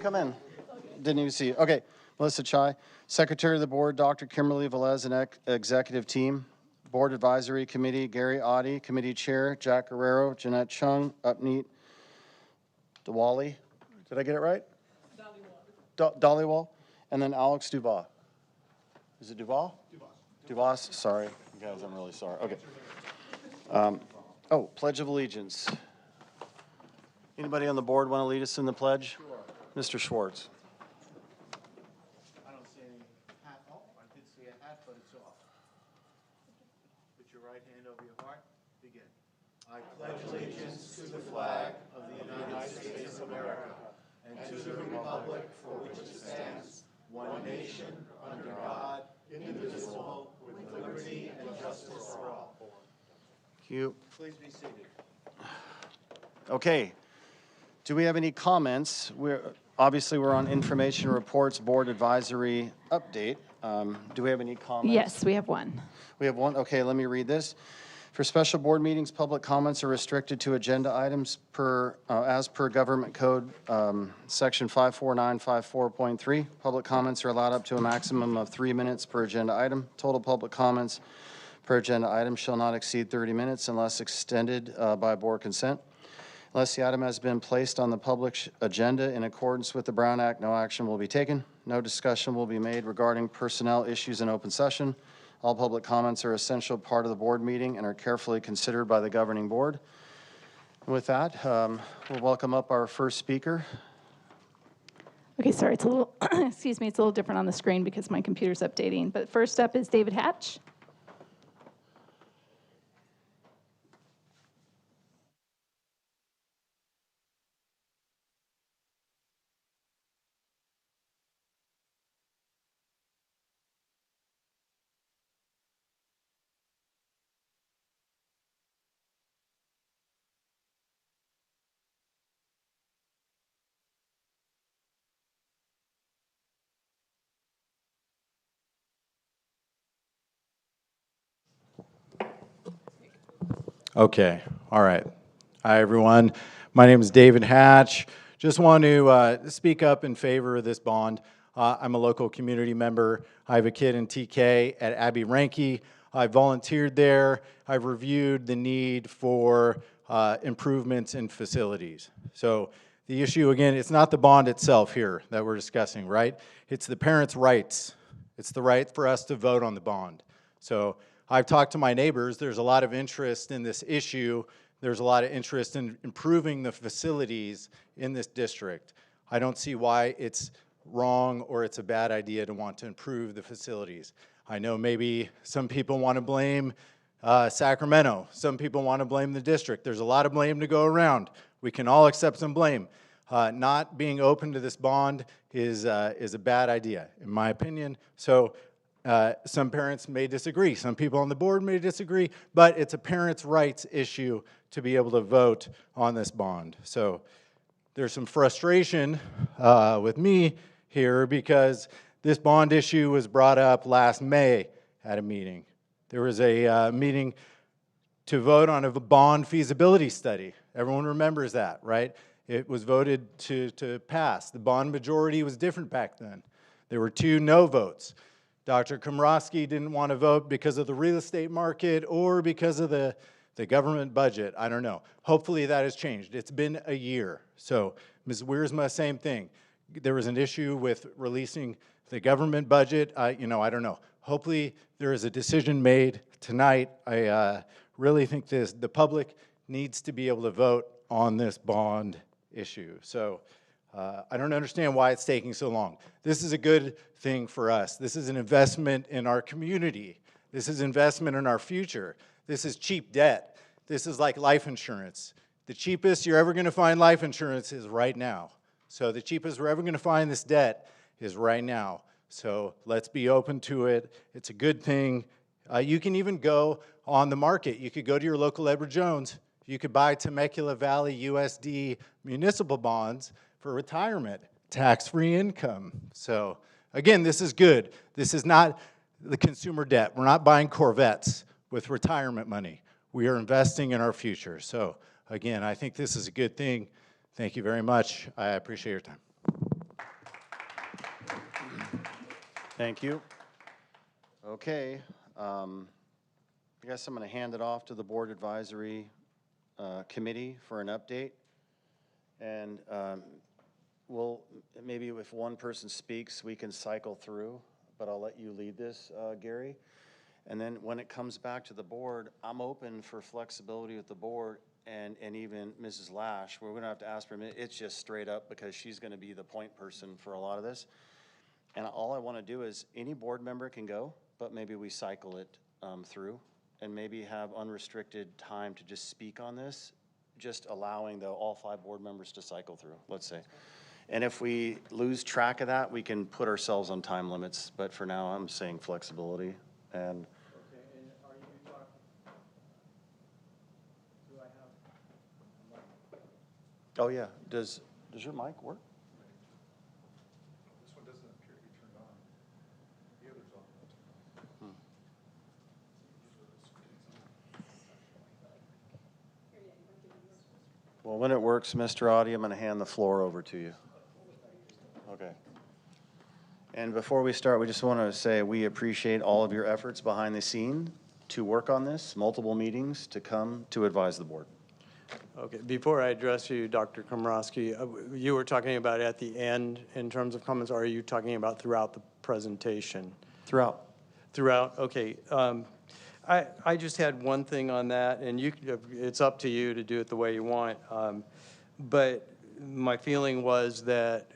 Come in. Didn't even see you. Okay, Melissa Chai, Secretary of the Board, Dr. Kimberly Velez, and Executive Team. Board Advisory Committee, Gary Audi, Committee Chair, Jack Guerrero, Jeanette Chung, Upneat Diwali. Did I get it right? Dollywall. And then Alex Dubois. Is it Dubois? Dubois, sorry. Guys, I'm really sorry. Okay. Pledge of Allegiance. Anybody on the board want to lead us in the pledge? Sure. Mr. Schwartz. I don't see any hat. Oh, I did see a hat, but it's off. Put your right hand over your heart. Begin. I pledge allegiance to the flag of the United States of America and to the republic for which it stands, one nation, under God, indivisible, with liberty and justice for all. Thank you. Please be seated. Okay. Do we have any comments? We're on information reports, board advisory update. Do we have any comments? Yes, we have one. We have one? Okay, let me read this. For special board meetings, public comments are restricted to agenda items as per Government Code, Section 54954.3. Public comments are allowed up to a maximum of 3 minutes per agenda item. Total public comments per agenda item shall not exceed 30 minutes unless extended by board consent. Unless the item has been placed on the public agenda in accordance with the Brown Act, no action will be taken. No discussion will be made regarding personnel issues in open session. All public comments are an essential part of the board meeting and are carefully considered by the governing board. And with that, we'll welcome up our first speaker. Okay, sorry, it's a little, excuse me, it's a little different on the screen because my computer's updating. But first up is David Hatch. Okay, all right. Hi, everyone. My name is David Hatch. Just want to speak up in favor of this bond. I'm a local community member. I have a kid in TK at Abbey Ranke. I volunteered there. I've reviewed the need for improvements in facilities. So the issue, again, it's not the bond itself here that we're discussing, right? It's the parents' rights. It's the right for us to vote on the bond. So I've talked to my neighbors. There's a lot of interest in this issue. There's a lot of interest in improving the facilities in this district. I don't see why it's wrong or it's a bad idea to want to improve the facilities. I know maybe some people want to blame Sacramento. Some people want to blame the district. There's a lot of blame to go around. We can all accept some blame. Not being open to this bond is a bad idea, in my opinion. So some parents may disagree. Some people on the board may disagree, but it's a parents' rights issue to be able to vote on this bond. So there's some frustration with me here because this bond issue was brought up last May at a meeting. There was a meeting to vote on a bond feasibility study. Everyone remembers that, right? It was voted to pass. The bond majority was different back then. There were 2 no votes. Dr. Komrosky didn't want to vote because of the real estate market or because of the government budget. I don't know. Hopefully that has changed. It's been a year. So Ms. Wiersma, same thing. There was an issue with releasing the government budget. I don't know. Hopefully there is a decision made tonight. I really think the public needs to be able to vote on this bond issue. So I don't understand why it's taking so long. This is a good thing for us. This is an investment in our community. This is investment in our future. This is cheap debt. This is like life insurance. The cheapest you're ever going to find life insurance is right now. So the cheapest we're ever going to find this debt is right now. So let's be open to it. It's a good thing. You can even go on the market. You could go to your local Edward Jones. You could buy Temecula Valley USD municipal bonds for retirement, tax-free income. So again, this is good. This is not the consumer debt. We're not buying Corvettes with retirement money. We are investing in our future. So again, I think this is a good thing. Thank you very much. I appreciate your time. Thank you. Okay. I guess I'm going to hand it off to the Board Advisory Committee for an update. And we'll, maybe if one person speaks, we can cycle through, but I'll let you lead this, Gary. And then when it comes back to the board, I'm open for flexibility with the board and even Mrs. Lash. We're going to have to ask for a minute. It's just straight up because she's going to be the point person for a lot of this. And all I want to do is any board member can go, but maybe we cycle it through and maybe have unrestricted time to just speak on this, just allowing all 5 board members to cycle through, let's say. And if we lose track of that, we can put ourselves on time limits. But for now, I'm saying flexibility. And Okay, and are you talking, do I have a mic? oh yeah, does your mic work? This one doesn't appear to be turned on. The other's on. Well, when it works, Mr. Audie, I'm going to hand the floor over to you. Okay. And before we start, we just want to say we appreciate all of your efforts behind the scene to work on this, multiple meetings to come to advise the board. Okay, before I address you, Dr. Komrosky, you were talking about at the end in terms of comments, or are you talking about throughout the presentation? Throughout. Throughout, okay. I just had one thing on that, and it's up to you to do it the way you want. But my feeling was that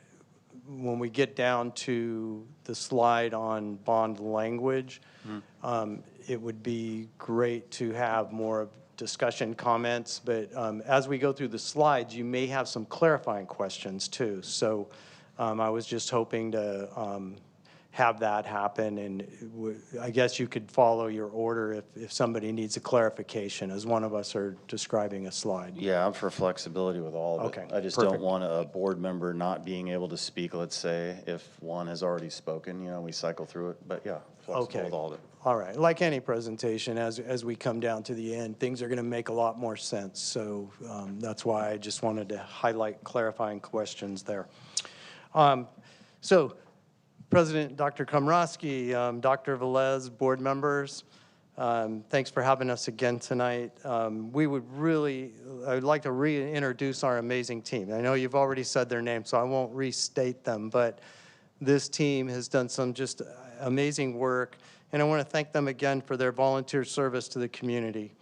when we get down to the slide on bond language, it would be great to have more discussion comments. But as we go through the slides, you may have some clarifying questions too. So I was just hoping to have that happen, and I guess you could follow your order if somebody needs a clarification as one of us are describing a slide. Yeah, I'm for flexibility with all of it. Okay, I just perfect. don't want a board member not being able to speak, let's say, if one has already spoken, you know, we cycle through it. But yeah, flexible Okay. with all of it. All right, like any presentation, as we come down to the end, things are going to make a lot more sense. So that's why I just wanted to highlight clarifying questions there. So President Dr. Komrosky, Dr. Velez, board members, thanks for having us again tonight. I'd like to reintroduce our amazing team. I know you've already said their names, so I won't restate them, but this team has done some just amazing work, and I want to thank them again for their volunteer service to the community.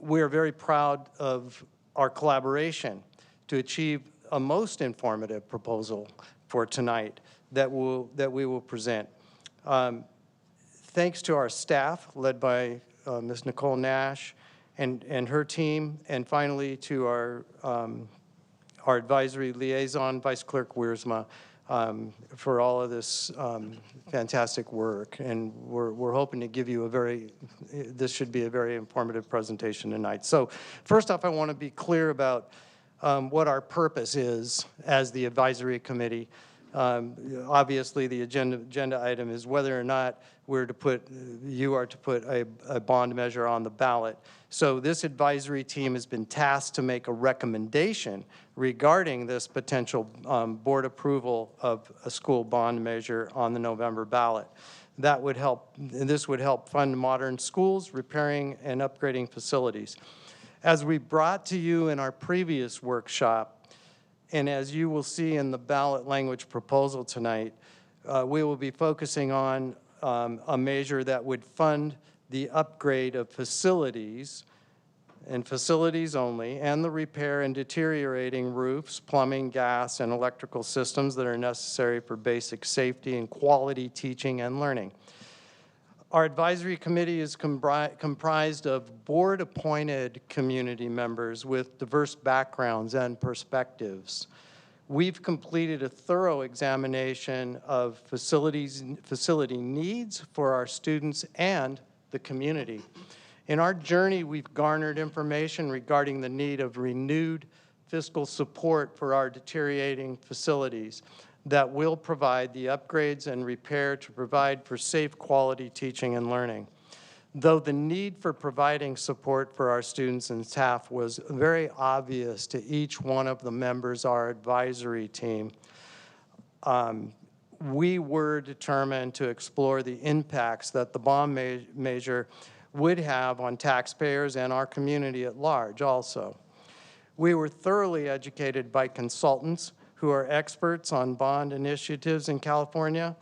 We are very proud of our collaboration to achieve a most informative proposal for tonight that we will present. Thanks to our staff, led by Ms. Nicole Nash and her team, and finally to our advisory liaison, Vice Clerk Wiersma, for all of this fantastic work. And we're hoping to give you this should be a very informative presentation tonight. So first off, I want to be clear about what our purpose is as the advisory committee. Obviously, the agenda item is whether or not you are to put a bond measure on the ballot. So this advisory team has been tasked to make a recommendation regarding this potential board approval of a school bond measure on the November ballot. That would help, and this would help fund modern schools, repairing and upgrading facilities. As we brought to you in our previous workshop, and as you will see in the ballot language proposal tonight, we will be focusing on a measure that would fund the upgrade of facilities, and facilities only, and the repair and deteriorating roofs, plumbing, gas, and electrical systems that are necessary for basic safety and quality teaching and learning. Our advisory committee is comprised of board-appointed community members with diverse backgrounds and perspectives. We've completed a thorough examination of facility needs for our students and the community. In our journey, we've garnered information regarding the need of renewed fiscal support for our deteriorating facilities that will provide the upgrades and repair to provide for safe quality teaching and learning. Though the need for providing support for our students and staff was very obvious to each one of the members of our advisory team, we were determined to explore the impacts that the bond measure would have on taxpayers and our community at large also. We were thoroughly educated by consultants who are experts on bond initiatives in California.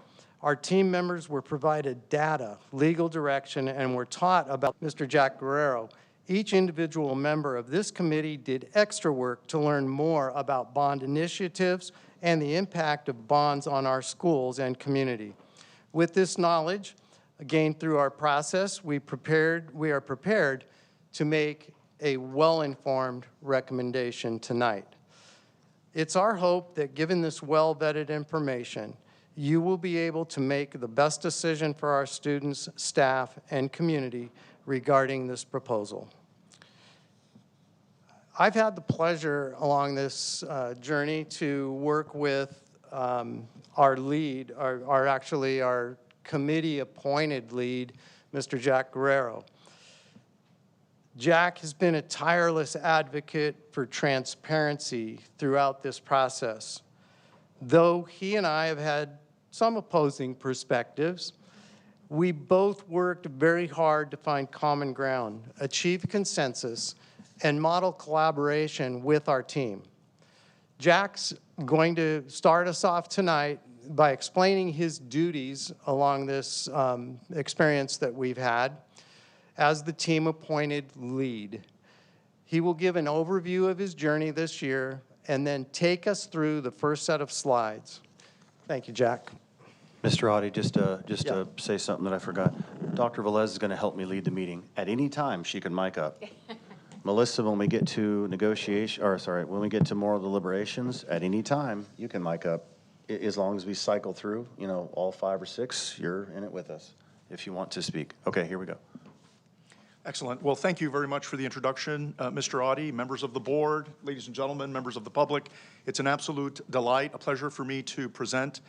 Our team members were provided data, legal direction, and were taught about Mr. Jack Guerrero. Each individual member of this committee did extra work to learn more about bond initiatives and the impact of bonds on our schools and community. With this knowledge gained through our process, we are prepared to make a well-informed recommendation tonight. It's our hope that given this well-vetted information, you will be able to make the best decision for our students, staff, and community regarding this proposal. I've had the pleasure along this journey to work with our lead, our committee-appointed lead, Mr. Jack Guerrero. Jack has been a tireless advocate for transparency throughout this process. Though he and I have had some opposing perspectives, we both worked very hard to find common ground, achieve consensus, and model collaboration with our team. Jack's going to start us off tonight by explaining his duties along this experience that we've had as the team-appointed lead. He will give an overview of his journey this year and then take us through the first set of slides. Thank you, Jack. Mr. Audi, just to say something that I forgot. Dr. Velez is going to help me lead the meeting. At any time, she can mic up. Melissa, when we get to when we get to moral deliberations, at any time, you can mic up. As long as we cycle through, all 5 or 6, you're in it with us if you want to speak. Okay, here we go. Excellent. Well, thank you very much for the introduction, Mr. Audi, members of the board, ladies and gentlemen, members of the public. It's an absolute delight, a pleasure for me to present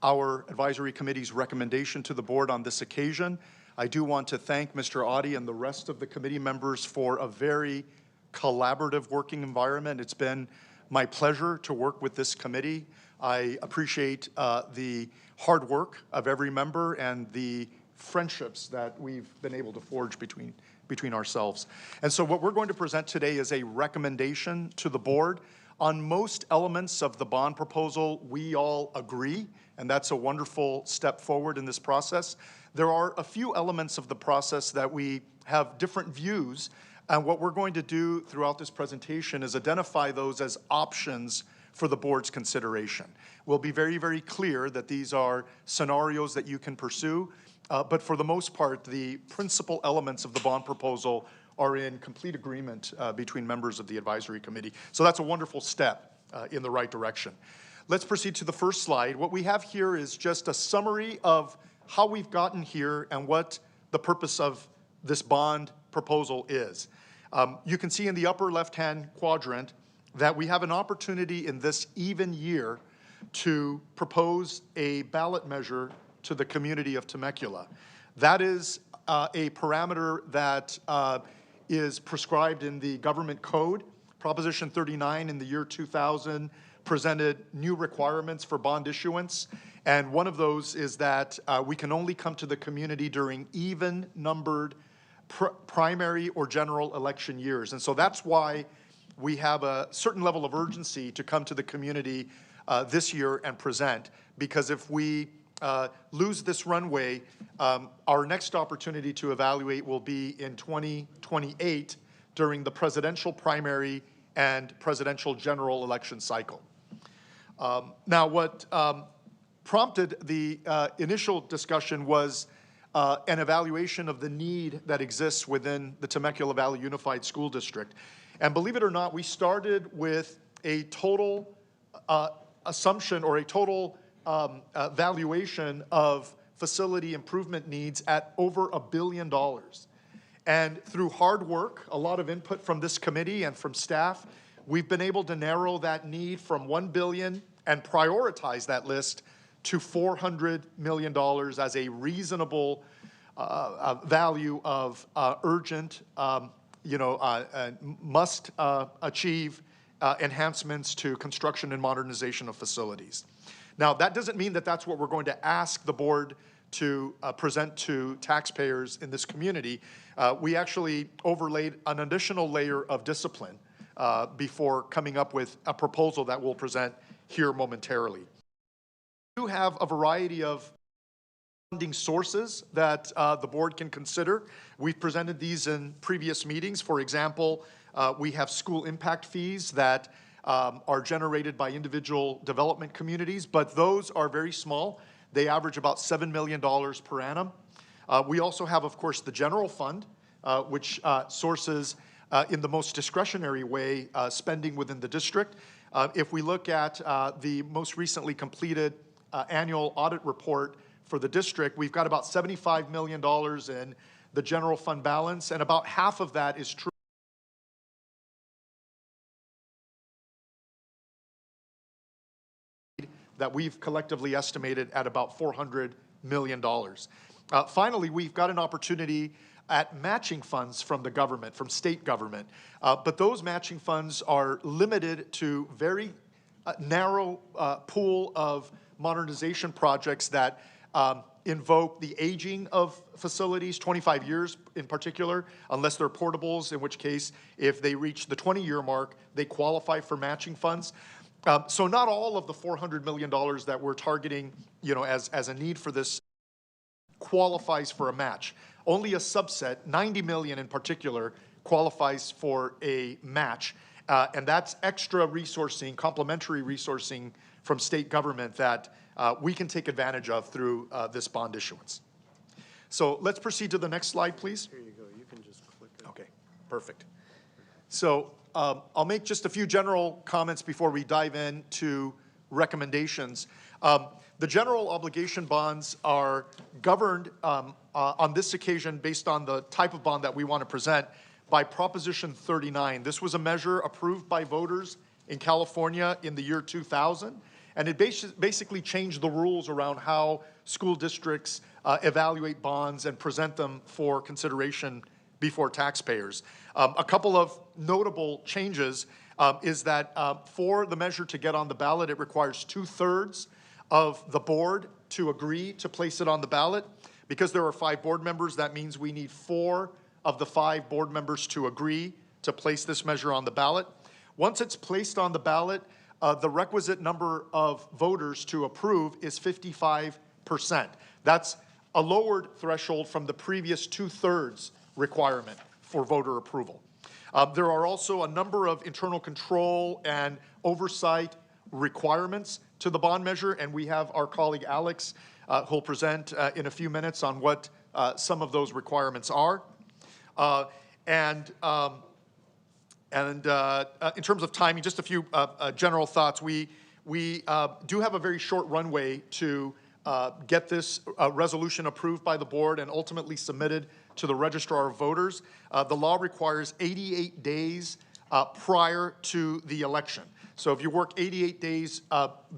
our advisory committee's recommendation to the board on this occasion. I do want to thank Mr. Audi and the rest of the committee members for a very collaborative working environment. It's been my pleasure to work with this committee. I appreciate the hard work of every member and the friendships that we've been able to forge between ourselves. And so what we're going to present today is a recommendation to the board. On most elements of the bond proposal, we all agree, and that's a wonderful step forward in this process. There are a few elements of the process that we have different views, and what we're going to do throughout this presentation is identify those as options for the board's consideration. We'll be very, very clear that these are scenarios that you can pursue, but for the most part, the principal elements of the bond proposal are in complete agreement between members of the advisory committee. So that's a wonderful step in the right direction. Let's proceed to the first slide. What we have here is just a summary of how we've gotten here and what the purpose of this bond proposal is. You can see in the upper left-hand quadrant that we have an opportunity in this even year to propose a ballot measure to the community of Temecula. That is a parameter that is prescribed in the government code. Proposition 39 in the year 2000 presented new requirements for bond issuance, and one of those is that we can only come to the community during even-numbered primary or general election years. And so that's why we have a certain level of urgency to come to the community this year and present, because if we lose this runway, our next opportunity to evaluate will be in 2028 during the presidential primary and presidential general election cycle. Now, what prompted the initial discussion was an evaluation of the need that exists within the Temecula Valley Unified School District. And believe it or not, we started with a total assumption or a total valuation of facility improvement needs at over $1 billion. And through hard work, a lot of input from this committee and from staff, we've been able to narrow that need from $1 billion and prioritize that list to $400 million as a reasonable value of urgent, must achieve enhancements to construction and modernization of facilities. Now, that doesn't mean that that's what we're going to ask the board to present to taxpayers in this community. We actually overlaid an additional layer of discipline before coming up with a proposal that we'll present here momentarily. We do have a variety of funding sources that the board can consider. We've presented these in previous meetings. For example, we have school impact fees that are generated by individual development communities, but those are very small. They average about $7 million per annum. We also have, of course, the general fund, which sources in the most discretionary way spending within the district. If we look at the most recently completed annual audit report for the district, we've got about $75 million in the general fund balance, and about half of that is true that we've collectively estimated at about $400 million. Finally, we've got an opportunity at matching funds from the government, from state government. But those matching funds are limited to very narrow pool of modernization projects that invoke the aging of facilities, 25 years in particular, unless they're portables, in which case, if they reach the 20-year mark, they qualify for matching funds. So not all of the $400 million that we're targeting, as a need for this qualifies for a match. Only a subset, 90 million in particular, qualifies for a match. And that's extra resourcing, complementary resourcing from state government that we can take advantage of through this bond issuance. So let's proceed to the next slide, please. Here you go. You can just click it. Okay, perfect. So I'll make just a few general comments before we dive into recommendations. The general obligation bonds are governed on this occasion based on the type of bond that we want to present by Proposition 39. This was a measure approved by voters in California in the year 2000, and it basically changed the rules around how school districts evaluate bonds and present them for consideration before taxpayers. A couple of notable changes is that for the measure to get on the ballot, it requires 2/3 of the board to agree to place it on the ballot. Because there are 5 board members, that means we need 4 of the 5 board members to agree to place this measure on the ballot. Once it's placed on the ballot, the requisite number of voters to approve is 55%. That's a lowered threshold from the previous 2/3 requirement for voter approval. There are also a number of internal control and oversight requirements to the bond measure, and we have our colleague Alex who'll present in a few minutes on what some of those requirements are. In terms of timing, just a few general thoughts. We do have a very short runway to get this resolution approved by the board and ultimately submitted to the registrar of voters. The law requires 88 days prior to the election. So if you work 88 days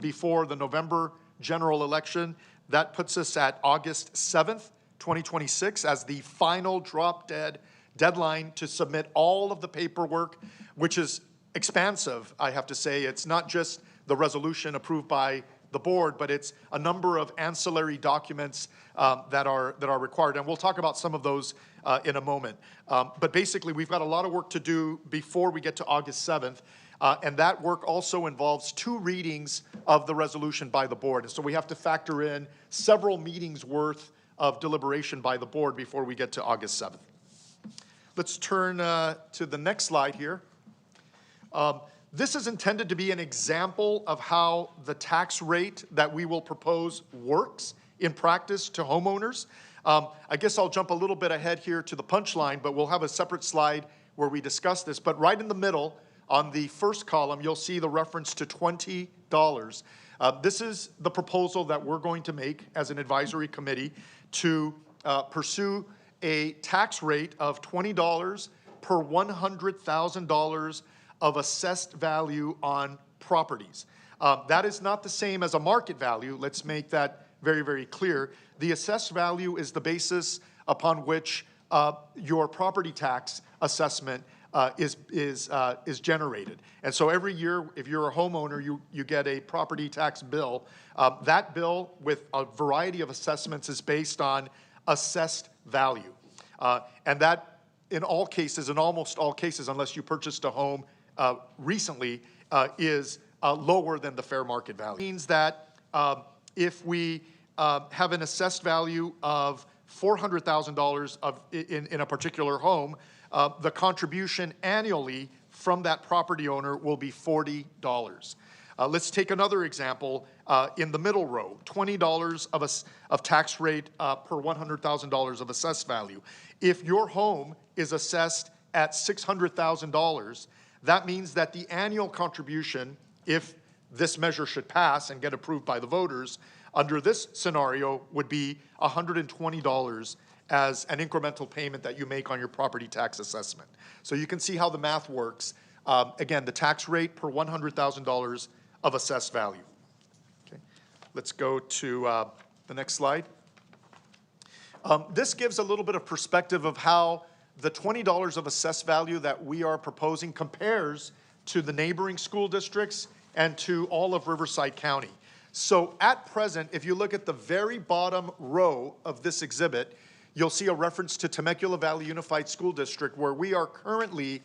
before the November general election, that puts us at August 7th, 2026 as the final drop-dead deadline to submit all of the paperwork, which is expansive, I have to say. It's not just the resolution approved by the board, but it's a number of ancillary documents that are required. And we'll talk about some of those in a moment. But basically, we've got a lot of work to do before we get to August 7th. And that work also involves 2 readings of the resolution by the board. And so we have to factor in several meetings worth of deliberation by the board before we get to August 7th. Let's turn to the next slide here. This is intended to be an example of how the tax rate that we will propose works in practice to homeowners. I guess I'll jump a little bit ahead here to the punchline, but we'll have a separate slide where we discuss this. But right in the middle, on the first column, you'll see the reference to $20. This is the proposal that we're going to make as an advisory committee to pursue a tax rate of $20 per $100,000 of assessed value on properties. That is not the same as a market value. Let's make that very, very clear. The assessed value is the basis upon which your property tax assessment is generated. And so every year, if you're a homeowner, you get a property tax bill. That bill, with a variety of assessments, is based on assessed value. And that, in all cases, in almost all cases, unless you purchased a home recently, is lower than the fair market value. It means that if we have an assessed value of $400,000 in a particular home, the contribution annually from that property owner will be $40. Let's take another example in the middle row, $20 of tax rate per $100,000 of assessed value. If your home is assessed at $600,000, that means that the annual contribution, if this measure should pass and get approved by the voters, under this scenario would be $120 as an incremental payment that you make on your property tax assessment. So you can see how the math works. Again, the tax rate per $100,000 of assessed value. Okay. Let's go to the next slide. This gives a little bit of perspective of how the $20 of assessed value that we are proposing compares to the neighboring school districts and to all of Riverside County. So at present, if you look at the very bottom row of this exhibit, you'll see a reference to Temecula Valley Unified School District, where we are currently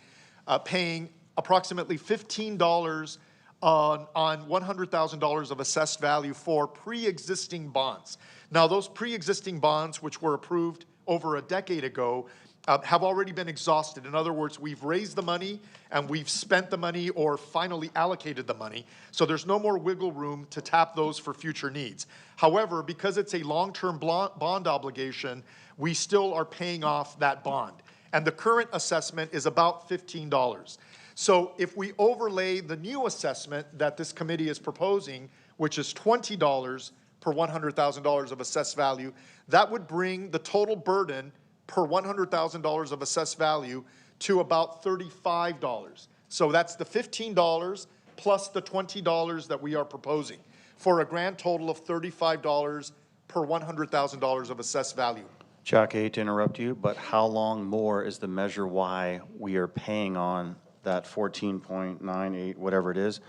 paying approximately $15 on $100,000 of assessed value for pre-existing bonds. Now, those pre-existing bonds, which were approved over a decade ago, have already been exhausted. In other words, we've raised the money and we've spent the money or finally allocated the money. So there's no more wiggle room to tap those for future needs. However, because it's a long-term bond obligation, we still are paying off that bond. And the current assessment is about $15. So if we overlay the new assessment that this committee is proposing, which is $20 per $100,000 of assessed value, that would bring the total burden per $100,000 of assessed value to about $35. So that's the $15 plus the $20 that we are proposing, for a grand total of $35 per $100,000 of assessed value. Chuck, I hate to interrupt you, but how long more is the measure why we are paying on that 14.98, whatever it is?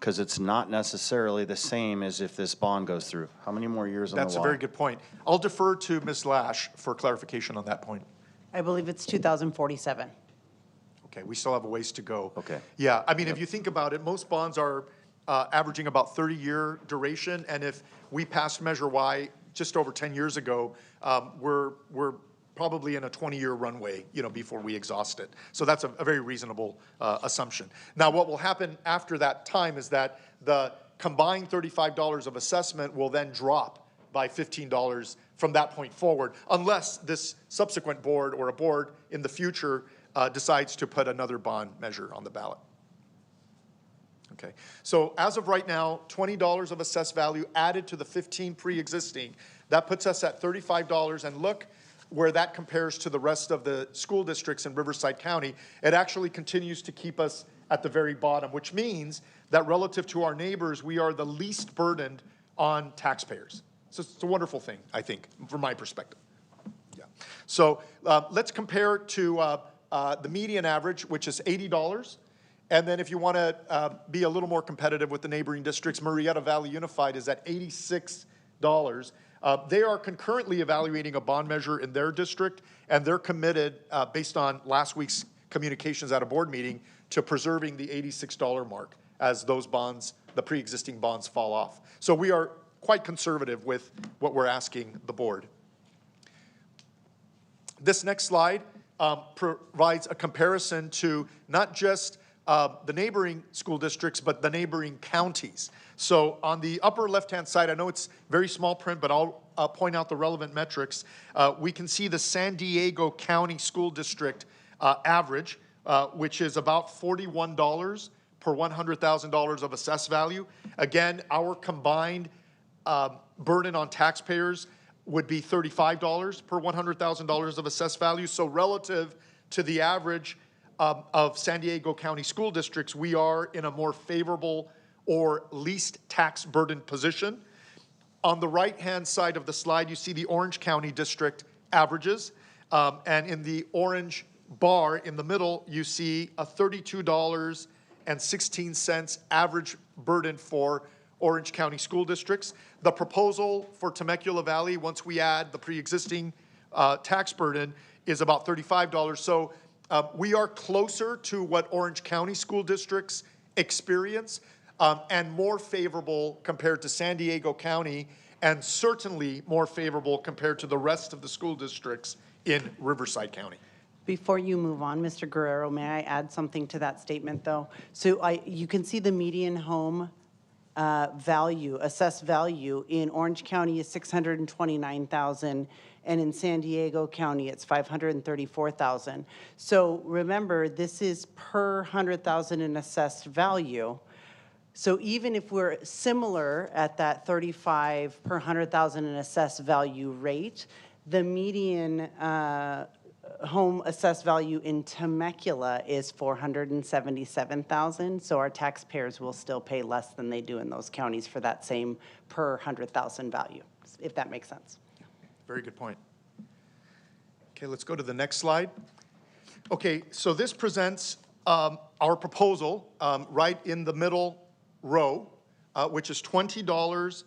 Because it's not necessarily the same as if this bond goes through. How many more years on the That's a why? very good point. I'll defer to Ms. Lash for clarification on that point. I believe it's 2047. Okay, we still have a ways to go. Okay. Yeah, I mean, if you think about it, most bonds are averaging about 30-year duration, and if we passed Measure Y just over 10 years ago, we're probably in a 20-year runway, before we exhaust it. So that's a very reasonable assumption. Now, what will happen after that time is that the combined $35 of assessment will then drop by $15 from that point forward, unless this subsequent board or a board in the future decides to put another bond measure on the ballot. Okay, so as of right now, $20 of assessed value added to the 15 pre-existing, that puts us at $35, and look where that compares to the rest of the school districts in Riverside County. It actually continues to keep us at the very bottom, which means that relative to our neighbors, we are the least burdened on taxpayers. So it's a wonderful thing, I think, from my perspective. Yeah. So let's compare to the median average, which is $80. And then if you want to be a little more competitive with the neighboring districts, Murrieta Valley Unified is at $86. They are concurrently evaluating a bond measure in their district, and they're committed, based on last week's communications at a board meeting, to preserving the $86 mark as those bonds, the pre-existing bonds, fall off. So we are quite conservative with what we're asking the board. This next slide provides a comparison to not just the neighboring school districts, but the neighboring counties. So on the upper left-hand side, I know it's very small print, but I'll point out the relevant metrics. We can see the San Diego County School District average, which is about $41 per $100,000 of assessed value. Again, our combined burden on taxpayers would be $35 per $100,000 of assessed value. So relative to the average of San Diego County school districts, we are in a more favorable or least tax burden position. On the right-hand side of the slide, you see the Orange County District averages. And in the orange bar in the middle, you see a $32.16 average burden for Orange County school districts. The proposal for Temecula Valley, once we add the pre-existing tax burden, is about $35. So we are closer to what Orange County school districts experience and more favorable compared to San Diego County, and certainly more favorable compared to the rest of the school districts in Riverside County. Before you move on, Mr. Guerrero, may I add something to that statement, though? So you can see the median home value, assessed value in Orange County is $629,000, and in San Diego County, it's $534,000. So remember, this is per 100,000 in assessed value. So even if we're similar at that 35 per 100,000 in assessed value rate, the median home assessed value in Temecula is $477,000. So our taxpayers will still pay less than they do in those counties for that same per 100,000 value, if that makes sense. Very good point. Okay, let's go to the next slide. Okay, so this presents our proposal right in the middle row, which is $20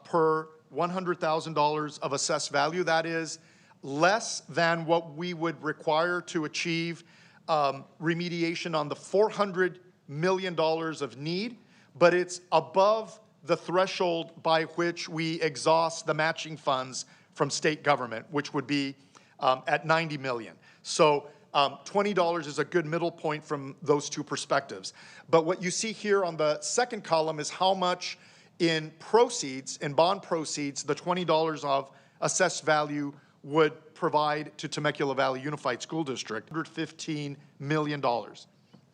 per $100,000 of assessed value. That is less than what we would require to achieve remediation on the $400 million of need, but it's above the threshold by which we exhaust the matching funds from state government, which would be at $90 million. So $20 is a good middle point from those two perspectives. But what you see here on the second column is how much in proceeds, in bond proceeds, the $20 of assessed value would provide to Temecula Valley Unified School District, $115 million.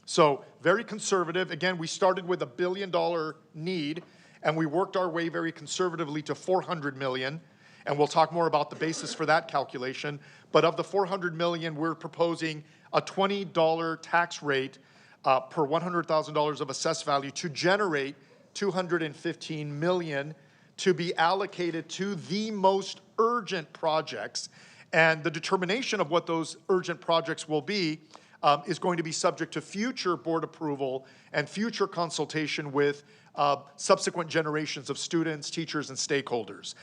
So very conservative. Again, we started with $1 billion need, and we worked our way very conservatively to $400 million. And we'll talk more about the basis for that calculation. But of the $400 million, we're proposing a $20 tax rate per $100,000 of assessed value to generate $215 million to be allocated to the most urgent projects. And the determination of what those urgent projects will be is going to be subject to future board approval and future consultation with subsequent generations of students, teachers, and stakeholders.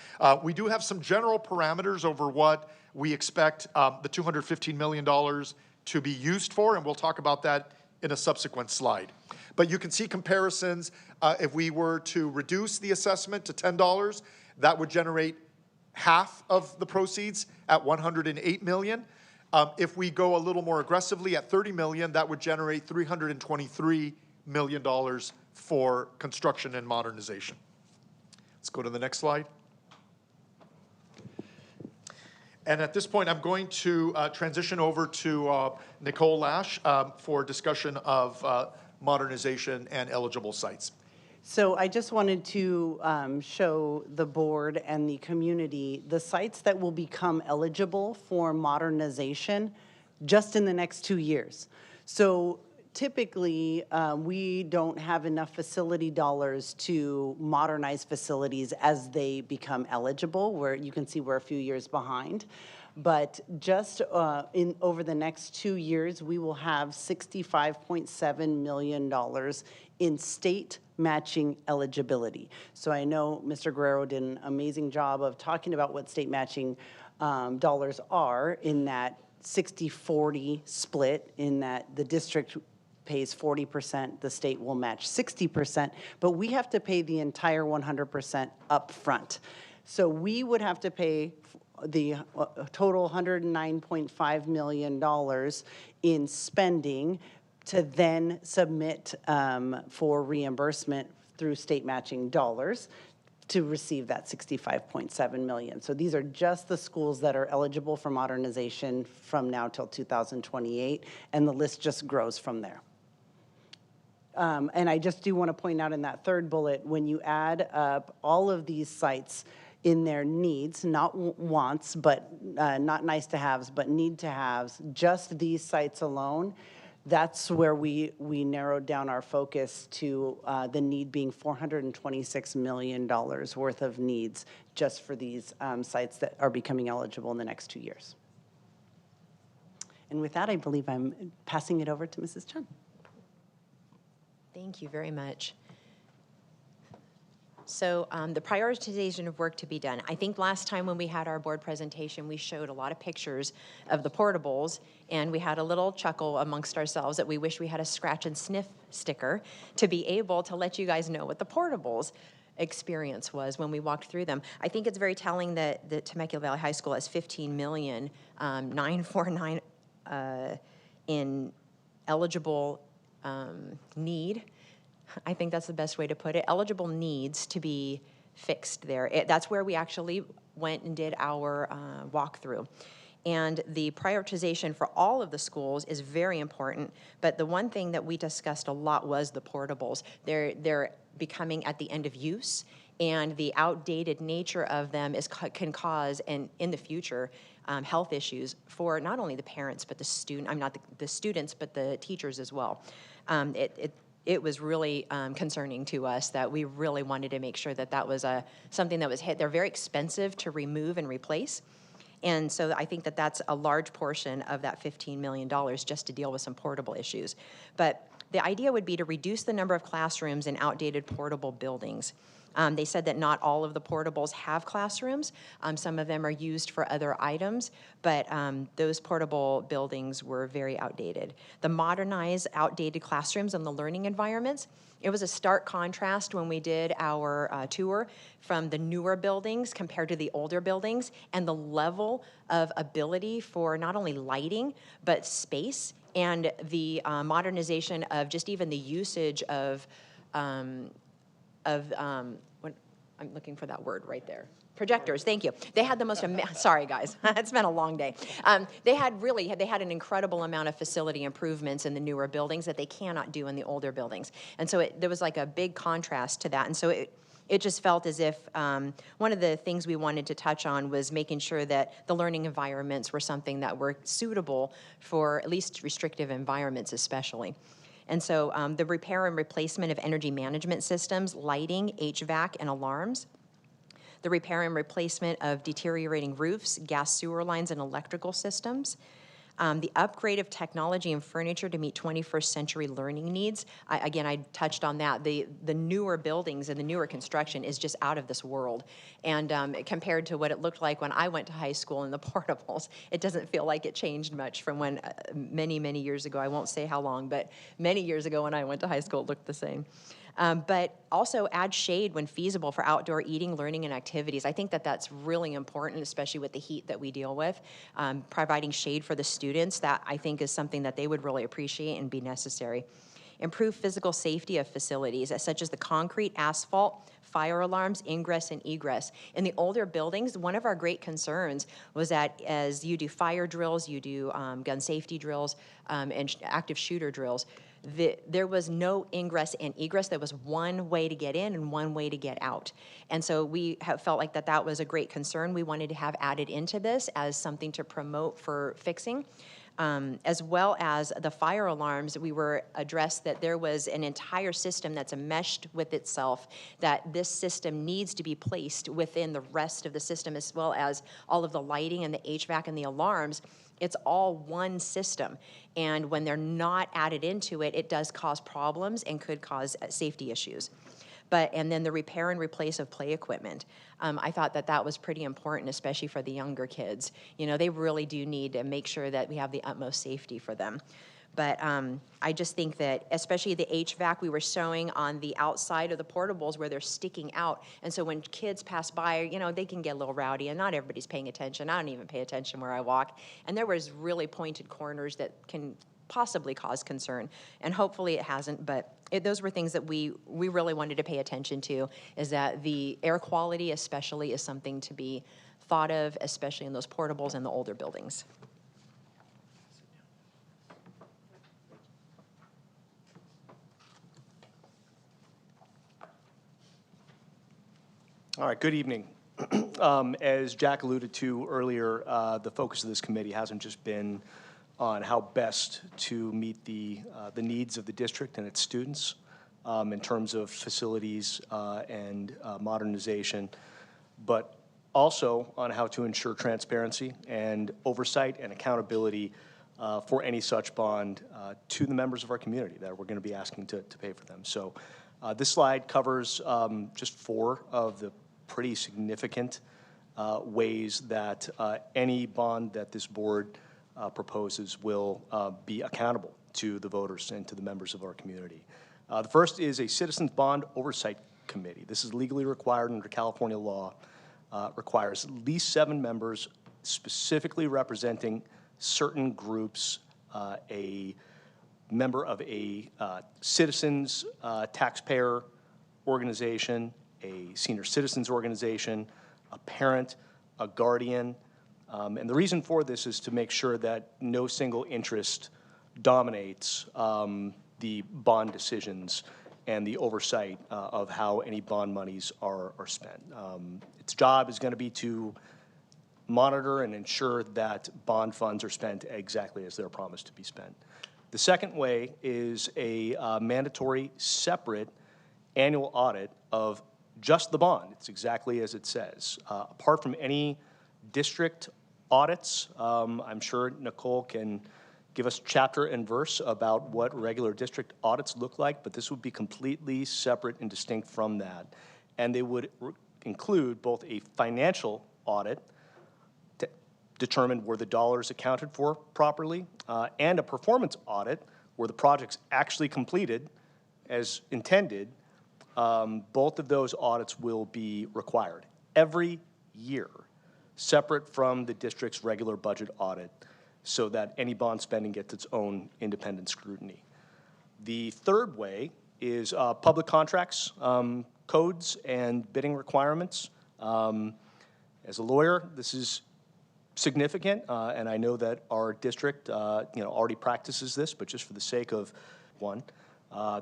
We do have some general parameters over what we expect the $215 million to be used for, and we'll talk about that in a subsequent slide. But you can see comparisons. If we were to reduce the assessment to $10, that would generate half of the proceeds at $108 million. If we go a little more aggressively at $30 million, that would generate $323 million for construction and modernization. Let's go to the next slide. And at this point, I'm going to transition over to Nicole Lash for discussion of modernization and eligible sites. So I just wanted to show the board and the community the sites that will become eligible for modernization just in the next 2 years. So typically, we don't have enough facility dollars to modernize facilities as they become eligible, where you can see we're a few years behind. But just over the next 2 years, we will have $65.7 million in state matching eligibility. So I know Mr. Guerrero did an amazing job of talking about what state matching dollars are in that 60-40 split, in that the district pays 40%, the state will match 60%, but we have to pay the entire 100% up front. So we would have to pay the total $109.5 million in spending to then submit for reimbursement through state matching dollars to receive that $65.7 million. So these are just the schools that are eligible for modernization from now till 2028, and the list just grows from there. And I just do want to point out in that third bullet, when you add up all of these sites in their needs, not wants, but not nice to haves, but need to haves, just these sites alone, that's where we narrowed down our focus to the need being $426 million worth of needs just for these sites that are becoming eligible in the next 2 years. And with that, I believe I'm passing it over to Mrs. Chun. Thank you very much. So the prioritization of work to be done. I think last time when we had our board presentation, we showed a lot of pictures of the portables, and we had a little chuckle amongst ourselves that we wish we had a scratch and sniff sticker to be able to let you guys know what the portables experience was when we walked through them. I think it's very telling that the Temecula Valley High School has 15,949 in eligible need. I think that's the best way to put it. Eligible needs to be fixed there. That's where we actually went and did our walkthrough. And the prioritization for all of the schools is very important, but the one thing that we discussed a lot was the portables. They're becoming at the end of use, and the outdated nature of them can cause, and in the future, health issues for not only the parents, but the the students, but the teachers as well. It was really concerning to us that we really wanted to make sure that that was something that was hit. They're very expensive to remove and replace. And so I think that that's a large portion of that $15 million just to deal with some portable issues. But the idea would be to reduce the number of classrooms in outdated portable buildings. They said that not all of the portables have classrooms. Some of them are used for other items, but those portable buildings were very outdated. The modernized outdated classrooms and the learning environments, it was a stark contrast when we did our tour from the newer buildings compared to the older buildings, and the level of ability for not only lighting, but space, and the modernization of just even the usage of what, I'm looking for that word right there. Projectors, thank you. They had the most, sorry guys, it's been a long day. They had an incredible amount of facility improvements in the newer buildings that they cannot do in the older buildings. And so there was like a big contrast to that. And so it just felt as if one of the things we wanted to touch on was making sure that the learning environments were something that were suitable for at least restrictive environments especially. And so the repair and replacement of energy management systems, lighting, HVAC, and alarms. The repair and replacement of deteriorating roofs, gas sewer lines, and electrical systems. The upgrade of technology and furniture to meet 21st century learning needs. I touched on that. The newer buildings and the newer construction is just out of this world. And compared to what it looked like when I went to high school in the portables, it doesn't feel like it changed much from when many, many years ago. I won't say how long, but many years ago when I went to high school, it looked the same. But also add shade when feasible for outdoor eating, learning, and activities. I think that that's really important, especially with the heat that we deal with. Providing shade for the students, that I think is something that they would really appreciate and be necessary. Improve physical safety of facilities, such as the concrete, asphalt, fire alarms, ingress and egress. In the older buildings, one of our great concerns was that as you do fire drills, you do gun safety drills, and active shooter drills, there was no ingress and egress. There was one way to get in and one way to get out. And so we have felt like that was a great concern. We wanted to have added into this as something to promote for fixing. As well as the fire alarms, we were addressed that there was an entire system that's enmeshed with itself, that this system needs to be placed within the rest of the system, as well as all of the lighting and the HVAC and the alarms. It's all one system, and when they're not added into it, it does cause problems and could cause safety issues. And then the repair and replace of play equipment. I thought that was pretty important, especially for the younger kids. You know, they really do need to make sure that we have the utmost safety for them. But I just think that, especially the HVAC, we were showing on the outside of the portables where they're sticking out. And so when kids pass by, you know, they can get a little rowdy, and not everybody's paying attention. I don't even pay attention where I walk. And there was really pointed corners that can possibly cause concern. And hopefully it hasn't, but those were things that we really wanted to pay attention to, is that the air quality especially is something to be thought of, especially in those portables and the older buildings. All right, good evening. As Jack alluded to earlier, the focus of this committee hasn't just been on how best to meet the needs of the district and its students in terms of facilities and modernization, but also on how to ensure transparency and oversight and accountability for any such bond to the members of our community that we're going to be asking to pay for them. So this slide covers just 4 of the pretty significant ways that any bond that this board proposes will be accountable to the voters and to the members of our community. The first is a Citizens Bond Oversight Committee. This is legally required under California law. Requires at least 7 members specifically representing certain groups, a member of a citizens taxpayer organization, a senior citizens organization, a parent, a guardian. And the reason for this is to make sure that no single interest dominates the bond decisions and the oversight of how any bond monies are spent. Its job is going to be to monitor and ensure that bond funds are spent exactly as they're promised to be spent. The second way is a mandatory separate annual audit of just the bond. It's exactly as it says. Apart from any district audits, I'm sure Nicole can give us chapter and verse about what regular district audits look like, but this would be completely separate and distinct from that. And they would include both a financial audit to determine were the dollars accounted for properly, and a performance audit where the project's actually completed as intended. Both of those audits will be required every year, separate from the district's regular budget audit, so that any bond spending gets its own independent scrutiny. The third way is public contracts, codes, and bidding requirements. As a lawyer, this is significant, and I know that our district already practices this, but just for the sake of one,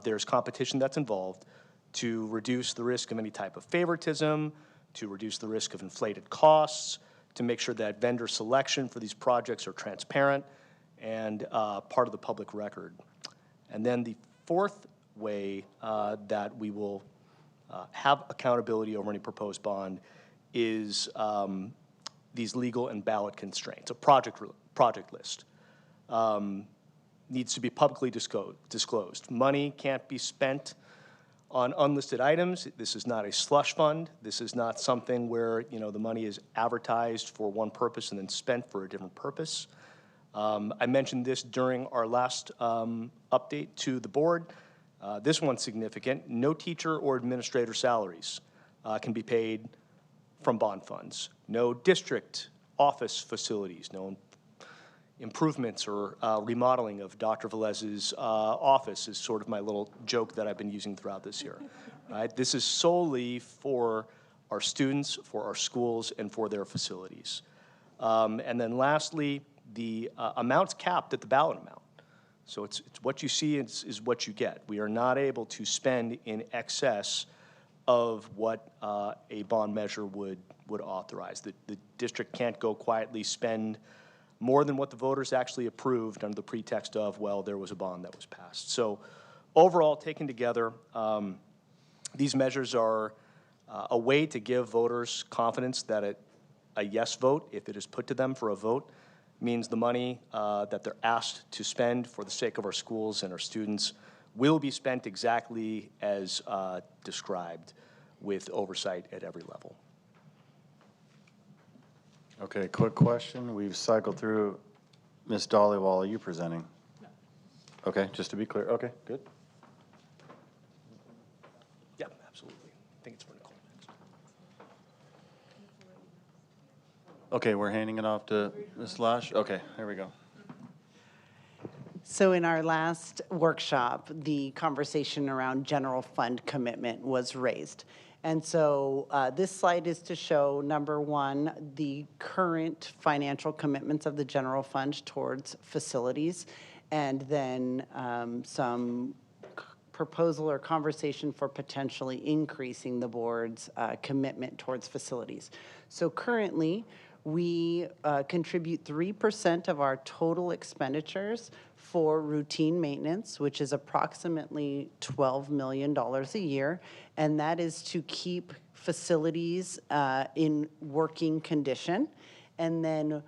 there's competition that's involved to reduce the risk of any type of favoritism, to reduce the risk of inflated costs, to make sure that vendor selection for these projects are transparent and part of the public record. And then the fourth way that we will have accountability over any proposed bond is these legal and ballot constraints. A project list needs to be publicly disclosed. Money can't be spent on unlisted items. This is not a slush fund. This is not something where the money is advertised for one purpose and then spent for a different purpose. I mentioned this during our last update to the board. This one's significant. No teacher or administrator salaries can be paid from bond funds. No district office facilities, no improvements or remodeling of Dr. Velez's office is sort of my little joke that I've been using throughout this year. Right? This is solely for our students, for our schools, and for their facilities. And then lastly, the amount's capped at the ballot amount. So it's what you see is what you get. We are not able to spend in excess of what a bond measure would authorize. The district can't go quietly spend more than what the voters actually approved under the pretext of, well, there was a bond that was passed. So overall, taken together, these measures are a way to give voters confidence that a yes vote, if it is put to them for a vote, means the money that they're asked to spend for the sake of our schools and our students will be spent exactly as described, with oversight at every level. Okay, quick question. We've cycled through. Ms. Dollywall, are you presenting? No. Okay, just to be clear. Okay, good. Yeah, absolutely. I think it's for Nicole next. Okay, we're handing it off to Ms. Lash. Okay, there we go. So in our last workshop, the conversation around general fund commitment was raised. And so this slide is to show, number one, the current financial commitments of the general fund towards facilities, and then some proposal or conversation for potentially increasing the board's commitment towards facilities. So currently, we contribute 3% of our total expenditures for routine maintenance, which is approximately $12 million a year, and that is to keep facilities in working condition. And then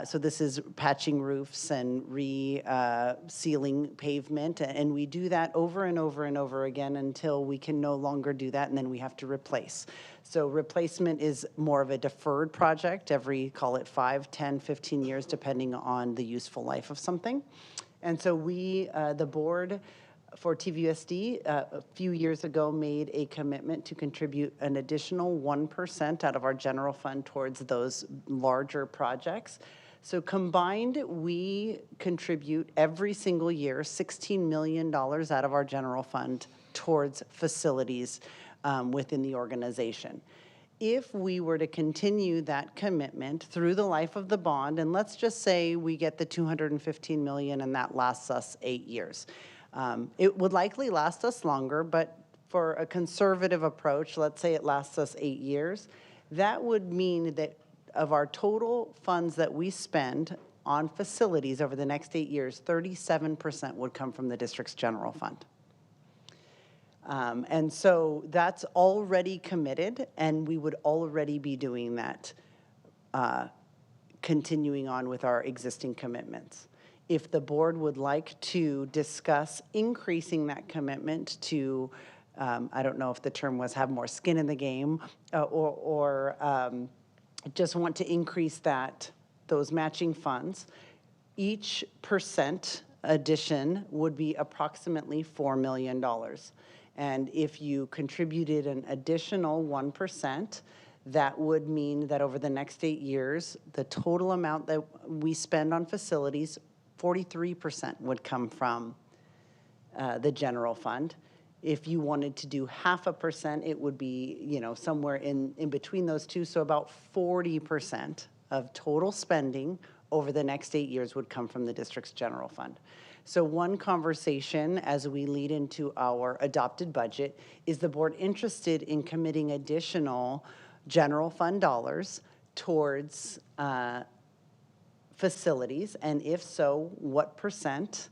So this is patching roofs and re-sealing pavement, and we do that over and over and over again until we can no longer do that, and then we have to replace. So replacement is more of a deferred project every, call it 5, 10, 15 years, depending on the useful life of something. And so we, the board for TVUSD, a few years ago made a commitment to contribute an additional 1% out of our general fund towards those larger projects. So combined, we contribute every single year $16 million out of our general fund towards facilities within the organization. If we were to continue that commitment through the life of the bond, and let's just say we get the $215 million and that lasts us 8 years. It would likely last us longer, but for a conservative approach, let's say it lasts us 8 years, that would mean that of our total funds that we spend on facilities over the next 8 years, 37% would come from the district's general fund. And so that's already committed, and we would already be doing that, continuing on with our existing commitments. If the board would like to discuss increasing that commitment to, I don't know if the term was have more skin in the game, or just want to increase those matching funds, each percent addition would be approximately $4 million. And if you contributed an additional 1%, that would mean that over the next 8 years, the total amount that we spend on facilities, 43% would come from the general fund. If you wanted to do 0.5%, it would be, somewhere in between those two. So about 40% of total spending over the next 8 years would come from the district's general fund. So one conversation as we lead into our adopted budget, is the board interested in committing additional general fund dollars towards facilities? And if so, what percent?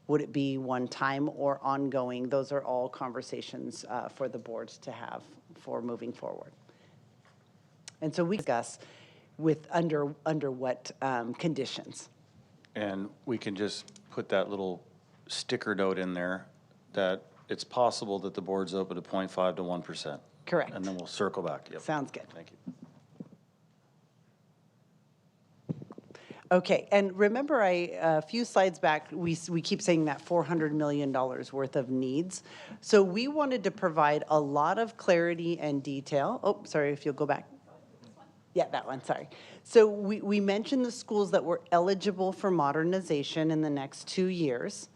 Would it be one time or ongoing? Those are all conversations for the board to have for moving forward. And so we discuss with under what conditions. And we can just put that little sticker note in there that it's possible that the board's open to 0.5 to 1%. Correct. And then we'll circle back. Yep. Sounds good. Thank you. Okay, and remember a few slides back, we keep saying that $400 million worth of needs. So we wanted to provide a lot of clarity and detail. Oh, sorry, if you'll go back. Yeah, that one, sorry. So we mentioned the schools that were eligible for modernization in the next 2 years.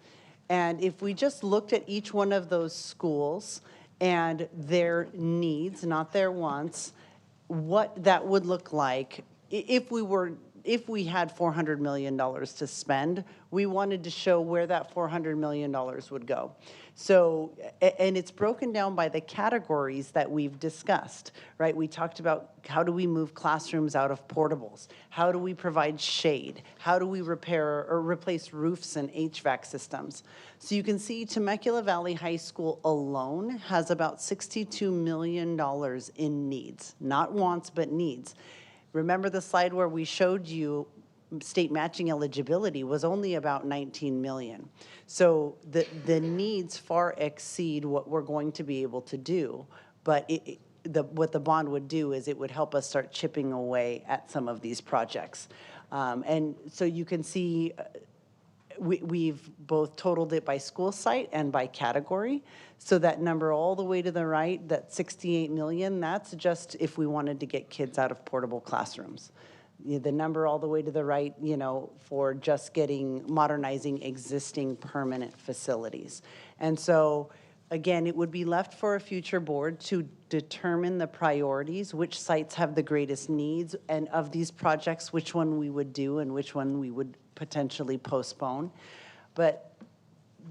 And if we just looked at each one of those schools and their needs, not their wants, what that would look like if we had $400 million to spend, we wanted to show where that $400 million would go. So, and it's broken down by the categories that we've discussed, right? We talked about how do we move classrooms out of portables? How do we provide shade? How do we repair or replace roofs and HVAC systems? So you can see Temecula Valley High School alone has about $62 million in needs, not wants, but needs. Remember the slide where we showed you state matching eligibility was only about 19 million. So the needs far exceed what we're going to be able to do, but what the bond would do is it would help us start chipping away at some of these projects. And so you can see we've both totaled it by school site and by category. So that number all the way to the right, that 68 million, that's just if we wanted to get kids out of portable classrooms. The number all the way to the right, for just modernizing existing permanent facilities. And so, again, it would be left for a future board to determine the priorities, which sites have the greatest needs, and of these projects, which one we would do and which one we would potentially postpone. But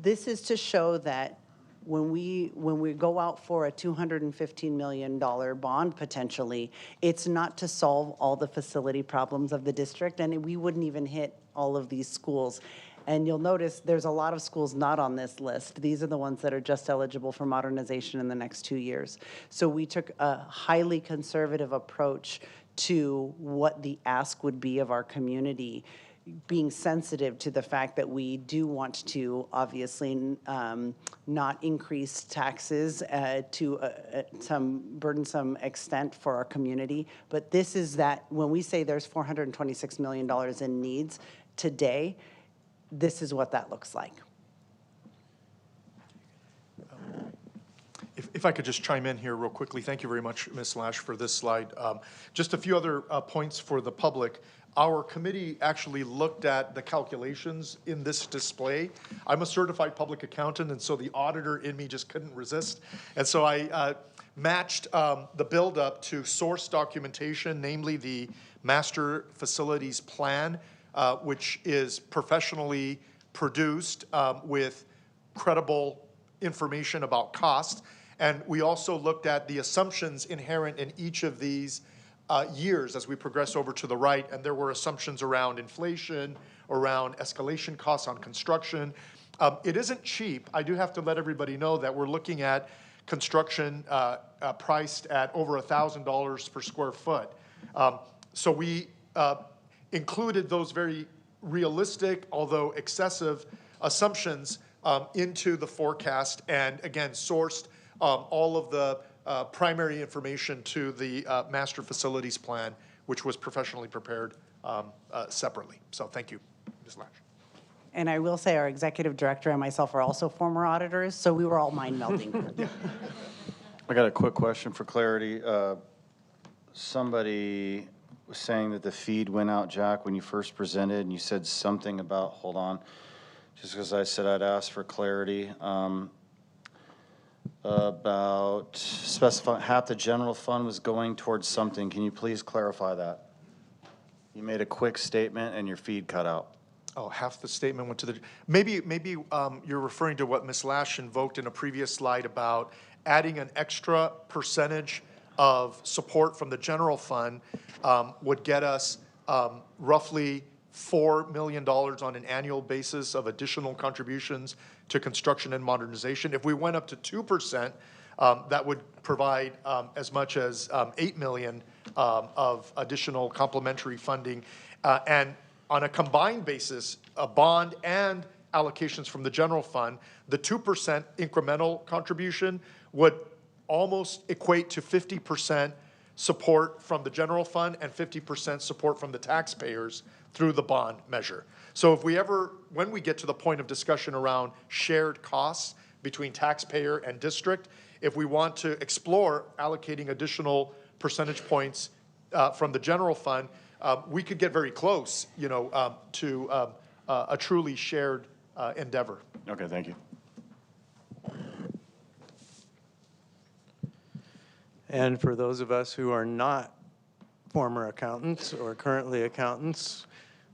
this is to show that when we go out for a $215 million bond potentially, it's not to solve all the facility problems of the district, and we wouldn't even hit all of these schools. And you'll notice there's a lot of schools not on this list. These are the ones that are just eligible for modernization in the next 2 years. So we took a highly conservative approach to what the ask would be of our community, being sensitive to the fact that we do want to obviously not increase taxes to some burdensome extent for our community. But this is that, when we say there's $426 million in needs today, this is what that looks like. If I could just chime in here real quickly. Thank you very much, Ms. Lash, for this slide. Just a few other points for the public. Our committee actually looked at the calculations in this display. I'm a certified public accountant, and so the auditor in me just couldn't resist. And so I matched the buildup to source documentation, namely the Master Facilities Plan, which is professionally produced with credible information about cost. And we also looked at the assumptions inherent in each of these years as we progress over to the right, and there were assumptions around inflation, around escalation costs on construction. It isn't cheap. I do have to let everybody know that we're looking at construction priced at over $1,000 per square foot. So we included those very realistic, although excessive, assumptions into the forecast, and again, sourced all of the primary information to the Master Facilities Plan, which was professionally prepared separately. So thank you, Ms. Lash. And I will say our executive director and myself are also former auditors, so we were all mind melding. I got a quick question for clarity. Somebody was saying that the feed went out, Jack, when you first presented, and you said something about, hold on, just because I said I'd ask for clarity. About specifying half the general fund was going towards something. Can you please clarify that? You made a quick statement and your feed cut out. Oh, half the statement went to the, maybe you're referring to what Ms. Lash invoked in a previous slide about adding an extra percentage of support from the general fund would get us roughly $4 million on an annual basis of additional contributions to construction and modernization. If we went up to 2%, that would provide as much as $8 million of additional complementary funding. And on a combined basis, a bond and allocations from the general fund, the 2% incremental contribution would almost equate to 50% support from the general fund and 50% support from the taxpayers through the bond measure. So if we ever, when we get to the point of discussion around shared costs between taxpayer and district, if we want to explore allocating additional percentage points from the general fund, we could get very close, to a truly shared endeavor. Okay, thank you. And for those of us who are not former accountants or currently accountants,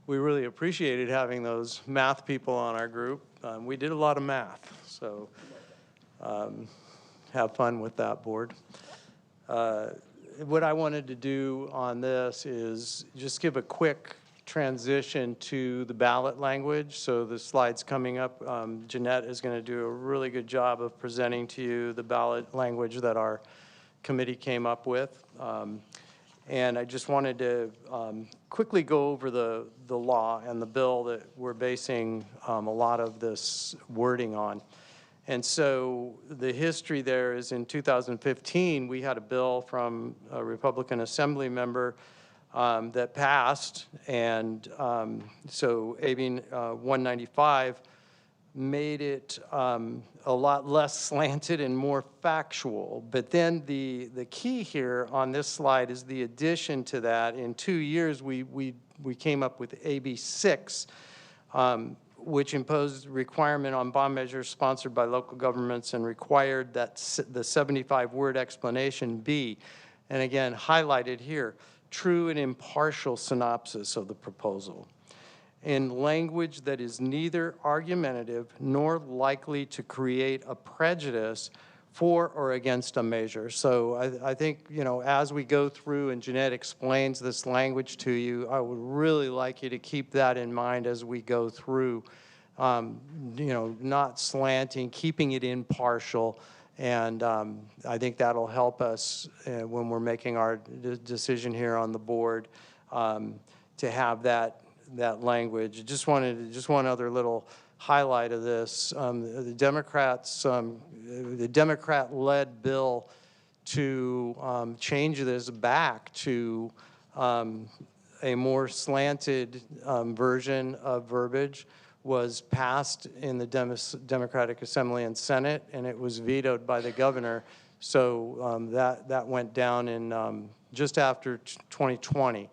we really appreciated having those math people on our group. We did a lot of math, so have fun with that, board. What I wanted to do on this is just give a quick transition to the ballot language. So the slides coming up, Jeanette is going to do a really good job of presenting to you the ballot language that our committee came up with. And I just wanted to quickly go over the law and the bill that we're basing a lot of this wording on. And so the history there is in 2015, we had a bill from a Republican Assembly member that passed. And so AB 195 made it a lot less slanted and more factual. But then the key here on this slide is the addition to that. In 2 years, we came up with AB 6, which imposed requirement on bond measures sponsored by local governments and required that the 75-word explanation be, and again, highlighted here, true and impartial synopsis of the proposal in language that is neither argumentative nor likely to create a prejudice for or against a measure. So I think, as we go through and Jeanette explains this language to you, I would really like you to keep that in mind as we go through, not slanting, keeping it impartial, And I think that'll help us when we're making our decision here on the board to have that language. Just one other little highlight of this. The Democrat-led bill to change this back to a more slanted version of verbiage was passed in the Democratic Assembly and Senate, and it was vetoed by the governor. So that went down in just after 2020.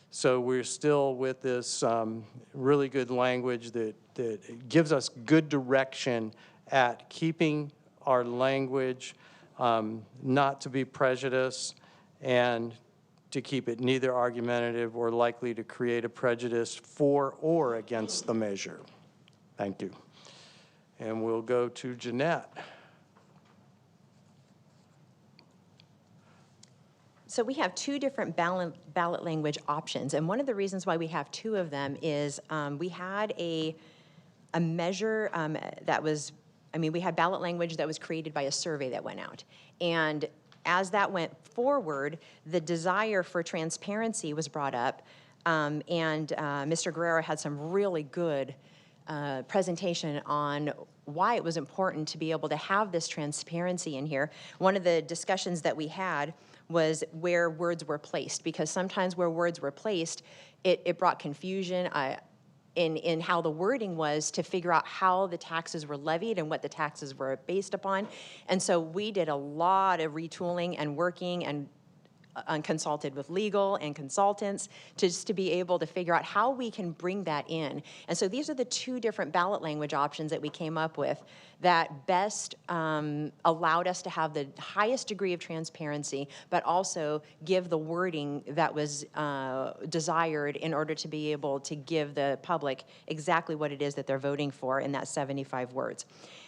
So we're still with this really good language that gives us good direction at keeping our language not to be prejudiced and to keep it neither argumentative or likely to create a prejudice for or against the measure. Thank you. And we'll go to Jeanette. So we have two different ballot language options, and one of the reasons why we have two of them is we had a measure that was, we had ballot language that was created by a survey that went out. And as that went forward, the desire for transparency was brought up, and Mr. Guerrero had some really good presentation on why it was important to be able to have this transparency in here. One of the discussions that we had was where words were placed, because sometimes where words were placed, it brought confusion in how the wording was to figure out how the taxes were levied and what the taxes were based upon. And so we did a lot of retooling and working and consulted with legal and consultants just to be able to figure out how we can bring that in. And so these are the two different ballot language options that we came up with that best allowed us to have the highest degree of transparency, but also give the wording that was desired in order to be able to give the public exactly what it is that they're voting for in that 75 words.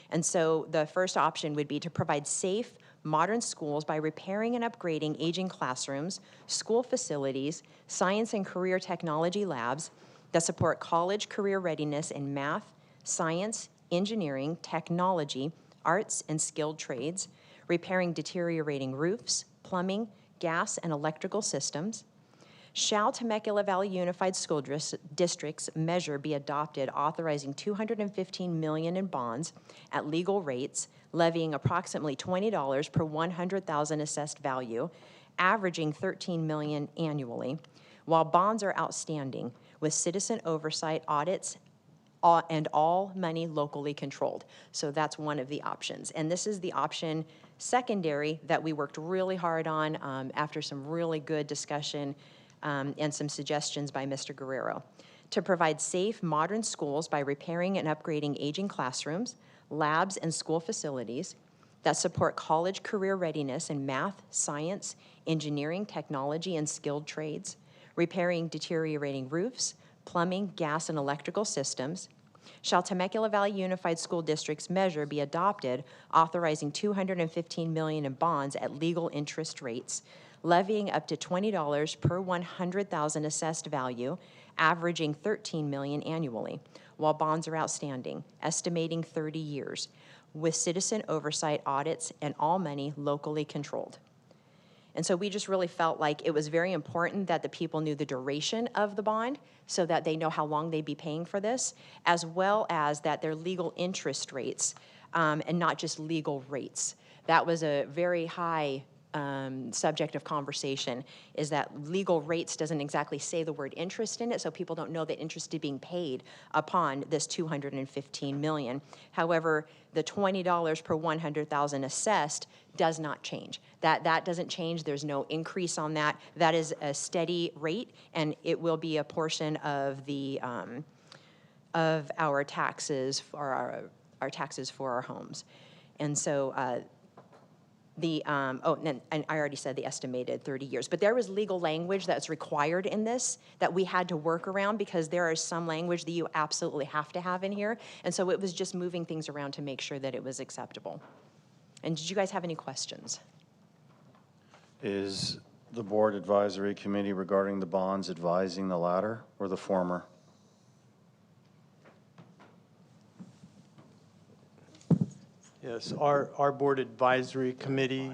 And so the first option would be to provide safe, modern schools by repairing and upgrading aging classrooms, school facilities, science and career technology labs that support college career readiness in math, science, engineering, technology, arts, and skilled trades, repairing deteriorating roofs, plumbing, gas, and electrical systems. Shall Temecula Valley Unified School District's measure be adopted authorizing $215 million in bonds at legal rates, levying approximately $20 per 100,000 assessed value, averaging $13 million annually, while bonds are outstanding, with citizen oversight audits and all money locally controlled. So that's one of the options. And this is the option secondary that we worked really hard on after some really good discussion and some suggestions by Mr. Guerrero. To provide safe, modern schools by repairing and upgrading aging classrooms, labs, and school facilities that support college career readiness in math, science, engineering, technology, and skilled trades, repairing deteriorating roofs, plumbing, gas, and electrical systems. Shall Temecula Valley Unified School District's measure be adopted authorizing $215 million in bonds at legal interest rates, levying up to $20 per 100,000 assessed value, averaging $13 million annually, while bonds are outstanding, estimating 30 years, with citizen oversight audits and all money locally controlled. And so we just really felt like it was very important that the people knew the duration of the bond so that they know how long they'd be paying for this, as well as that their legal interest rates and not just legal rates. That was a very high subject of conversation, is that legal rates doesn't exactly say the word interest in it, so people don't know that interest is being paid upon this $215 million. However, the $20 per 100,000 assessed does not change. That doesn't change. There's no increase on that. That is a steady rate, and it will be a portion of the of our taxes for our taxes for our homes. And so and I already said the estimated 30 years, but there was legal language that's required in this that we had to work around, because there is some language that you absolutely have to have in here. And so it was just moving things around to make sure that it was acceptable. And did you guys have any questions? Is the board advisory committee regarding the bonds advising the latter or the former? Yes, our Board Advisory Committee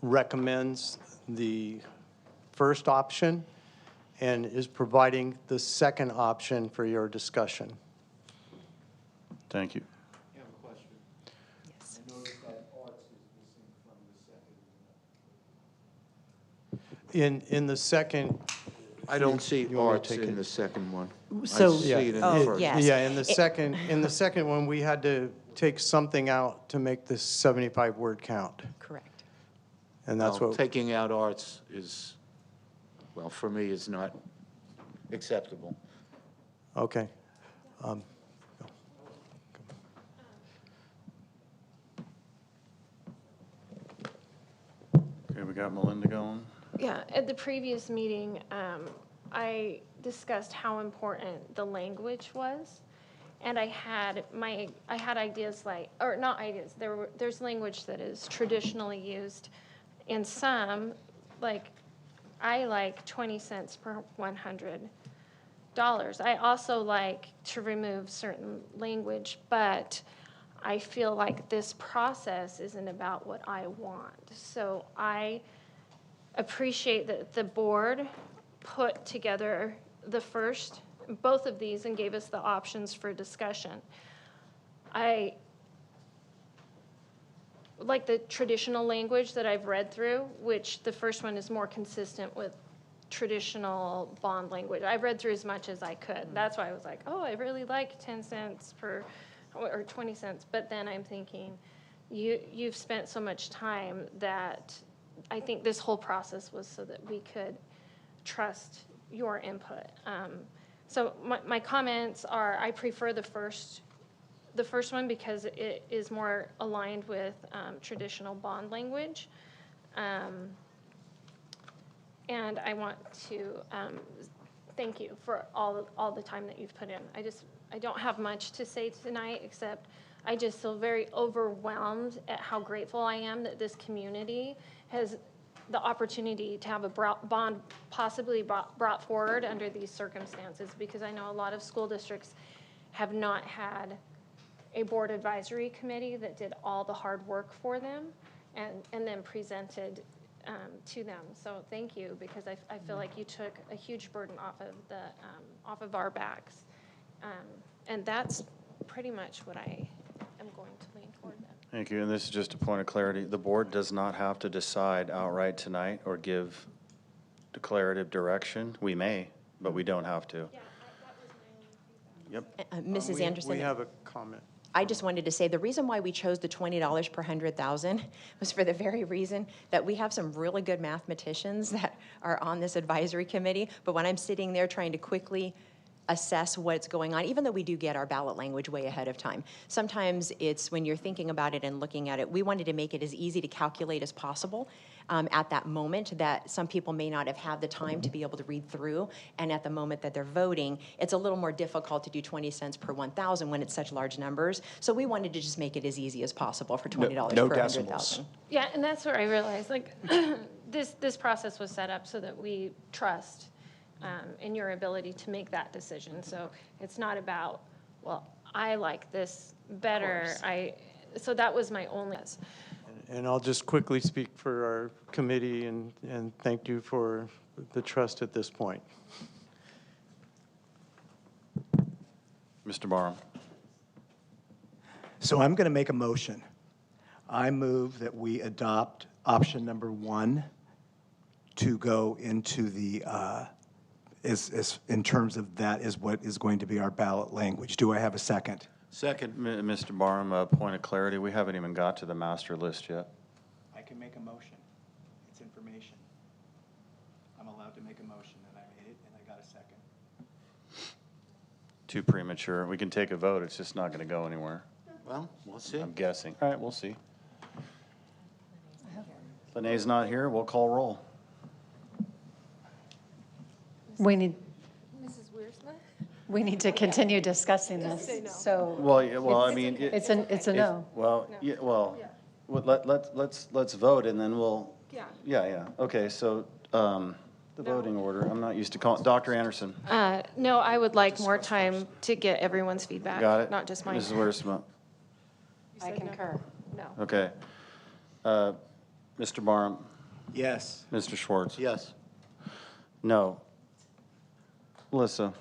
recommends the first option and is providing the second option for your discussion. Thank you. I have a question. Yes. I noticed that arts is missing from the second. In the second. I don't see You want me to arts take in it? the second one. So- I see it in Oh, the first. yes. Yeah, in the second one, we had to take something out to make this 75-word count. Correct. And that's Well, what, taking out arts is, well, for me, is not acceptable. okay. Okay, we got Melinda going. Yeah, at the previous meeting, I discussed how important the language was. And I had ideas like, or not ideas, there's language that is traditionally used in some, like, I like 20 cents per $100. I also like to remove certain language, but I feel like this process isn't about what I want. So I appreciate that the board put together both of these and gave us the options for discussion. I like the traditional language that I've read through, which the first one is more consistent with traditional bond language. I've read through as much as I could. That's why I was like, oh, I really like 10 cents or 20 cents. But then I'm thinking, you've spent so much time that I think this whole process was so that we could trust your input. So my comments are, I prefer the first one because it is more aligned with traditional bond language. And I want to thank you for all the time that you've put in. I don't have much to say tonight, except I just feel very overwhelmed at how grateful I am that this community has the opportunity to have a bond possibly brought forward under these circumstances, because I know a lot of school districts have not had a board advisory committee that did all the hard work for them and then presented to them. So thank you, because I feel like you took a huge burden off of our backs. And that's pretty much what I am going to lean toward then. Thank you, and this is just a point of clarity. The board does not have to decide outright tonight or give declarative direction. We may, but we don't have to. Yeah, that was my only feedback. Yep. Mrs. Anderson? We have a comment. I just wanted to say, the reason why we chose the $20 per 100,000 was for the very reason that we have some really good mathematicians that are on this advisory committee, but when I'm sitting there trying to quickly assess what's going on, even though we do get our ballot language way ahead of time, sometimes it's when you're thinking about it and looking at it, we wanted to make it as easy to calculate as possible at that moment, that some people may not have had the time to be able to read through, and at the moment that they're voting, it's a little more difficult to do 20 cents per 1,000 when it's such large numbers. So we wanted to just make it as easy as possible for $20 No per decimals. 100,000. Yeah, and that's where I realized, like, this process was set up so that we trust in your ability to make that decision. So it's not about, well, I like this better. So that was my only. And I'll just quickly speak for our committee and thank you for the trust at this point. Mr. Barham. So I'm going to make a motion. I move that we adopt option number 1 to go into the, in terms of that is what is going to be our ballot language. Do I have a second? Second. Mr. Barham, a point of clarity. We haven't even got to the master list yet. I can make a motion. It's information. I'm allowed to make a motion, and I made it, and I got a second. Too premature. We can take a vote. It's just not going to go anywhere. Well, we'll see. I'm guessing. All right, we'll see. Lene's not here. We'll call roll. We need, Mrs. Wiersma? we need to continue discussing this, so Well, yeah, well, I mean. it's a no. Well, yeah, well, let's vote and then we'll. Yeah. Yeah. Okay, so, the voting order, I'm not used to calling, Dr. Anderson. No, I would like more time to get everyone's feedback. Got it? Not just mine. Mrs. Wiersma. I concur. No. Okay. Mr. Barham, Yes. Mr. Schwartz? Yes. No. Melissa?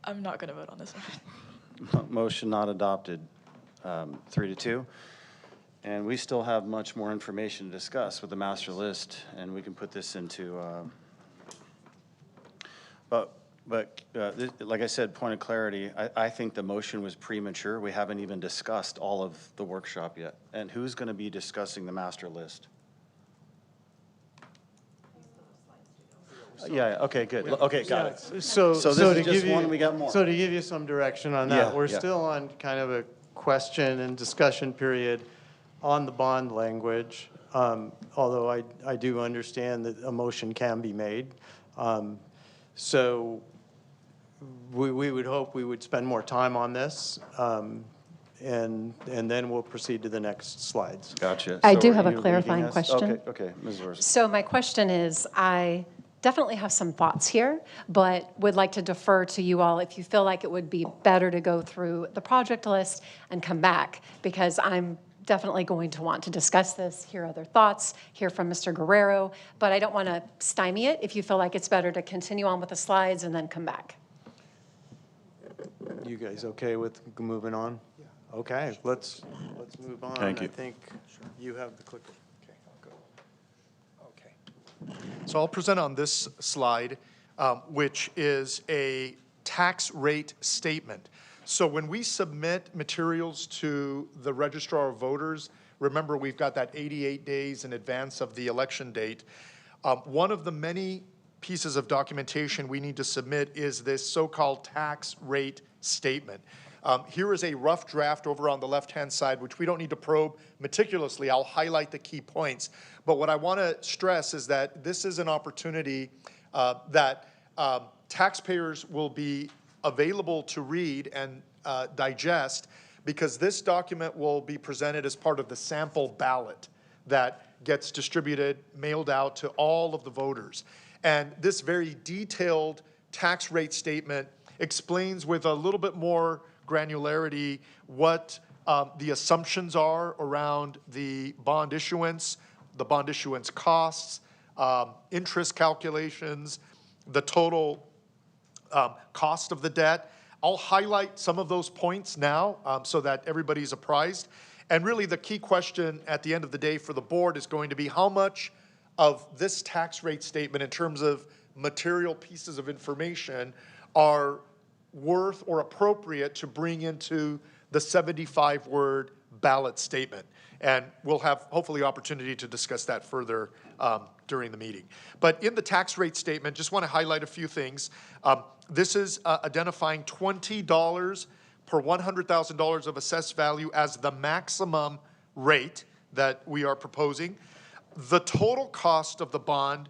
I'm not going to vote on this one. Motion not adopted, 3-2. And we still have much more information to discuss with the master list, and we can put this into, like I said, point of clarity, I think the motion was premature. We haven't even discussed all of the workshop yet. And who's going to be discussing the master list? Yeah, okay, good. Okay, got it. So So this to is just give you- one, we got more. So to give you some direction on that, Yeah, we're yeah. still on kind of a question and discussion period on the bond language, although I do understand that a motion can be made. So we would hope we would spend more time on this, and then we'll proceed to the next slides. Gotcha. I So do are have a you leading clarifying us? question. Okay, Ms. Zorzi. So my question is, I definitely have some thoughts here, but would like to defer to you all if you feel like it would be better to go through the project list and come back, because I'm definitely going to want to discuss this, hear other thoughts, hear from Mr. Guerrero, but I don't want to stymie it if you feel like it's better to continue on with the slides and then come back. You guys okay with moving on? Okay, let's move on. Thank you. I think you have the clicker. Okay, I'll go. Okay. So I'll present on this slide, which is a tax rate statement. So when we submit materials to the Registrar of Voters, remember we've got that 88 days in advance of the election date. One of the many pieces of documentation we need to submit is this so-called tax rate statement. Here is a rough draft over on the left-hand side, which we don't need to probe meticulously. I'll highlight the key points. But what I want to stress is that this is an opportunity that taxpayers will be available to read and digest, because this document will be presented as part of the sample ballot that gets distributed, mailed out to all of the voters. And this very detailed tax rate statement explains with a little bit more granularity what the assumptions are around the bond issuance costs, interest calculations, the total cost of the debt. I'll highlight some of those points now so that everybody's apprised. And really the key question at the end of the day for the board is going to be how much of this tax rate statement in terms of material pieces of information are worth or appropriate to bring into the 75-word ballot statement. And we'll have hopefully opportunity to discuss that further during the meeting. But in the tax rate statement, just want to highlight a few things. This is identifying $20 per $100,000 of assessed value as the maximum rate that we are proposing. The total cost of the bond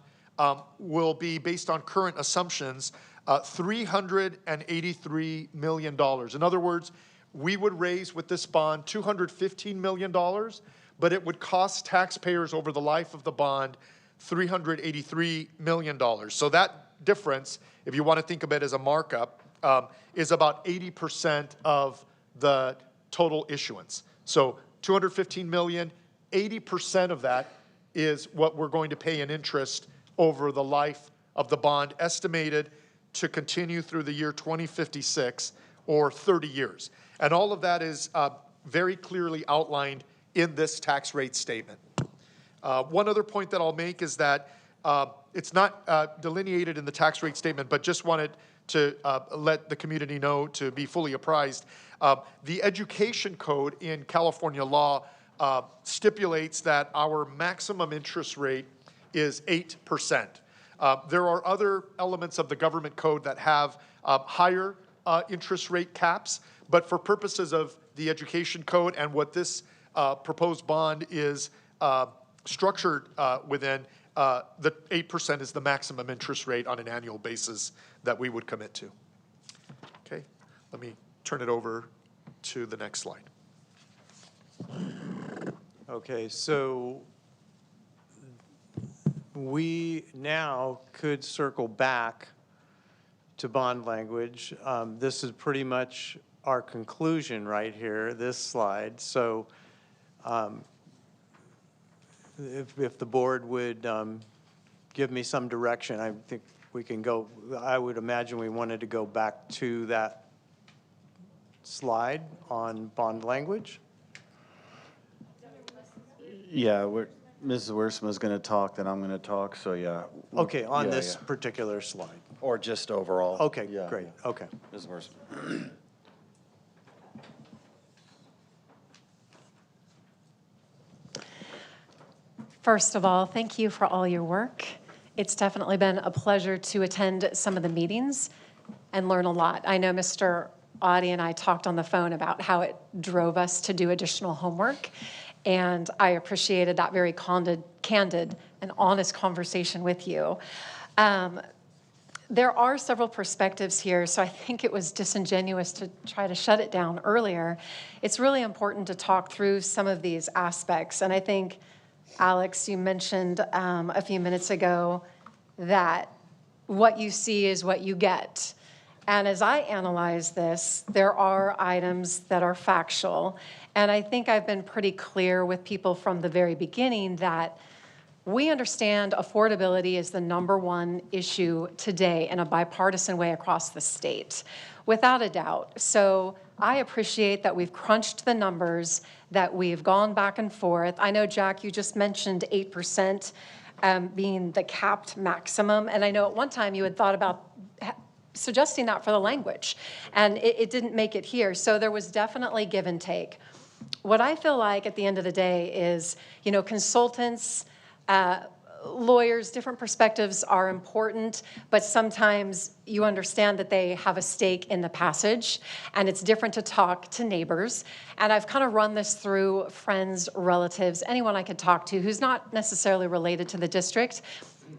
will be, based on current assumptions, $383 million. In other words, we would raise with this bond $215 million, but it would cost taxpayers over the life of the bond $383 million. So that difference, if you want to think of it as a markup, is about 80% of the total issuance. So $215 million, 80% of that is what we're going to pay in interest over the life of the bond, estimated to continue through the year 2056, or 30 years. And all of that is very clearly outlined in this tax rate statement. One other point that I'll make is that it's not delineated in the tax rate statement, but just wanted to let the community know, to be fully apprised. The education code in California law stipulates that our maximum interest rate is 8%. There are other elements of the government code that have higher interest rate caps, but for purposes of the education code and what this proposed bond is structured within, the 8% is the maximum interest rate on an annual basis that we would commit to. Okay, let me turn it over to the next slide. Okay, so we now could circle back to bond language. This is pretty much our conclusion right here, this slide. So if the board would give me some direction, I think we can go, I would imagine we wanted to go back to that slide on bond language. Yeah, Mrs. Wiersma is going to talk, then I'm going to talk, so yeah. Okay, on Yeah, this yeah. particular slide. Or just overall. Okay, Yeah, great, yeah. okay. Mrs. Wiersma. First of all, thank you for all your work. It's definitely been a pleasure to attend some of the meetings and learn a lot. I know Mr. Audie and I talked on the phone about how it drove us to do additional homework, and I appreciated that very candid and honest conversation with you. There are several perspectives here, so I think it was disingenuous to try to shut it down earlier. It's really important to talk through some of these aspects, and I think, Alex, you mentioned a few minutes ago that what you see is what you get. And as I analyze this, there are items that are factual, and I think I've been pretty clear with people from the very beginning that we understand affordability is the #1 issue today in a bipartisan way across the state, without a doubt. So I appreciate that we've crunched the numbers, that we've gone back and forth. I know, Jack, you just mentioned 8% being the capped maximum, and I know at one time you had thought about suggesting that for the language, and it didn't make it here. So there was definitely give and take. What I feel like at the end of the day is, you know, consultants, lawyers, different perspectives are important, but sometimes you understand that they have a stake in the passage, and it's different to talk to neighbors. And I've kind of run this through friends, relatives, anyone I could talk to who's not necessarily related to the district,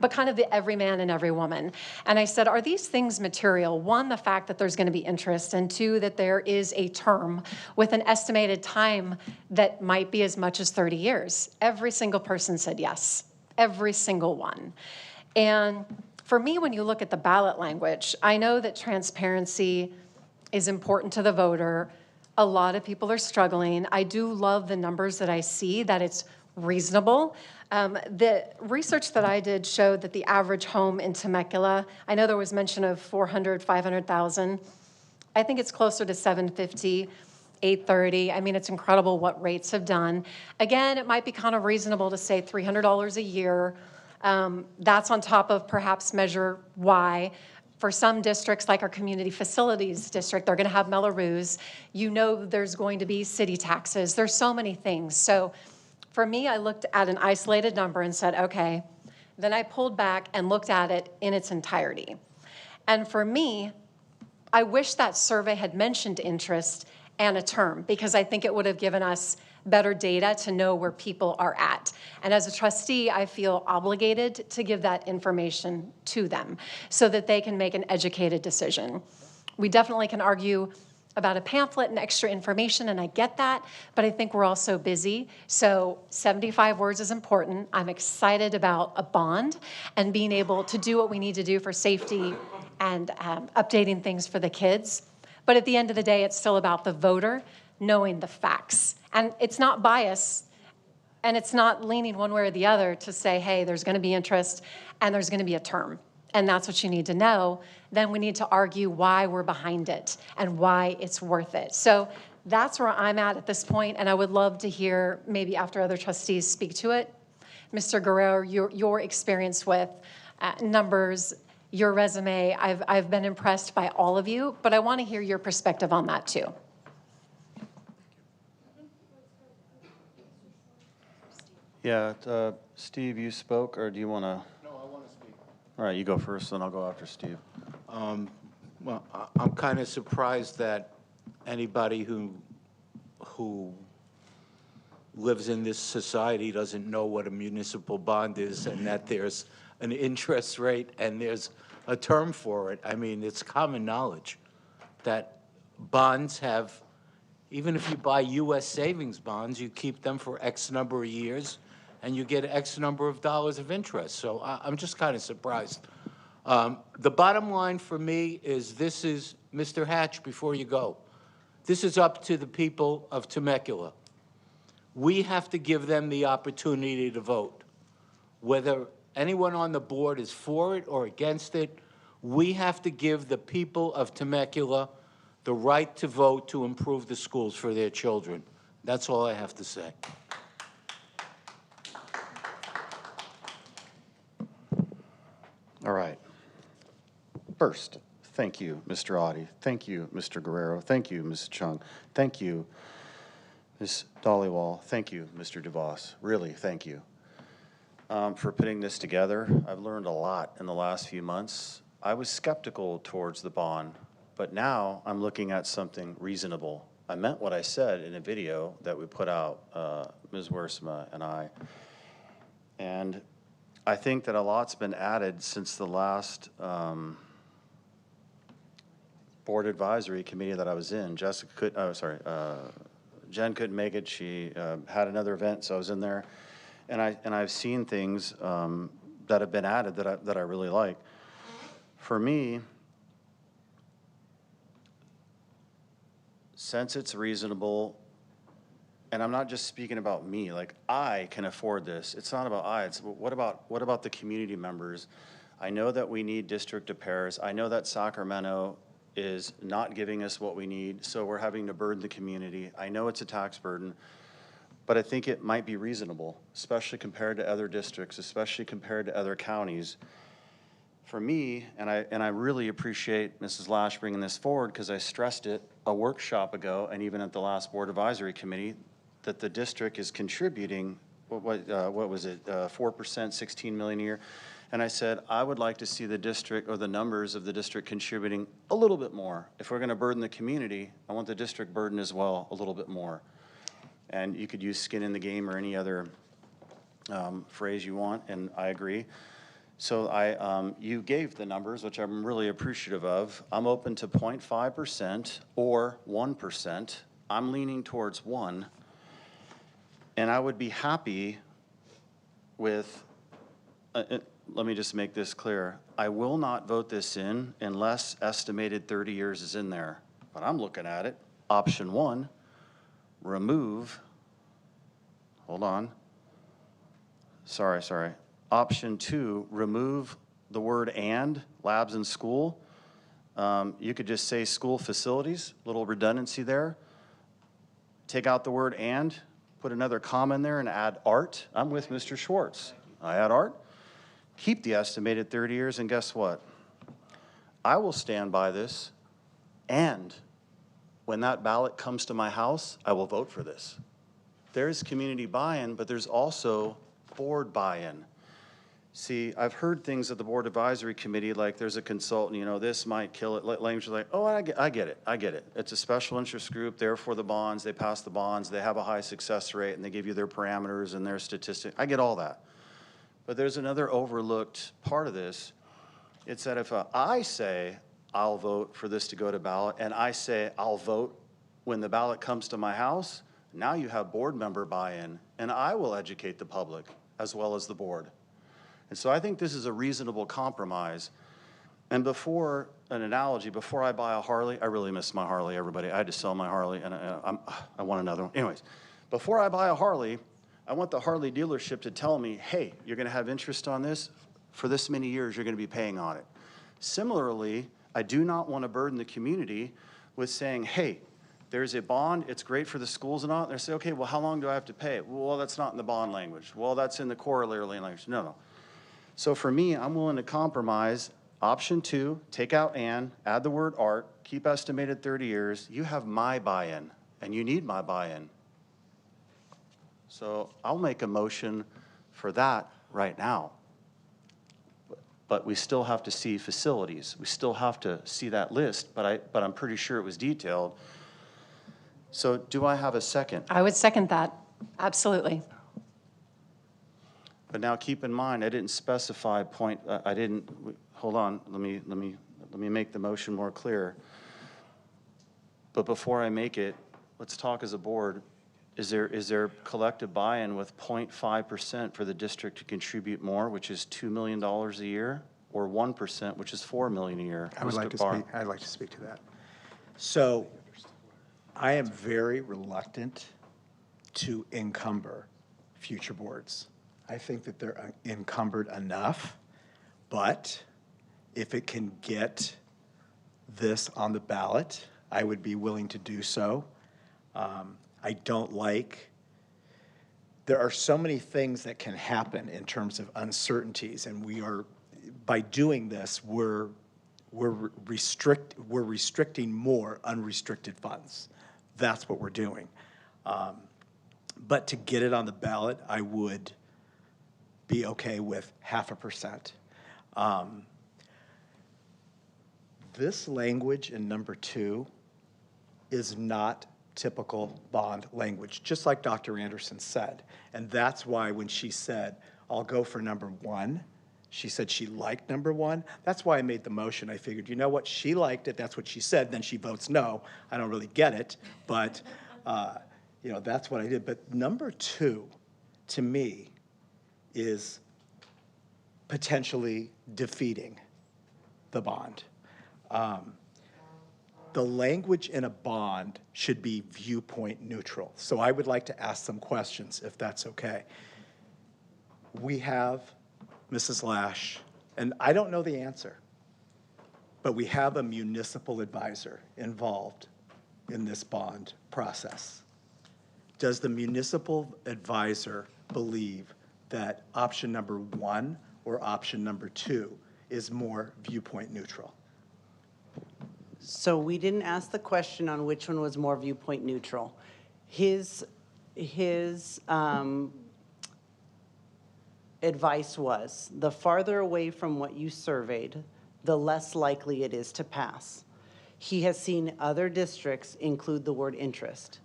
but kind of the every man and every woman. And I said, are these things material? One, the fact that there's going to be interest, and two, that there is a term with an estimated time that might be as much as 30 years. Every single person said yes, every single one. And for me, when you look at the ballot language, I know that transparency is important to the voter. A lot of people are struggling. I do love the numbers that I see, that it's reasonable. The research that I did showed that the average home in Temecula, I know there was mention of 400, 500,000. I think it's closer to 750, 830. I mean, it's incredible what rates have done. Again, it might be kind of reasonable to say $300 a year. That's on top of perhaps Measure Y. For some districts, like our community facilities district, they're going to have Melrose. You know there's going to be city taxes. There's so many things. So for me, I looked at an isolated number and said, okay. Then I pulled back and looked at it in its entirety. And for me, I wish that survey had mentioned interest and a term, because I think it would have given us better data to know where people are at. And as a trustee, I feel obligated to give that information to them so that they can make an educated decision. We definitely can argue about a pamphlet and extra information, and I get that, but I think we're all so busy. So 75 words is important. I'm excited about a bond and being able to do what we need to do for safety and updating things for the kids. But at the end of the day, it's still about the voter knowing the facts. And it's not bias, and it's not leaning one way or the other to say, hey, there's going to be interest and there's going to be a term. And that's what you need to know. Then we need to argue why we're behind it and why it's worth it. So that's where I'm at this point, and I would love to hear, maybe after other trustees speak to it, Mr. Guerrero, your experience with numbers, your resume. I've been impressed by all of you, but I want to hear your perspective on that too. Yeah, Steve, you spoke, or do you want to? No, I want to speak. All right, you go first, then I'll go after Steve. Well, I'm kind of surprised that anybody who lives in this society doesn't know what a municipal bond is, and that there's an interest rate and there's a term for it. I mean, it's common knowledge that bonds have, even if you buy U.S. savings bonds, you keep them for X number of years, and you get X number of dollars of interest. So I'm just kind of surprised. The bottom line for me is this is, Mr. Hatch, before you go, This is up to the people of Temecula. We have to give them the opportunity to vote. Whether anyone on the board is for it or against it, we have to give the people of Temecula the right to vote to improve the schools for their children. That's all I have to say. All right. First, thank you, Mr. Audi. Thank you, Mr. Guerrero. Thank you, Ms. Chung. Thank you, Ms. Dollywall. Thank you, Mr. DeVos. Really, thank you for putting this together. I've learned a lot in the last few months. I was skeptical towards the bond, but now I'm looking at something reasonable. I meant what I said in a video that we put out, Ms. Wiersma and I. And I think that a lot's been added since the last board advisory committee that I was in. Jen couldn't make it. She had another event, so I was in there. And I've seen things that have been added that I really like. For me, since it's reasonable, and I'm not just speaking about me, like I can afford this. It's not about I, it's what about the community members? I know that we need district of pairs. I know that Sacramento is not giving us what we need, so we're having to burden the community. I know it's a tax burden, but I think it might be reasonable, especially compared to other districts, especially compared to other counties. For me, and I really appreciate Mrs. Lash bringing this forward because I stressed it a workshop ago and even at the last board advisory committee that the district is contributing, what was it, 4%, 16 million a year. And I said, I would like to see the district or the numbers of the district contributing a little bit more. If we're gonna burden the community, I want the district burden as well a little bit more. And you could use skin in the game or any other phrase you want, and I agree. So you gave the numbers, which I'm really appreciative of. I'm open to 0.5% or 1%. I'm leaning towards 1. And I would be happy with, let me just make this clear. I will not vote this in unless estimated 30 years is in there. But I'm looking at it. Option 1, remove, hold on. Sorry. Option 2, remove the word and, labs and school. You could just say school facilities, little redundancy there. Take out the word and, put another comma in there and add art. I'm with Mr. Schwartz. I add art. Keep the estimated 30 years, and guess what? I will stand by this, and when that ballot comes to my house, I will vote for this. There's community buy-in, but there's also board buy-in. See, I've heard things at the board advisory committee, like there's a consultant, you know, this might kill it. Language like, oh, I get it. It's a special interest group, therefore the bonds, they pass the bonds, they have a high success rate, and they give you their parameters and their statistics. I get all that. But there's another overlooked part of this. It's that if I say I'll vote for this to go to ballot, and I say I'll vote when the ballot comes to my house, now you have board member buy-in, and I will educate the public as well as the board. And so I think this is a reasonable compromise. And before an analogy, before I buy a Harley, I really miss my Harley, everybody. I had to sell my Harley, and I want another one. Anyways, before I buy a Harley, I want the Harley dealership to tell me, hey, you're going to have interest on this. For this many years, you're going to be paying on it. Similarly, I do not want to burden the community with saying, hey, there's a bond, it's great for the schools and all. They say, okay, well, how long do I have to pay it? Well, that's not in the bond language. Well, that's in the corollary language. No. So for me, I'm willing to compromise. Option 2, take out and, add the word art, keep estimated 30 years. You have my buy-in, and you need my buy-in. So I'll make a motion for that right now. But we still have to see facilities. We still have to see that list, but I'm pretty sure it was detailed. So do I have a second? I would second that, absolutely. But now keep in mind, I didn't specify hold on, let me make the motion more clear. But before I make it, let's talk as a board. Is there collective buy-in with 0.5% for the district to contribute more, which is $2 million a year, or 1%, which is $4 million a year? I'd like to speak to that. So I am very reluctant to encumber future boards. I think that they're encumbered enough, but if it can get this on the ballot, I would be willing to do so. I don't like, there are so many things that can happen in terms of uncertainties, and we are, by doing this, we're restricting more unrestricted funds. That's what we're doing. But to get it on the ballot, I would be okay with 0.5%. This language in number 2 is not typical bond language, just like Dr. Anderson said. And that's why when she said, I'll go for number 1, she said she liked number 1. That's why I made the motion. I figured, you know what, she liked it, that's what she said, then she votes no. I don't really get it, but you know, that's what I did. But number 2, to me, is potentially defeating the bond. The language in a bond should be viewpoint neutral. So I would like to ask some questions, if that's okay. We have Mrs. Lash, and I don't know the answer, but we have a municipal advisor involved in this bond process. Does the municipal advisor believe that option number 1 or option number 2 is more viewpoint neutral? So we didn't ask the question on which one was more viewpoint neutral. His advice was, the farther away from what you surveyed, the less likely it is to pass. He has seen other districts include the word interest.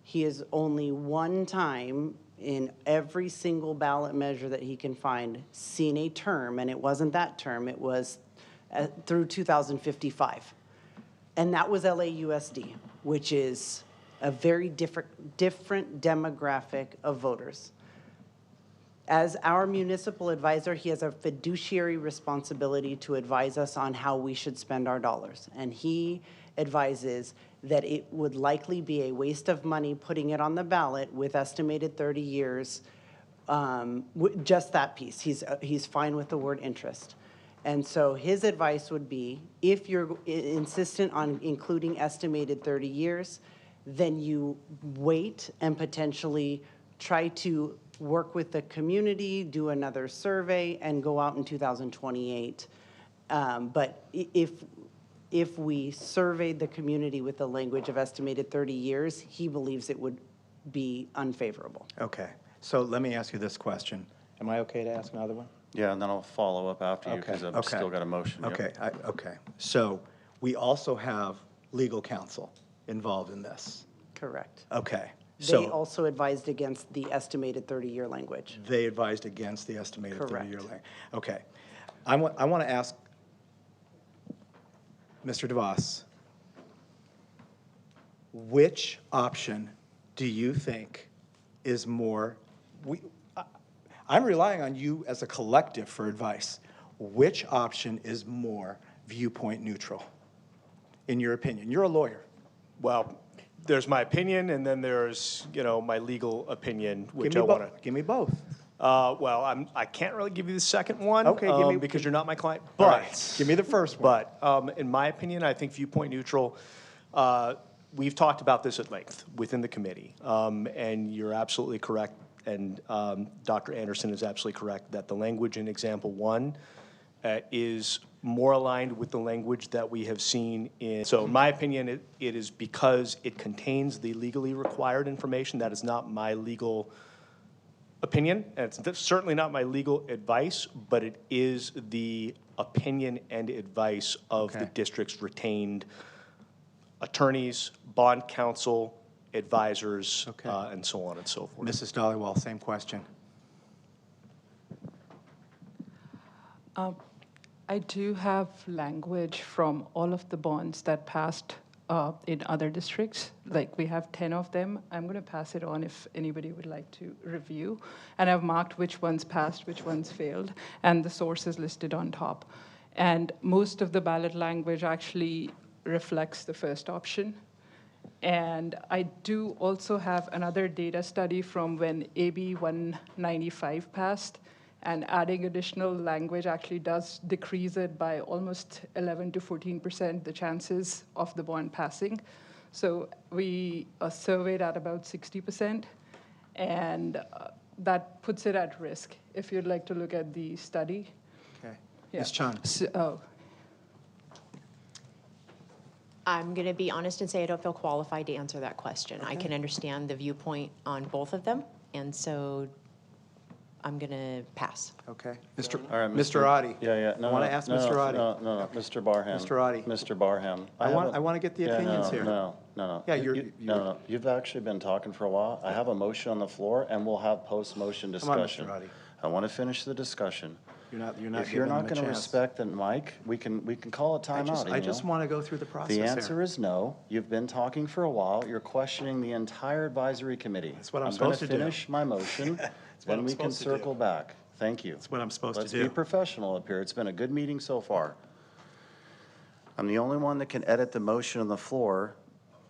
He has only one time in every single ballot measure that he can find seen a term, and it wasn't that term, it was through 2055. And that was LAUSD, which is a very different demographic of voters. As our municipal advisor, he has a fiduciary responsibility to advise us on how we should spend our dollars. And he advises that it would likely be a waste of money putting it on the ballot with estimated 30 years, just that piece. He's fine with the word interest. And so his advice would be, if you're insistent on including estimated 30 years, then you wait and potentially try to work with the community, do another survey, and go out in 2028. But if we surveyed the community with the language of estimated 30 years, he believes it would be unfavorable. Okay, so let me ask you this question. Am I okay to ask another one? Yeah, and then I'll follow up after you because I've Okay. still got a motion. Yep. Okay, okay. So we also have legal counsel involved in this. Correct. Okay. They So also advised against the estimated 30-year language. they advised against the estimated Correct. 30-year length. Okay. I want to ask Mr. DeVos, which option do you think is more, I'm relying on you as a collective for advice. Which option is more viewpoint neutral, in your opinion? You're a lawyer. Well, there's my opinion, and then there's, you know, my legal opinion, which I want to. Give me both. Well, I can't really give you the second one. Okay, because you're not my client. All But right, give me the first one. But in my opinion, I think viewpoint neutral. We've talked about this at length within the committee, and you're absolutely correct. And Dr. Anderson is absolutely correct that the language in example 1 is more aligned with the language that we have seen in. So in my opinion, it is because it contains the legally required information. That is not my legal opinion, and it's certainly not my legal advice, but it is the opinion and advice of the district's retained attorneys, bond counsel, advisors, and so on and so forth. Mrs. Dollywall, same question. I do have language from all of the bonds that passed in other districts. Like, we have 10 of them. I'm going to pass it on if anybody would like to review. And I've marked which ones passed, which ones failed, and the source is listed on top. And most of the ballot language actually reflects the first option. And I do also have another data study from when AB 195 passed, and adding additional language actually does decrease it by almost 11 to 14%, the chances of the bond passing. So we surveyed at about 60%, and that puts it at risk, if you'd like to look at the study. Okay. Yeah. Ms. Chan. I'm going to be honest and say I don't feel qualified to answer that question. I can understand the viewpoint on both of them, and so I'm going to pass. Okay. All right, Mr. Adi. Yeah. No, I want no, to ask no, Mr. no, Adi. No, Mr. Barham. Mr. Adi. Mr. Barham. I want to get the opinions here. No. Yeah, No. You've actually been talking for a while. I have a motion on the floor, and we'll have post-motion Come on, Mr. discussion. Adi. I want to finish the discussion. You're not If you're giving not them a going to chance. respect the mic, we can call a timeout. I just want to go through the process The here. answer is no. You've been talking for a while. You're questioning the entire advisory committee. That's what I'm supposed to do. I'm going to finish my motion, what then I'm we can supposed to do. circle back. Thank you. That's what I'm supposed to Let's do. be professional up here. It's been a good meeting so far. I'm the only one that can edit the motion on the floor.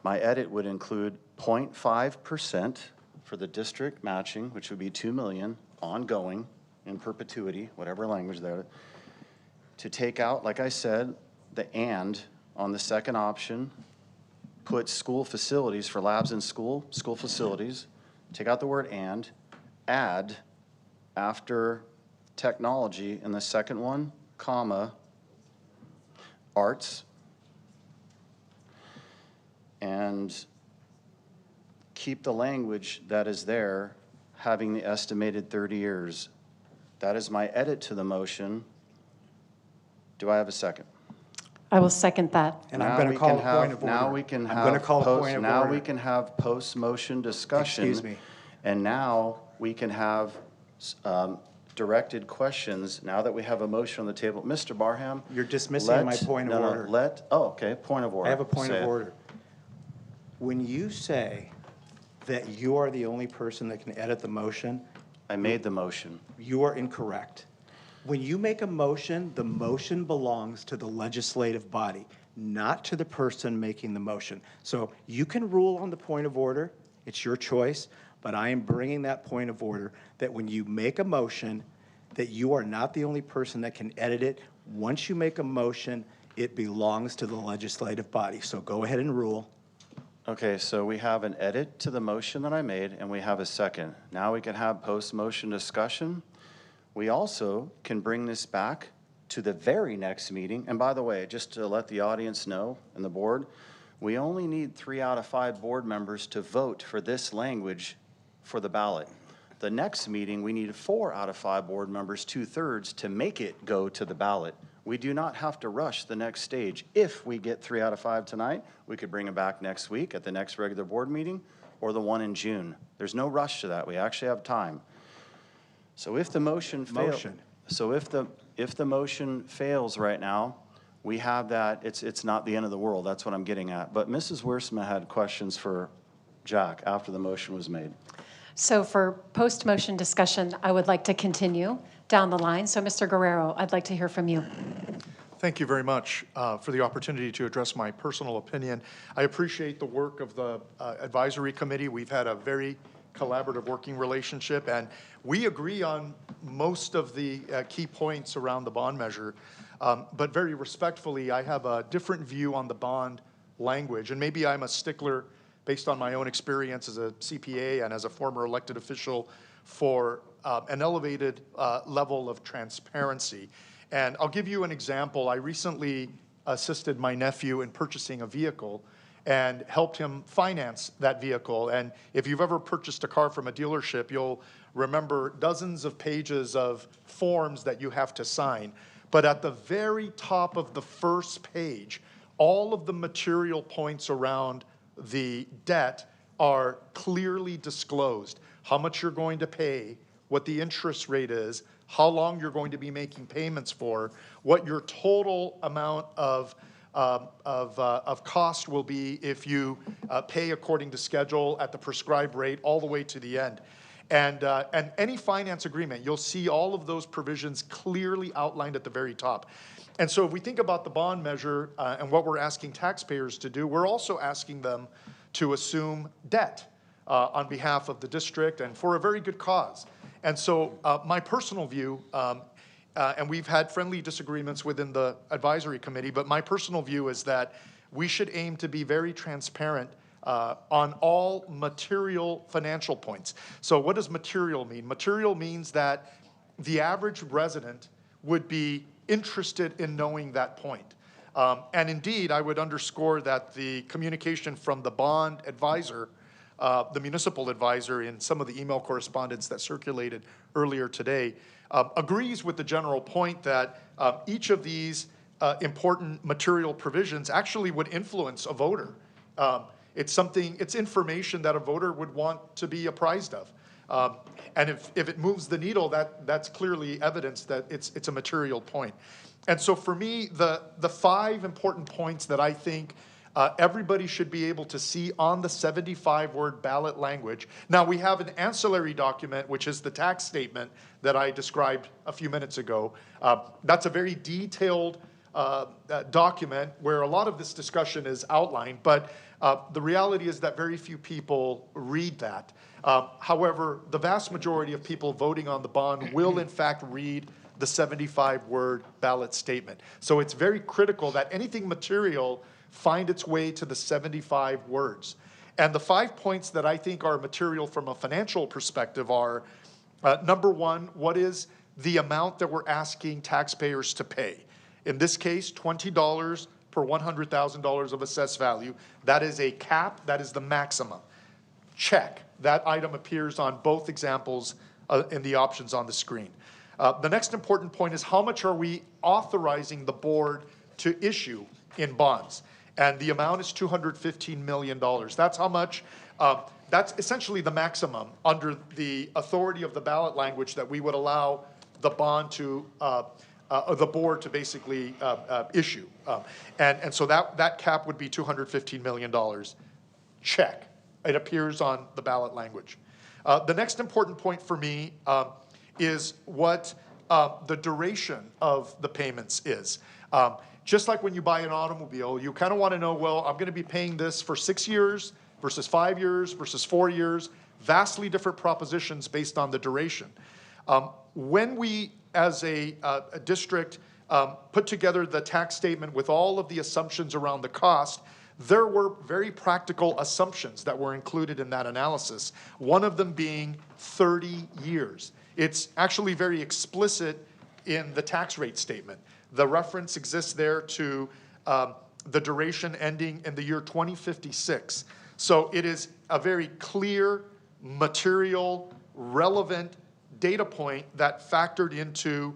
My edit would include 0.5% for the district matching, which would be 2 million, ongoing, in perpetuity, whatever language there, to take out, like I said, the "and" on the second option, put school facilities for labs in school facilities, take out the word "and," add after technology in the second one, comma, arts, and keep the language that is there, having the estimated 30 years. That is my edit to the motion. Do I have a second? I will second that. And I'm going to call a point of order. Now we can have. I'm going to call a point of order. Now we can have post-motion discussion. Excuse me. And now we can have directed questions, now that we have a motion on the table. Mr. Barham? You're dismissing my point of order. Okay, point of order. I have a point Say of it. order. When you say that you are the only person that can edit the motion, I made the motion. you are incorrect. When you make a motion, the motion belongs to the legislative body, not to the person making the motion. So you can rule on the point of order, it's your choice, but I am bringing that point of order that when you make a motion, that you are not the only person that can edit it. Once you make a motion, it belongs to the legislative body. So go ahead and rule. Okay, so we have an edit to the motion that I made, and we have a second. Now we can have post-motion discussion. We also can bring this back to the very next meeting. And by the way, just to let the audience know and the board, we only need 3 out of 5 board members to vote for this language for the ballot. The next meeting, we need 4 out of 5 board members, 2/3, to make it go to the ballot. We do not have to rush the next stage. If we get 3 out of 5 tonight, we could bring it back next week at the next regular board meeting or the one in June. There's no rush to that. We actually have time. So if the motion fails, so if the motion fails right now, we have that. It's not the end of the world. That's what I'm getting at. But Mrs. Wiersma had questions for Jack after the motion was made. So for post-motion discussion, I would like to continue down the line. So Mr. Guerrero, I'd like to hear from you. Thank you very much for the opportunity to address my personal opinion. I appreciate the work of the advisory committee. We've had a very collaborative working relationship, and we agree on most of the key points around the bond measure. But very respectfully, I have a different view on the bond language, and maybe I'm a stickler based on my own experience as a CPA and as a former elected official for an elevated level of transparency. And I'll give you an example. I recently assisted my nephew in purchasing a vehicle and helped him finance that vehicle. And if you've ever purchased a car from a dealership, you'll remember dozens of pages of forms that you have to sign. But at the very top of the first page, all of the material points around the debt are clearly disclosed. How much you're going to pay, what the interest rate is, how long you're going to be making payments for, what your total amount of cost will be if you pay according to schedule at the prescribed rate all the way to the end. And any finance agreement, you'll see all of those provisions clearly outlined at the very top. And so if we think about the bond measure and what we're asking taxpayers to do, we're also asking them to assume debt on behalf of the district and for a very good cause. And so my personal view, and we've had friendly disagreements within the advisory committee, but my personal view is that we should aim to be very transparent on all material financial points. So what does material mean? Material means that the average resident would be interested in knowing that point. And indeed, I would underscore that the communication from the bond advisor, the municipal advisor, in some of the email correspondence that circulated earlier today, agrees with the general point that each of these important material provisions actually would influence a voter. It's information that a voter would want to be apprised of. And if it moves the needle, that's clearly evidence that it's a material point. And so for me, the 5 important points that I think everybody should be able to see on the 75-word ballot language. Now, we have an ancillary document, which is the tax statement that I described a few minutes ago. That's a very detailed document where a lot of this discussion is outlined, but the reality is that very few people read that. However, the vast majority of people voting on the bond will in fact read the 75-word ballot statement. So it's very critical that anything material find its way to the 75 words. And the 5 points that I think are material from a financial perspective are, number 1, what is the amount that we're asking taxpayers to pay? In this case, $20 per $100,000 of assessed value. That is a cap, that is the maximum. Check. That item appears on both examples in the options on the screen. The next important point is how much are we authorizing the board to issue in bonds? And the amount is $215 million. That's how much, that's essentially the maximum under the authority of the ballot language that we would allow the bond to, the board to basically issue. And so that cap would be $215 million. Check. It appears on the ballot language. The next important point for me is what the duration of the payments is. Just like when you buy an automobile, you kind of want to know, well, I'm going to be paying this for 6 years versus 5 years versus 4 years, vastly different propositions based on the duration. When we, as a district, put together the tax statement with all of the assumptions around the cost, there were very practical assumptions that were included in that analysis, one of them being 30 years. It's actually very explicit in the tax rate statement. The reference exists there to the duration ending in the year 2056. So it is a very clear, material, relevant data point that factored into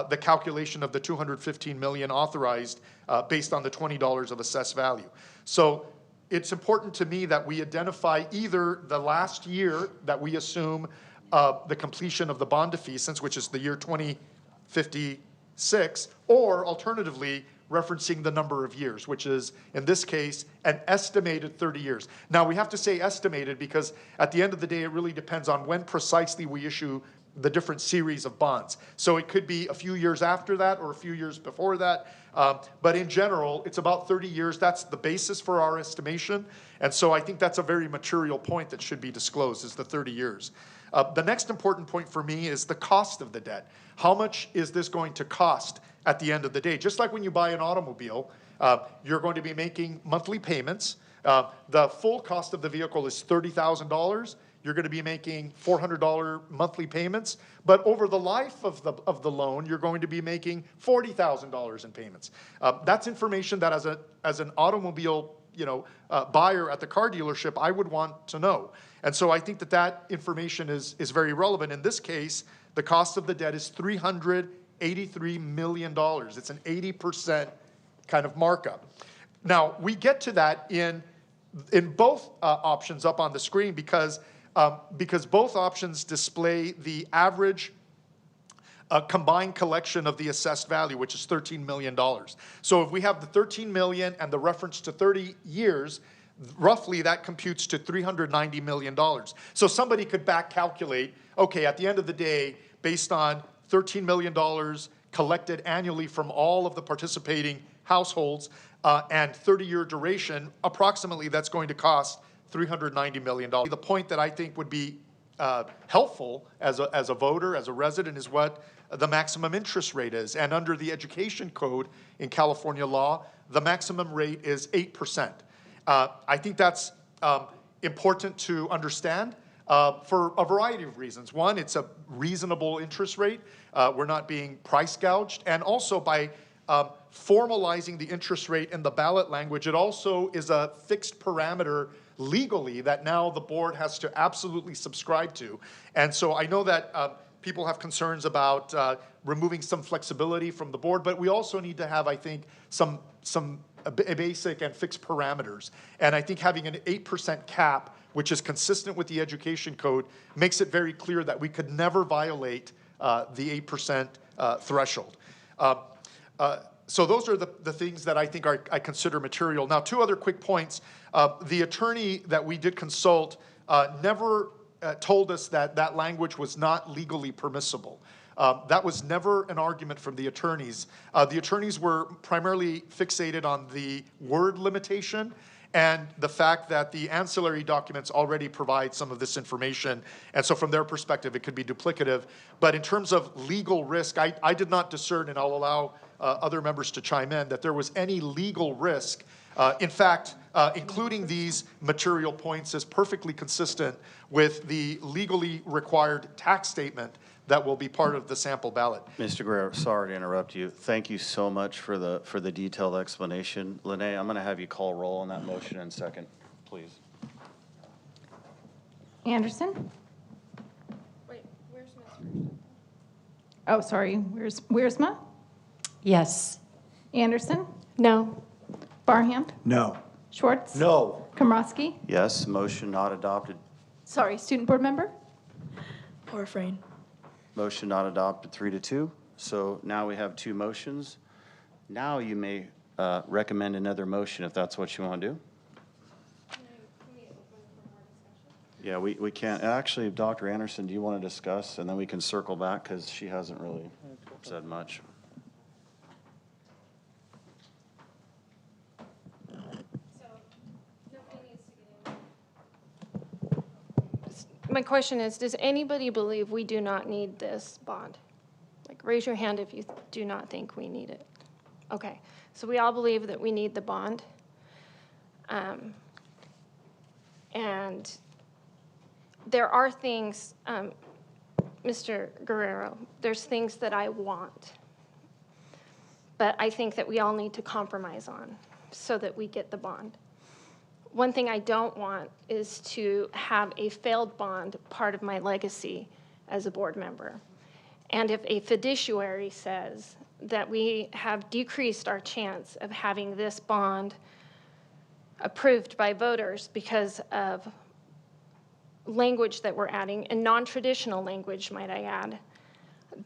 the calculation of the $215 million authorized based on the $20 of assessed value. So it's important to me that we identify either the last year that we assume the completion of the bond defeasance, which is the year 2056, or alternatively, referencing the number of years, which is, in this case, an estimated 30 years. Now, we have to say estimated because at the end of the day, it really depends on when precisely we issue the different series of bonds. So it could be a few years after that or a few years before that. But in general, it's about 30 years. That's the basis for our estimation. And so I think that's a very material point that should be disclosed, is the 30 years. The next important point for me is the cost of the debt. How much is this going to cost at the end of the day? Just like when you buy an automobile, you're going to be making monthly payments. The full cost of the vehicle is $30,000. You're going to be making $400 monthly payments. But over the life of the loan, you're going to be making $40,000 in payments. That's information that as an automobile buyer at the car dealership, I would want to know. And so I think that information is very relevant. In this case, the cost of the debt is $383 million. It's an 80% kind of markup. Now, we get to that in both options up on the screen because both options display the average combined collection of the assessed value, which is $13 million. So if we have the $13 million and the reference to 30 years, roughly that computes to $390 million. So somebody could back calculate, okay, at the end of the day, based on $13 million collected annually from all of the participating households and 30-year duration, approximately that's going to cost $390 million. The point that I think would be helpful as a voter, as a resident, is what the maximum interest rate is. And under the education code in California law, the maximum rate is 8%. I think that's important to understand for a variety of reasons. One, it's a reasonable interest rate. We're not being price gouged. And also by formalizing the interest rate in the ballot language, it also is a fixed parameter legally that now the board has to absolutely subscribe to. And so I know that people have concerns about removing some flexibility from the board, but we also need to have, I think, some basic and fixed parameters. And I think having an 8% cap, which is consistent with the education code, makes it very clear that we could never violate the 8% threshold. So those are the things that I think I consider material. Now, two other quick points. The attorney that we did consult never told us that that language was not legally permissible. That was never an argument from the attorneys. The attorneys were primarily fixated on the word limitation and the fact that the ancillary documents already provide some of this information. And so from their perspective, it could be duplicative. But in terms of legal risk, I did not discern, and I'll allow other members to chime in, that there was any legal risk. In fact, including these material points is perfectly consistent with the legally required tax statement that will be part of the sample ballot. Mr. Guerrero, sorry to interrupt you. Thank you so much for the detailed explanation. Lene, I'm going to have you call roll on that motion in a second, please. Anderson? Wait, where's Mr.? Oh, sorry. Where's Wiersma? Yes. Anderson? No. Barham? No. Schwartz? No. Komrosky? Yes, motion not adopted. Sorry, student board member? Or refrain. Motion not adopted, 3-2. So now we have two motions. Now you may recommend another motion if that's what you want to do. Yeah, we can't. Actually, Dr. Anderson, do you want to discuss? And then we can circle back because she hasn't really said much. My question is, does anybody believe we do not need this bond? Like, raise your hand if you do not think we need it. Okay, so we all believe that we need the bond. And there are things, Mr. Guerrero, there's things that I want. But I think that we all need to compromise on so that we get the bond. One thing I don't want is to have a failed bond part of my legacy as a board member. And if a fiduciary says that we have decreased our chance of having this bond approved by voters because of language that we're adding, and non-traditional language, might I add,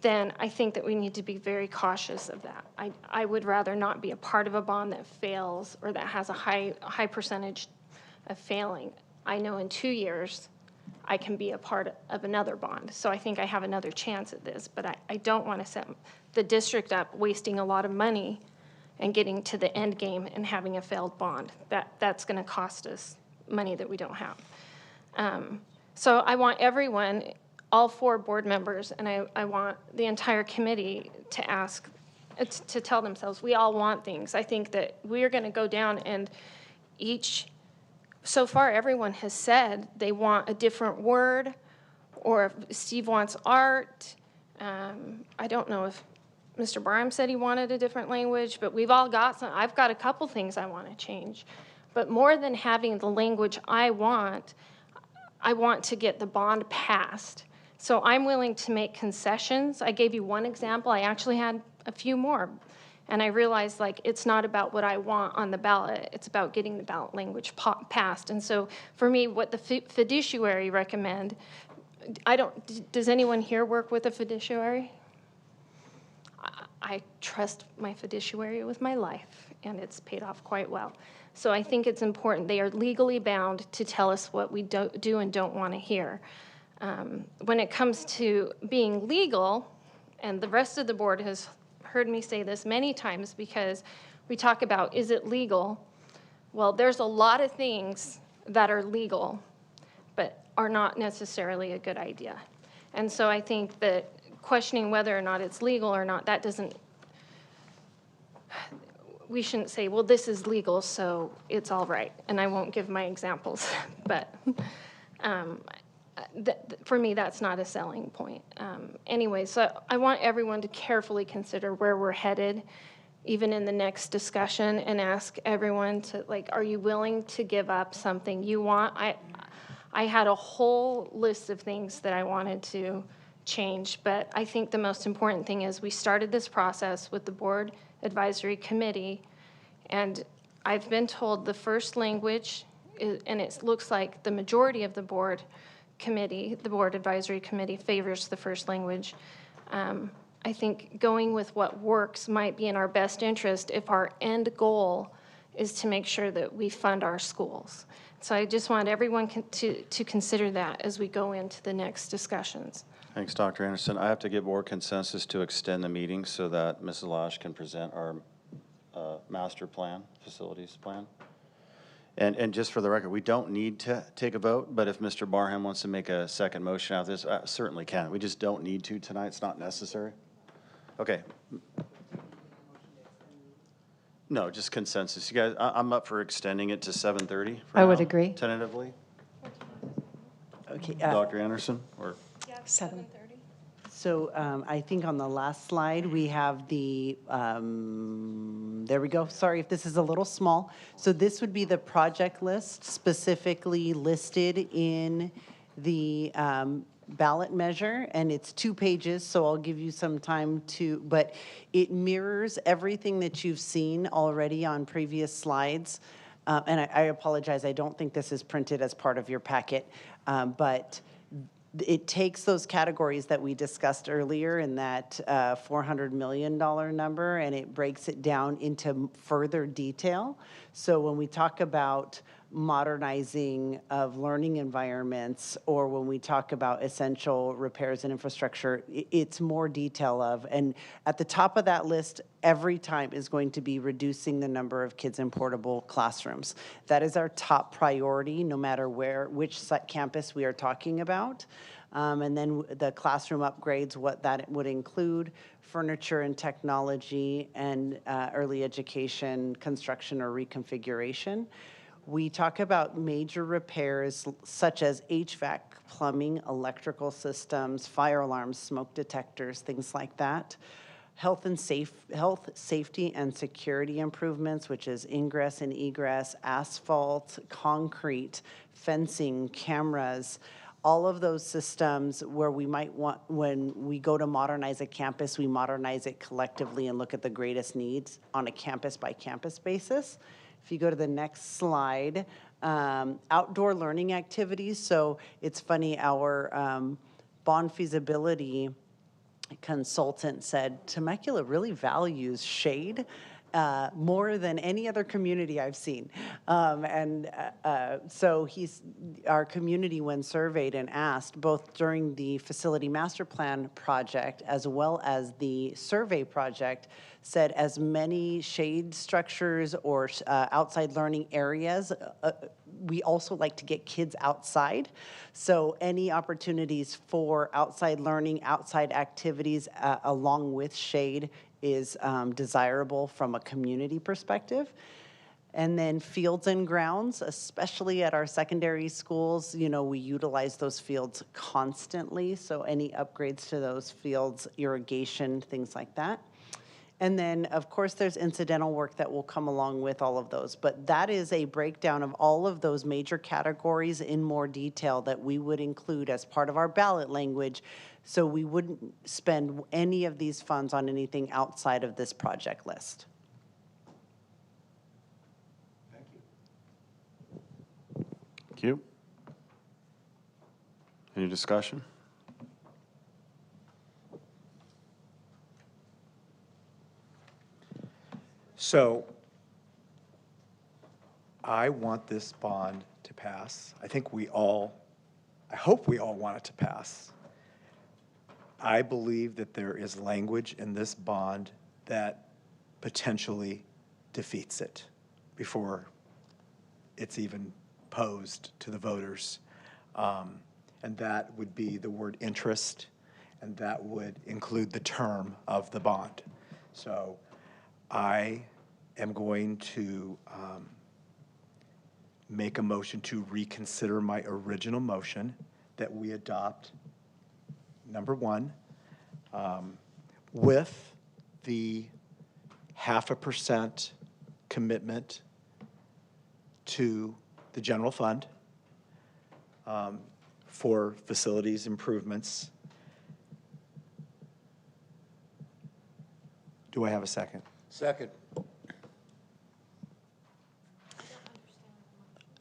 then I think that we need to be very cautious of that. I would rather not be a part of a bond that fails or that has a high percentage of failing. I know in 2 years I can be a part of another bond. So I think I have another chance at this, but I don't want to set the district up wasting a lot of money and getting to the end game and having a failed bond. That's going to cost us money that we don't have. So I want everyone, all 4 board members, and I want the entire committee to ask, to tell themselves, we all want things. I think that we're going to go down and so far everyone has said they want a different word, or if Steve wants art. I don't know if Mr. Barham said he wanted a different language, but we've all got some. I've got a couple things I want to change. But more than having the language I want to get the bond passed. So I'm willing to make concessions. I gave you one example. I actually had a few more. And I realized, like, it's not about what I want on the ballot. It's about getting the ballot language passed. And so for me, what the fiduciary recommend, does anyone here work with a fiduciary? I trust my fiduciary with my life, and it's paid off quite well. So I think it's important. They are legally bound to tell us what we do and don't want to hear. When it comes to being legal, and the rest of the board has heard me say this many times because we talk about, is it legal? Well, there's a lot of things that are legal, but are not necessarily a good idea. And so I think that questioning whether or not it's legal or not, that doesn't, we shouldn't say, well, this is legal, so it's all right. And I won't give my examples, but for me, that's not a selling point. Anyway, so I want everyone to carefully consider where we're headed, even in the next discussion, and ask everyone to, like, are you willing to give up something you want? I had a whole list of things that I wanted to change, but I think the most important thing is we started this process with the Board Advisory Committee, and I've been told the first language, and it looks like the majority of the Board Committee, the Board Advisory Committee, favors the first language. I think going with what works might be in our best interest if our end goal is to make sure that we fund our schools. So I just want everyone to consider that as we go into the next discussions. Thanks, Dr. Anderson. I have to get board consensus to extend the meeting so that Mrs. Lash can present our master plan, facilities plan. And just for the record, we don't need to take a vote, but if Mr. Barham wants to make a second motion out of this, certainly can. We just don't need to tonight. It's not necessary. Okay. No, just consensus. You guys, I'm up for extending it to 7:30. I would agree. Tentatively. Okay. Dr. Anderson, or? 7:30. So I think on the last slide, we have the, there we go. Sorry if this is a little small. So this would be the project list specifically listed in the ballot measure, and it's 2 pages, so I'll give you some time to, but it mirrors everything that you've seen already on previous slides. And I apologize, I don't think this is printed as part of your packet, but it takes those categories that we discussed earlier in that $400 million number, and it breaks it down into further detail. So when we talk about modernizing of learning environments, or when we talk about essential repairs and infrastructure, it's more detail of, and at the top of that list every time is going to be reducing the number of kids in portable classrooms. That is our top priority, no matter which campus we are talking about. And then the classroom upgrades, what that would include, furniture and technology, and early education construction or reconfiguration. We talk about major repairs such as HVAC, plumbing, electrical systems, fire alarms, smoke detectors, things like that. Health, safety, and security improvements, which is ingress and egress, asphalt, concrete, fencing, cameras, all of those systems where we might want, when we go to modernize a campus, we modernize it collectively and look at the greatest needs on a campus-by-campus basis. If you go to the next slide, outdoor learning activities. So it's funny, our bond feasibility consultant said Temecula really values shade more than any other community I've seen. So our community, when surveyed and asked, both during the facility master plan project as well as the survey project, said as many shade structures or outside learning areas, we also like to get kids outside. So any opportunities for outside learning, outside activities along with shade is desirable from a community perspective. And then fields and grounds, especially at our secondary schools, you know, we utilize those fields constantly. So any upgrades to those fields, irrigation, things like that. And then, of course, there's incidental work that will come along with all of those. But that is a breakdown of all of those major categories in more detail that we would include as part of our ballot language. So we wouldn't spend any of these funds on anything outside of this project list. Thank you. Any discussion? So I want this bond to pass. I hope we all want it to pass. I believe that there is language in this bond that potentially defeats it before it's even proposed to the voters. And that would be the word interest, and that would include the term of the bond. So I am going to make a motion to reconsider my original motion that we adopt number 1 with the 0.5% commitment to the general fund for facilities improvements. Do I have a second? Second.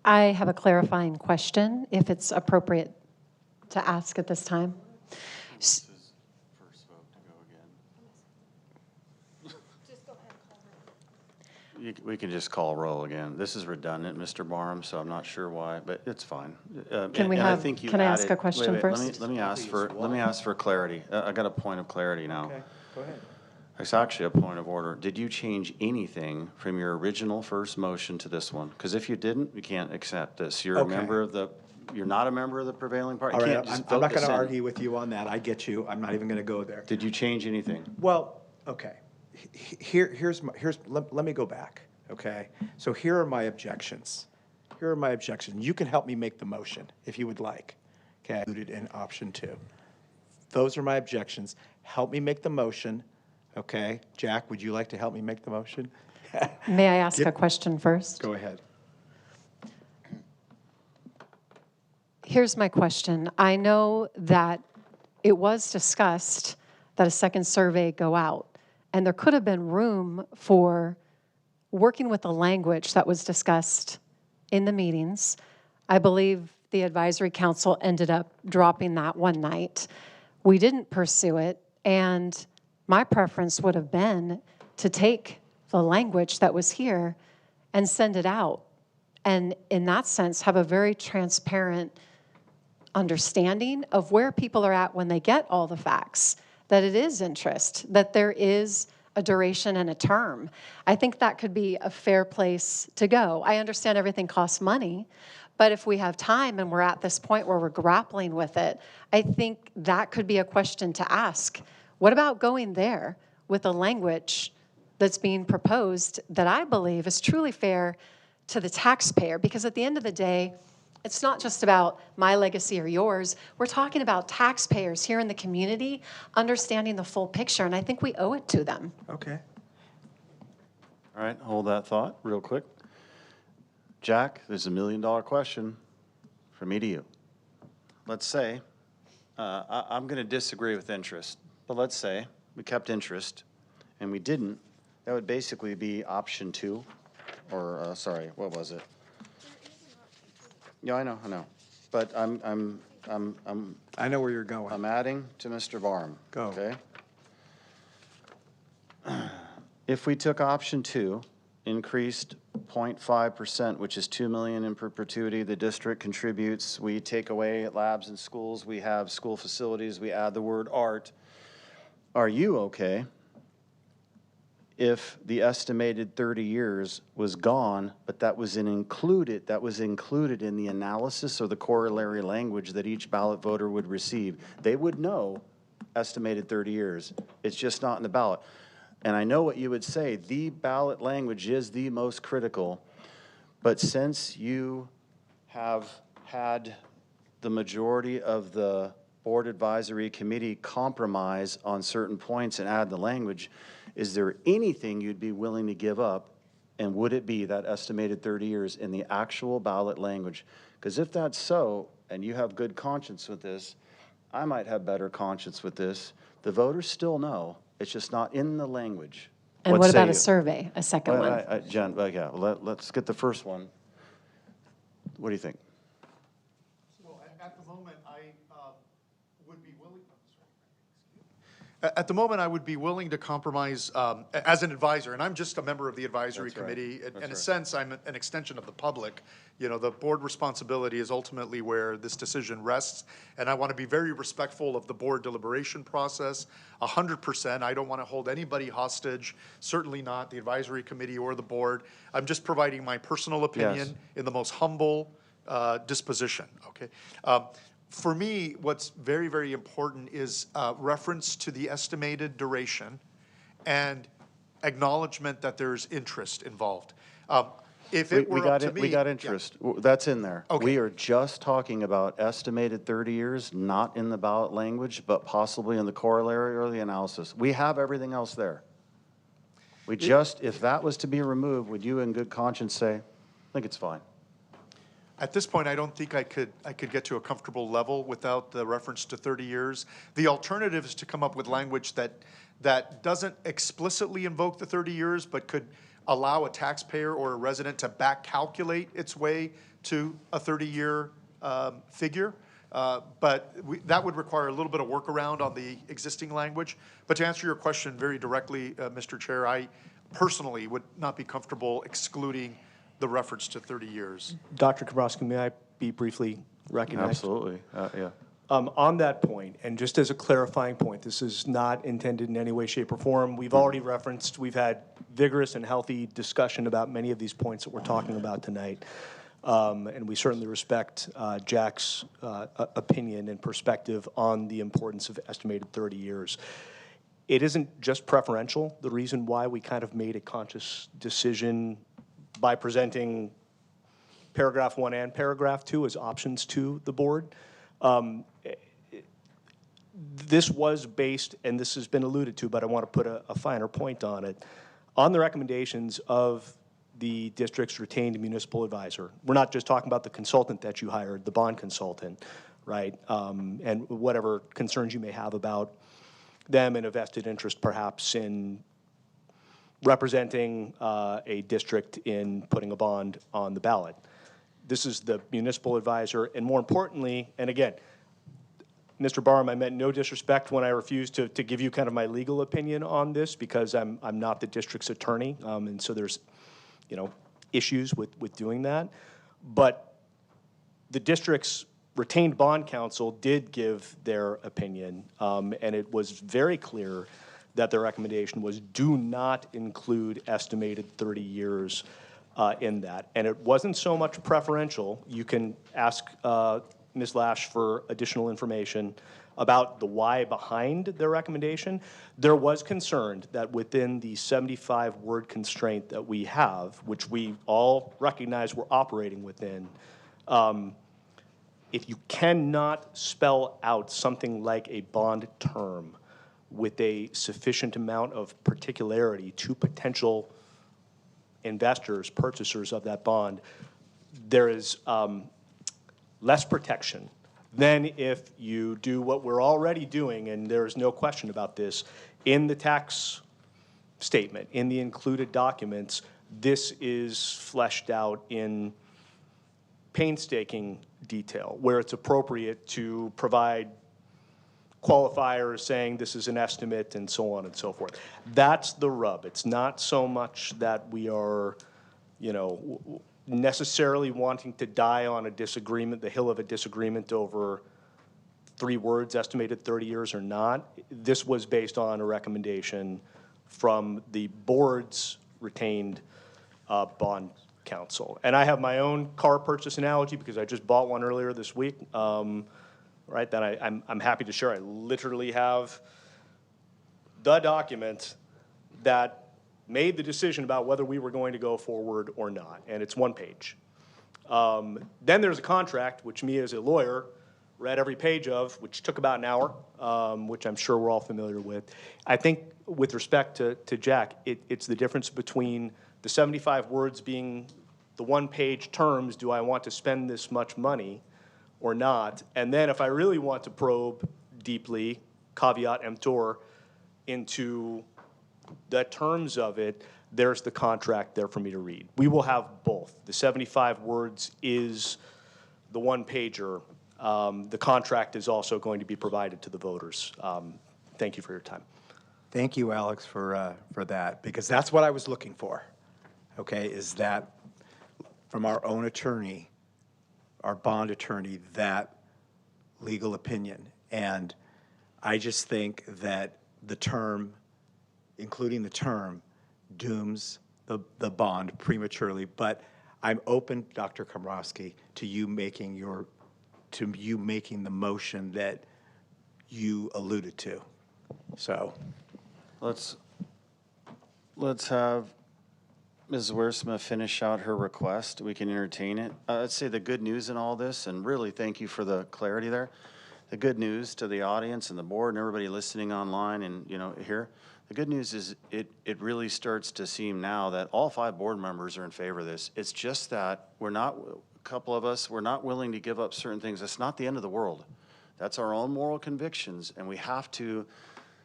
I have a clarifying question, if it's appropriate to ask at this time. First vote to go again. We can just call roll again. This is redundant, Mr. Barham, so I'm not sure why, but it's fine. Can I ask a question first? Let me ask for clarity. I got a point of clarity now. Okay, go ahead. It's actually a point of order. Did you change anything from your original first motion to this one? Because if you didn't, we can't accept this. You're a member of the, you're not a member of the prevailing party. All You right, can't just I'm vote not this going to in. argue with you on that. I get you. I'm not even going to go there. Did you change anything? Well, okay. Let me go back, okay? So here are my objections. Here are my objections. You can help me make the motion if you would like, okay? Included in option 2. Those are my objections. Help me make the motion, okay? Jack, would you like to help me make the motion? May I ask a question first? Go ahead. Here's my question. I know that it was discussed that a second survey go out, and there could have been room for working with the language that was discussed in the meetings. I believe the advisory council ended up dropping that one night. We didn't pursue it, and my preference would have been to take the language that was here and send it out, and in that sense, have a very transparent understanding of where people are at when they get all the facts, that it is interest, that there is a duration and a term. I think that could be a fair place to go. I understand everything costs money, but if we have time and we're at this point where we're grappling with it, I think that could be a question to ask. What about going there with a language that's being proposed that I believe is truly fair to the taxpayer? Because at the end of the day, it's not just about my legacy or yours. We're talking about taxpayers here in the community understanding the full picture, and I think we owe it to them. Okay. All right, hold that thought real quick. Jack, there's $1 million question from me to you. Let's say, I'm going to disagree with interest, but let's say we kept interest and we didn't. That would basically be option 2, or sorry, what was it? Yeah, I know. But I know where you're going. I'm adding to Mr. Barham. Go. Okay. If we took option 2, increased 0.5%, which is $2 million in perpetuity, the district contributes, we take away labs and schools, we have school facilities, we add the word art. Are you okay if the estimated 30 years was gone, but that was included in the analysis or the corollary language that each ballot voter would receive? They would know estimated 30 years. It's just not in the ballot. And I know what you would say, the ballot language is the most critical, but since you have had the majority of the board advisory committee compromise on certain points and add the language, is there anything you'd be willing to give up, and would it be that estimated 30 years in the actual ballot language? Because if that's so, and you have good conscience with this, I might have better conscience with this. The voters still know, it's just not in the language. And what about a survey, a second one? Jen, yeah, let's get the first one. What do you think? Well, at the moment, I would be willing. At the moment, I would be willing to compromise as an advisor, and I'm just a member of the advisory committee. In a sense, I'm an extension of the public. You know, the board responsibility is ultimately where this decision rests, and I want to be very respectful of the board deliberation process, 100%. I don't want to hold anybody hostage, certainly not the advisory committee or the board. I'm just providing my personal opinion in the most humble, disposition, okay? For me, what's very, very important is reference to the estimated duration and acknowledgement that there's interest involved. If it were up to me. We got interest. That's in there. Okay. We are just talking about estimated 30 years, not in the ballot language, but possibly in the corollary or the analysis. We have everything else there. We just, if that was to be removed, would you in good conscience say, I think it's fine? At this point, I don't think I could get to a comfortable level without the reference to 30 years. The alternative is to come up with language that doesn't explicitly invoke the 30 years, but could allow a taxpayer or a resident to back calculate its way to a 30-year figure. But that would require a little bit of workaround on the existing language. But to answer your question very directly, Mr. Chair, I personally would not be comfortable excluding the reference to 30 years. Dr. Komrosky, may I be briefly recognized? Absolutely, yeah. On that point, and just as a clarifying point, this is not intended in any way, shape, or form. We've already referenced, we've had vigorous and healthy discussion about many of these points that we're talking about tonight. And we certainly respect Jack's opinion and perspective on the importance of estimated 30 years. It isn't just preferential. The reason why we kind of made a conscious decision by presenting paragraph 1 and paragraph 2 as options to the board. This was based, and this has been alluded to, but I want to put a finer point on it, on the recommendations of the district's retained municipal advisor. We're not just talking about the consultant that you hired, the bond consultant, right? And whatever concerns you may have about them and a vested interest perhaps in representing a district in putting a bond on the ballot. This is the municipal advisor, and more importantly, and again, Mr. Barham, I meant no disrespect when I refused to give you kind of my legal opinion on this because I'm not the district's attorney, and so there's, issues with doing that. But the district's retained bond counsel did give their opinion, and it was very clear that their recommendation was do not include estimated 30 years in that. And it wasn't so much preferential. You can ask Ms. Lash for additional information about the why behind their recommendation. There was concern that within the 75-word constraint that we have, which we all recognize we're operating within, if you cannot spell out something like a bond term with a sufficient amount of particularity to potential investors, purchasers of that bond, there is less protection than if you do what we're already doing, and there's no question about this, in the tax statement, in the included documents, this is fleshed out in painstaking detail, where it's appropriate to provide qualifiers saying this is an estimate and so on and so forth. That's the rub. It's not so much that we are, necessarily wanting to die on a disagreement, the hill of a disagreement over 3 words, estimated 30 years or not. This was based on a recommendation from the board's retained bond counsel. And I have my own car purchase analogy because I just bought one earlier this week, right, that I'm happy to share. I literally have the document that made the decision about whether we were going to go forward or not, and it's 1 page. Then there's a contract, which me as a lawyer read every page of, which took about an hour, which I'm sure we're all familiar with. I think with respect to Jack, it's the difference between the 75 words being the 1-page terms, do I want to spend this much money or not? And then if I really want to probe deeply, caveat emptor, into the terms of it, there's the contract there for me to read. We will have both. The 75 words is the 1-pager. The contract is also going to be provided to the voters. Thank you for your time. Thank you, Alex, for that, because that's what I was looking for, okay, is that from our own attorney, our bond attorney, that legal opinion. And I just think that the term, including the term, dooms the bond prematurely. But I'm open, Dr. Komrosky, to you making the motion that you alluded to. So Let's have Ms. Wiersma finish out her request. We can entertain it. I'd say the good news in all this, and really thank you for the clarity there. The good news to the audience and the board and everybody listening online and, here, the good news is it really starts to seem now that all 5 board members are in favor of this. It's just that we're not willing to give up certain things. It's not the end of the world. That's our own moral convictions, and we have to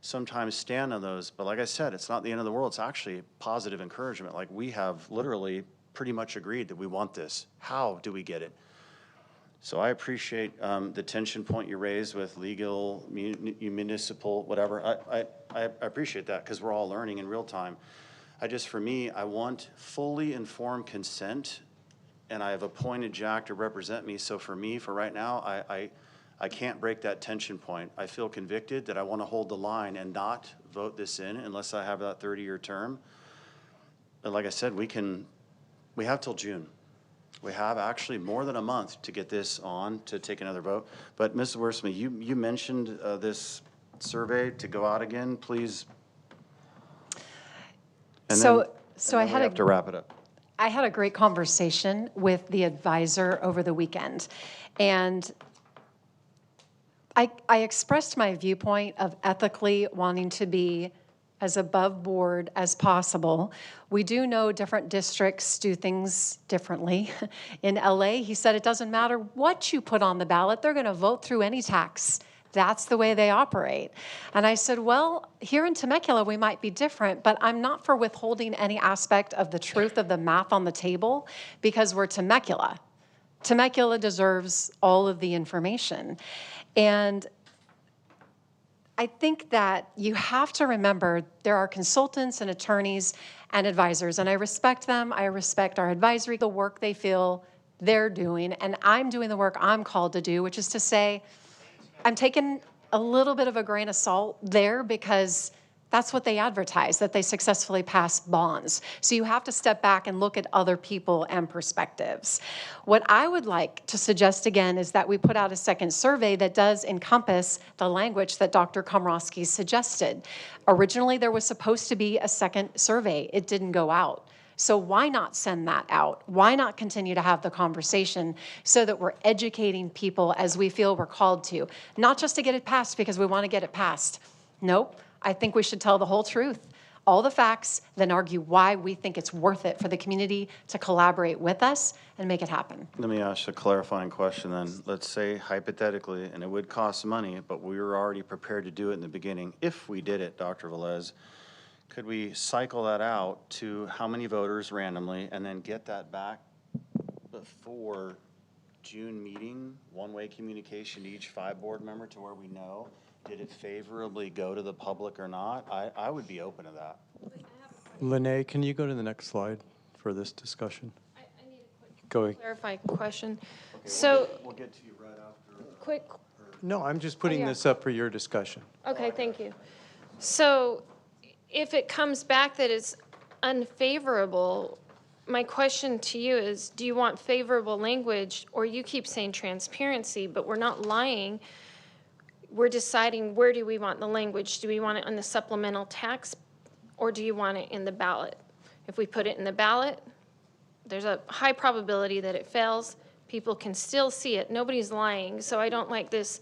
sometimes stand on those. But like I said, it's not the end of the world. It's actually positive encouragement. Like, we have literally pretty much agreed that we want this. How do we get it? So I appreciate the tension point you raised with legal, municipal, whatever. I appreciate that because we're all learning in real time. For me, I want fully informed consent, and I have appointed Jack to represent me. So for me, for right now, I can't break that tension point. I feel convicted that I want to hold the line and not vote this in unless I have that 30-year term. But like I said, we have till June. We have actually more than a month to get this on to take another vote. But Ms. Wiersma, you mentioned this survey to go out again, please. And So then I we had have to wrap it up. I had a great conversation with the advisor over the weekend, and I expressed my viewpoint of ethically wanting to be as above board as possible. We do know different districts do things differently. In LA, he said it doesn't matter what you put on the ballot, they're going to vote through any tax. That's the way they operate. And I said, well, here in Temecula, we might be different, but I'm not for withholding any aspect of the truth of the math on the table because we're Temecula. Temecula deserves all of the information. And I think that you have to remember there are consultants and attorneys and advisors, and I respect them. I respect our advisory, the work they feel they're doing, and I'm doing the work I'm called to do, which is to say, I'm taking a little bit of a grain of salt there because that's what they advertise, that they successfully pass bonds. So you have to step back and look at other people and perspectives. What I would like to suggest again is that we put out a second survey that does encompass the language that Dr. Komrosky suggested. Originally, there was supposed to be a second survey. It didn't go out. So why not send that out? Why not continue to have the conversation so that we're educating people as we feel we're called to? Not just to get it passed because we want to get it passed. Nope. I think we should tell the whole truth, all the facts, then argue why we think it's worth it for the community to collaborate with us and make it happen. Let me ask a clarifying question then. Let's say hypothetically, and it would cost money, but we were already prepared to do it in the beginning. If we did it, Dr. Velez, could we cycle that out to how many voters randomly and then get that back before June meeting, one-way communication to each 5 board member to where we know? Did it favorably go to the public or not? I would be open to that. Lene, can you go to the next slide for this discussion? I need a Go ahead. clarifying question. Okay, So, we'll get to you right after. quick, No, I'm just putting yeah. this up for your discussion. okay, thank you. So, if it comes back that it's unfavorable, my question to you is, do you want favorable language, or you keep saying transparency, but we're not lying. We're deciding where do we want the language. Do we want it on the supplemental tax, or do you want it in the ballot? If we put it in the ballot, there's a high probability that it fails. People can still see it. Nobody's lying. So I don't like this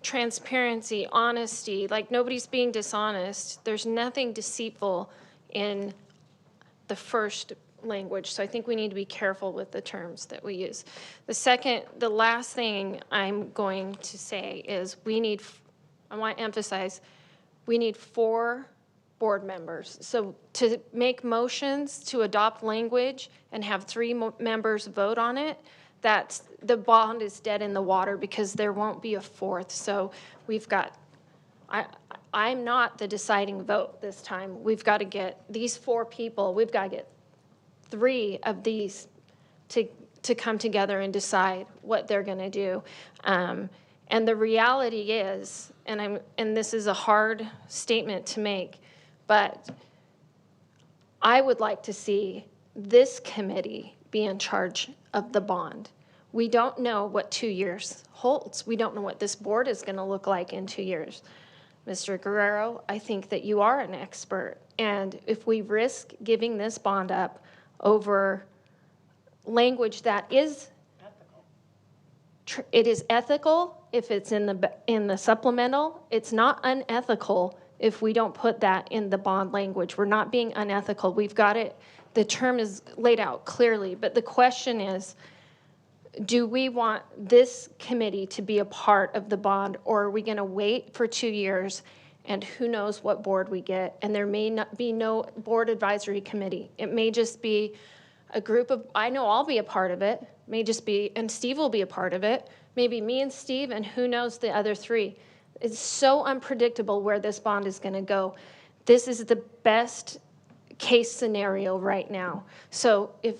transparency, honesty, like nobody's being dishonest. There's nothing deceitful in the first language. So I think we need to be careful with the terms that we use. The last thing I'm going to say is I want to emphasize, we need 4 board members. So to make motions to adopt language and have 3 members vote on it, the bond is dead in the water because there won't be a 4th. So I'm not the deciding vote this time. We've got to get these 4 people, we've got to get 3 of these to come together and decide what they're going to do. And the reality is, and this is a hard statement to make, but I would like to see this committee be in charge of the bond. We don't know what 2 years holds. We don't know what this board is going to look like in 2 years. Mr. Guerrero, I think that you are an expert. And if we risk giving this bond up over language that is it is ethical if it's in the supplemental. It's not unethical if we don't put that in the bond language. We're not being unethical. We've got it. The term is laid out clearly, but the question is, do we want this committee to be a part of the bond, or are we going to wait for 2 years and who knows what board we get? And there may not be no board advisory committee. It may just be a group of, I know I'll be a part of it, may just be, and Steve will be a part of it, maybe me and Steve, and who knows the other three. It's so unpredictable where this bond is going to go. This is the best case scenario right now. So if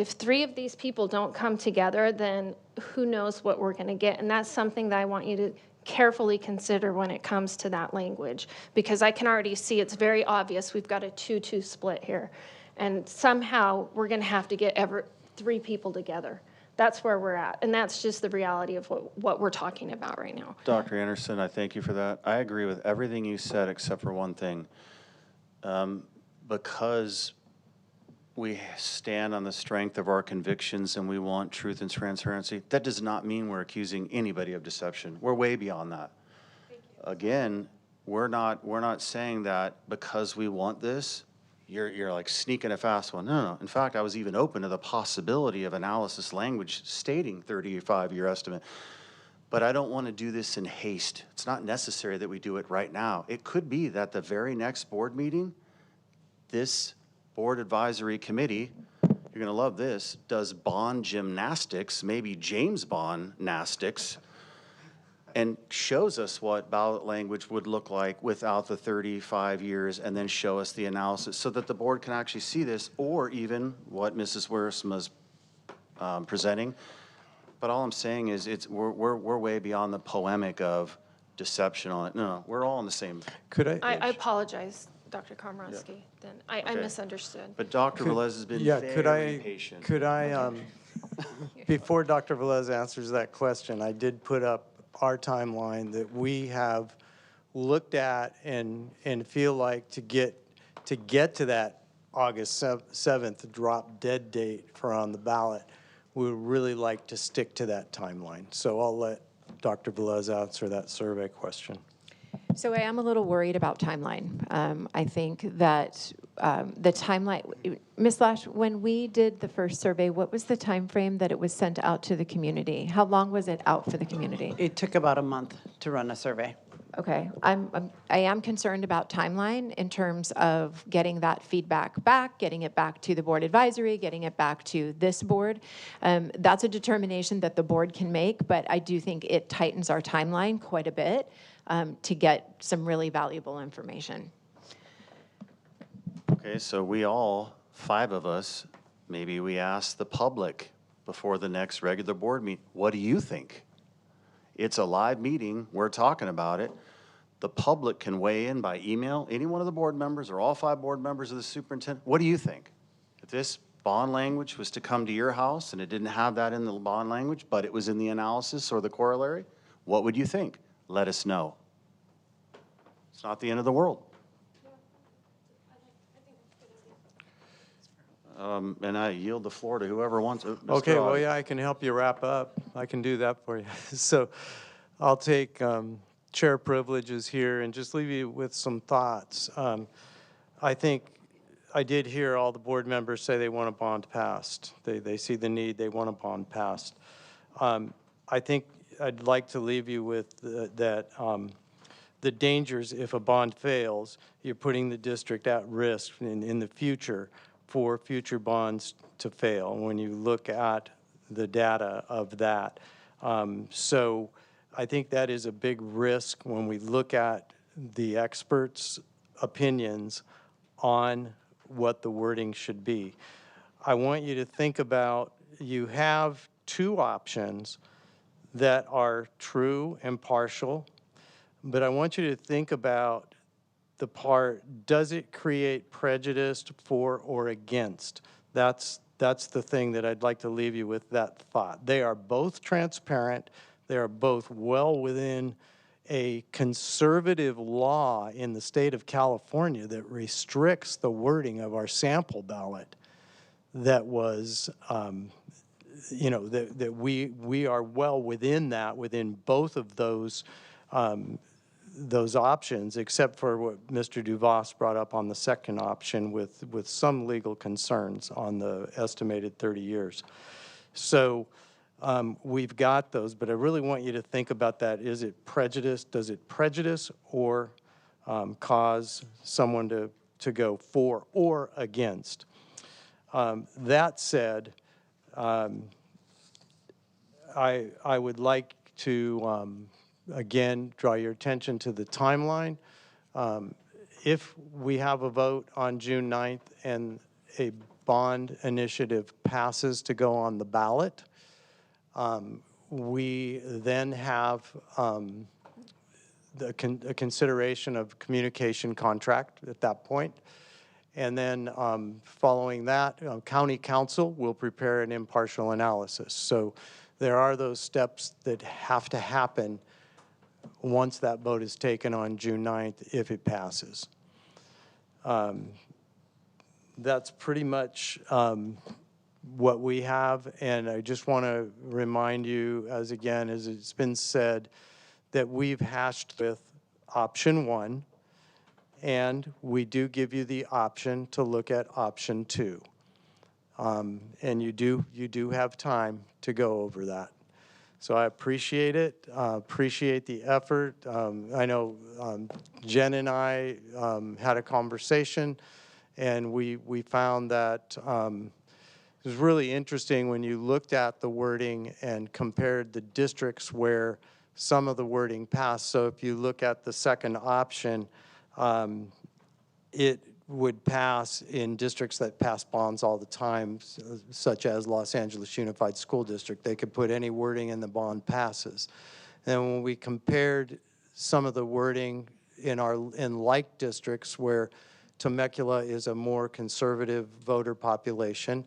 3 of these people don't come together, then who knows what we're going to get. And that's something that I want you to carefully consider when it comes to that language, because I can already see it's very obvious we've got a 2-2 split here. And somehow we're going to have to get 3 people together. That's where we're at. And that's just the reality of what we're talking about right now. Dr. Anderson, I thank you for that. I agree with everything you said except for one thing. Because we stand on the strength of our convictions and we want truth and transparency, that does not mean we're accusing anybody of deception. We're way beyond that. Again, we're not saying that because we want this, you're like sneaking a fast one. No. In fact, I was even open to the possibility of analysis language stating 35-year estimate. But I don't want to do this in haste. It's not necessary that we do it right now. It could be that the very next board meeting, this board advisory committee, you're going to love this, does bond gymnastics, maybe James Bond nastics, and shows us what ballot language would look like without the 35 years, and then show us the analysis so that the board can actually see this, or even what Mrs. Wiersma's presenting. But all I'm saying is we're way beyond the polemic of deception on it. No, we're all on the same page. I apologize, Dr. Komrosky. Then I misunderstood. But Dr. Velez has been very patient. Could I, before Dr. Velez answers that question, I did put up our timeline that we have looked at and feel like to get to that August 7th drop dead date for on the ballot, we would really like to stick to that timeline. So I'll let Dr. Velez answer that survey question. So I am a little worried about timeline. I think that the timeline, Ms. Lash, when we did the first survey, what was the time frame that it was sent out to the community? How long was it out for the community? It took about a month to run a survey. Okay, I am concerned about timeline in terms of getting that feedback back, getting it back to the board advisory, getting it back to this board. That's a determination that the board can make, but I do think it tightens our timeline quite a bit to get some really valuable information. Okay, so we all, 5 of us, maybe we ask the public before the next regular board meeting, what do you think? It's a live meeting, we're talking about it. The public can weigh in by email, any one of the board members or all 5 board members of the superintendent. What do you think? If this bond language was to come to your house and it didn't have that in the bond language, but it was in the analysis or the corollary, what would you think? Let us know. It's not the end of the world. And I yield the floor to whoever wants it. Okay, well, yeah, I can help you wrap up. I can do that for you. So I'll take chair privileges here and just leave you with some thoughts. I think I did hear all the board members say they want a bond passed. They see the need, they want a bond passed. I think I'd like to leave you with the dangers if a bond fails, you're putting the district at risk in the future for future bonds to fail when you look at the data of that. So I think that is a big risk when we look at the experts' opinions on what the wording should be. I want you to think about, you have 2 options that are true and partial, but I want you to think about the part, does it create prejudice for or against? That's that's the thing that I'd like to leave you with, that thought. They are both transparent. They are both well within a conservative law in the state of California that restricts the wording of our sample ballot that was, that we are well within that, within both of those options, except for what Mr. Duvas brought up on the second option with some legal concerns on the estimated 30 years. So we've got those, but I really want you to think about that. Is it prejudice? Does it prejudice or cause someone to go for or against? That said, I would like to again, draw your attention to the timeline. If we have a vote on June 9th and a bond initiative passes to go on the ballot, we then have a consideration of communication contract at that point. And then following that, county council will prepare an impartial analysis. So there are those steps that have to happen once that vote is taken on June 9th, if it passes. That's pretty much what we have, and I just want to remind you, as it's been said, that we've hashed with option 1, and we do give you the option to look at option 2. And you do have time to go over that. So I appreciate it, appreciate the effort. I know Jen and I had a conversation, and we found that it was really interesting when you looked at the wording and compared the districts where some of the wording passed. So if you look at the second option, it would pass in districts that pass bonds all the time, such as Los Angeles Unified School District. They could put any wording in the bond passes. And when we compared some of the wording in like districts where Temecula is a more conservative voter population,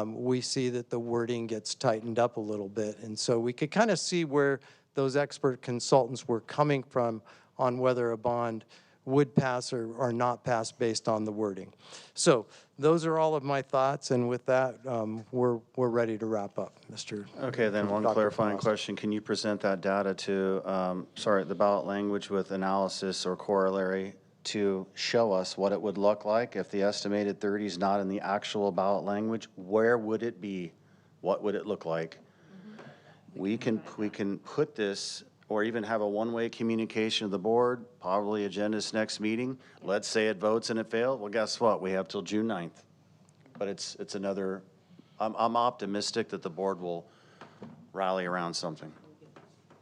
we see that the wording gets tightened up a little bit. And so we could kind of see where those expert consultants were coming from on whether a bond would pass or not pass based on the wording. So those are all of my thoughts, and with that, we're ready to wrap up, Mr. Okay, then one Dr. clarifying Frost. question. Can you present that data to, the ballot language with analysis or corollary to show us what it would look like if the estimated 30 is not in the actual ballot language? Where would it be? What would it look like? We can put this, or even have a one-way communication of the board, probably agenda's next meeting. Let's say it votes and it failed. Well, guess what? We have till June 9th. But it's another, I'm optimistic that the board will rally around something.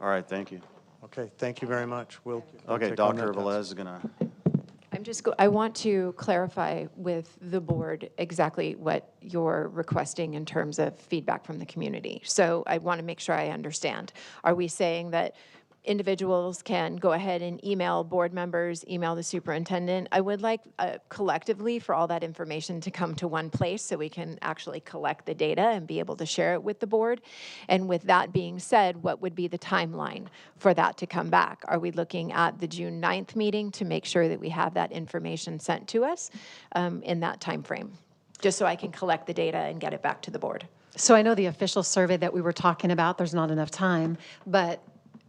All right, thank you. Okay, thank you very much. We'll Okay, take on Dr. that task. Velez is gonna. I want to clarify with the board exactly what you're requesting in terms of feedback from the community. So I want to make sure I understand. Are we saying that individuals can go ahead and email board members, email the superintendent? I would like collectively for all that information to come to one place so we can actually collect the data and be able to share it with the board. And with that being said, what would be the timeline for that to come back? Are we looking at the June 9th meeting to make sure that we have that information sent to us in that time frame? Just so I can collect the data and get it back to the board. So I know the official survey that we were talking about, there's not enough time, but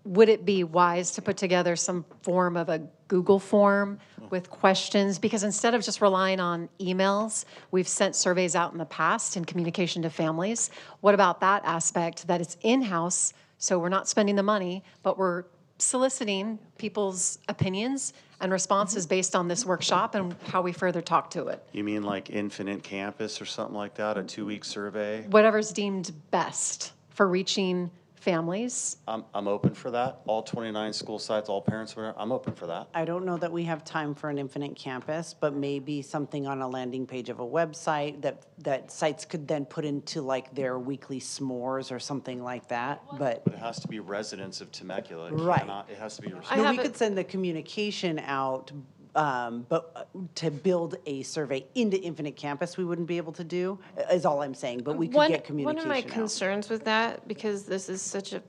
would it be wise to put together some form of a Google form with questions? Because instead of just relying on emails, we've sent surveys out in the past in communication to families. What about that aspect, that it's in-house, so we're not spending the money, but we're soliciting people's opinions and responses based on this workshop and how we further talk to it? You mean like Infinite Campus or something like that, a 2-week survey? Whatever's deemed best for reaching families. I'm open for that. All 29 school sites, all parents, I'm open for that. I don't know that we have time for an infinite campus, but maybe something on a landing page of a website that sites could then put into like their weekly s'mores or something like that, but. But it has to be residents of Temecula. Right. It has to be. No, we could send the communication out But to build a survey into Infinite Campus, we wouldn't be able to do, is all I'm saying, but we could get communication One of my out. concerns with that, because this is such a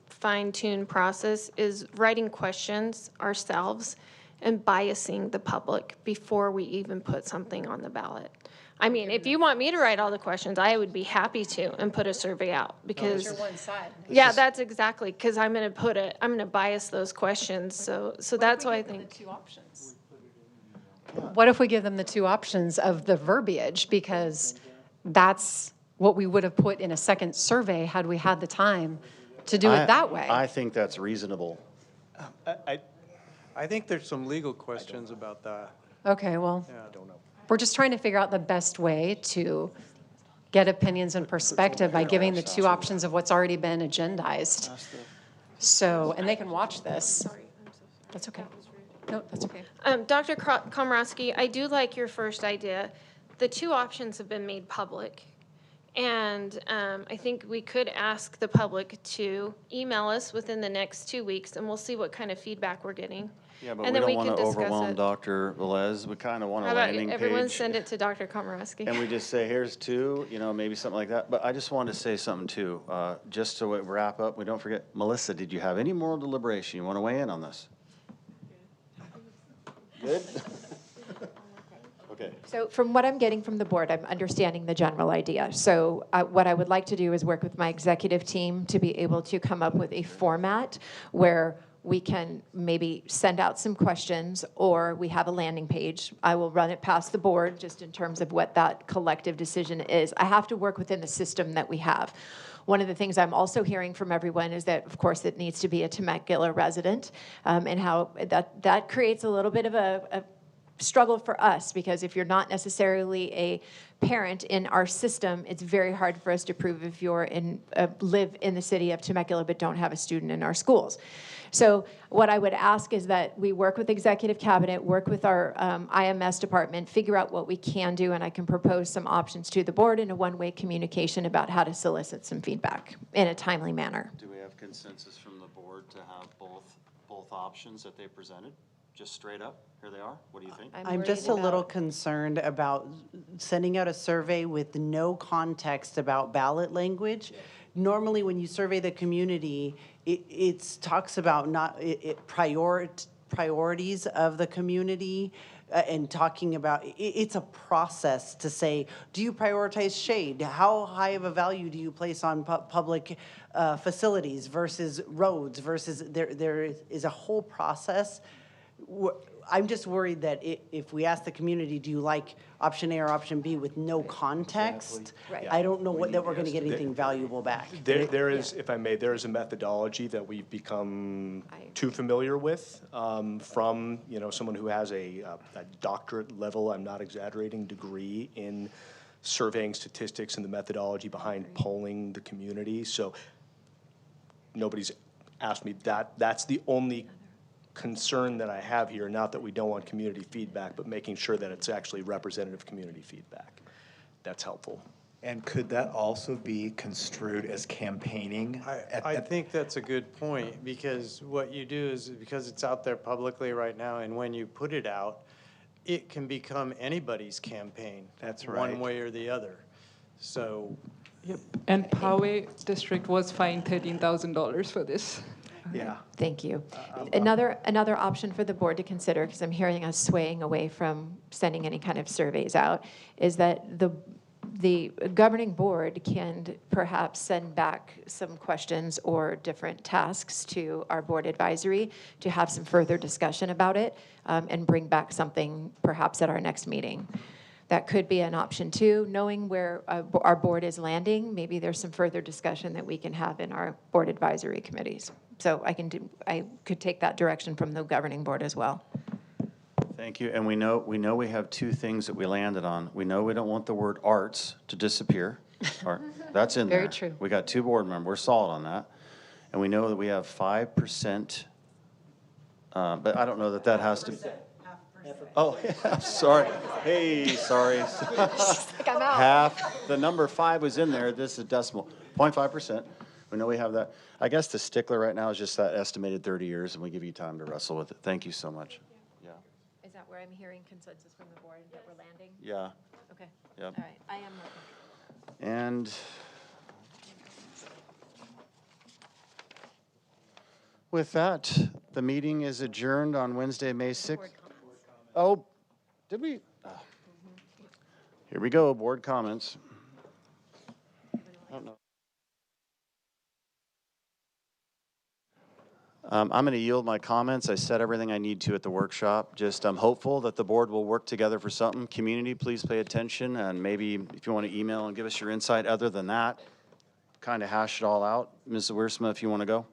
fine-tuned process, is writing questions ourselves and biasing the public before we even put something on the ballot. I mean, if you want me to write all the questions, I would be happy to and put a survey out, because. You're one side. Yeah, that's exactly, because I'm going to bias those questions, so that's why I think. Two options. What if we give them the two options of the verbiage? Because that's what we would have put in a second survey had we had the time to do it that way. I think that's reasonable. I think there's some legal questions about that. Okay, well, Yeah, I don't know. we're just trying to figure out the best way to get opinions and perspective by giving the two options of what's already been agendized. So, and they can watch this. That's okay. No, that's okay. Dr. Komorowski, I do like your first idea. The two options have been made public. And I think we could ask the public to email us within the next 2 weeks, and we'll see what kind of feedback we're getting. Yeah, but And we then don't want can to discuss overwhelm it. Dr. Velez. We kind of want a How about landing everyone page. send it to Dr. Komorowski? And we just say, here's two, maybe something like that. But I just wanted to say something too, just so we wrap up. We don't forget, Melissa, did you have any moral deliberation? You want to weigh in on this? Good? Okay. So from what I'm getting from the board, I'm understanding the general idea. So what I would like to do is work with my executive team to be able to come up with a format where we can maybe send out some questions, or we have a landing page. I will run it past the board just in terms of what that collective decision is. I have to work within the system that we have. One of the things I'm also hearing from everyone is that, of course, it needs to be a Temecula resident, and how that creates a little bit of a struggle for us, because if you're not necessarily a parent in our system, it's very hard for us to prove if you're live in the city of Temecula but don't have a student in our schools. So what I would ask is that we work with executive cabinet, work with our IMS department, figure out what we can do, and I can propose some options to the board in a one-way communication about how to solicit some feedback in a timely manner. Do we have consensus from the board to have both options that they presented? Just straight up, here they are? What do you think? I'm just a little concerned about sending out a survey with no context about ballot language. Normally, when you survey the community, it talks about priorities of the community, and talking about, it's a process to say, do you prioritize shade? How high of a value do you place on public facilities versus roads versus, there is a whole process. I'm just worried that if we ask the community, do you like option A or option B with no context? Right. I don't know that we're going to get anything valuable back. There is, if I may, there is a methodology that we've become too familiar with from, someone who has a doctorate level, I'm not exaggerating, degree in surveying statistics and the methodology behind polling the community. So nobody's asked me that. That's the only concern that I have here, not that we don't want community feedback, but making sure that it's actually representative community feedback. That's helpful. And could that also be construed as campaigning? I think that's a good point, because what you do is, because it's out there publicly right now, and when you put it out, it can become anybody's campaign. That's right. One way or the other. So. Yep. And Poway District was fined $13,000 for this. Yeah. Thank you. Another option for the board to consider, because I'm hearing us swaying away from sending any kind of surveys out, is that the governing board can perhaps send back some questions or different tasks to our board advisory to have some further discussion about it, and bring back something perhaps at our next meeting. That could be an option too. Knowing where our board is landing, maybe there's some further discussion that we can have in our board advisory committees. So I could take that direction from the governing board as well. Thank you. And we know we have two things that we landed on. We know we don't want the word arts to disappear. That's in there. Very true. We got two board members. We're solid on that. And we know that we have 5%, but I don't know that has to. Oh, yeah, sorry. Hey, sorry. I'm out. Half, the number 5 was in there. This is decimal, 0.5%. We know we have that. I guess the stickler right now is just that estimated 30 years, and we give you time to wrestle with it. Thank you so much. Yeah. Is that where I'm hearing consensus from the board that we're landing? Yeah. Okay. Yep. All right, I am looking. And with that, the meeting is adjourned on Wednesday, May 6th. Oh, did we? Here we go, board comments. I don't know. I'm going to yield my comments. I said everything I need to at the workshop. Just I'm hopeful that the board will work together for something. Community, please pay attention, and maybe if you want to email and give us your insight other than that, kind of hash it all out. Ms. Wiersma, if you want to go.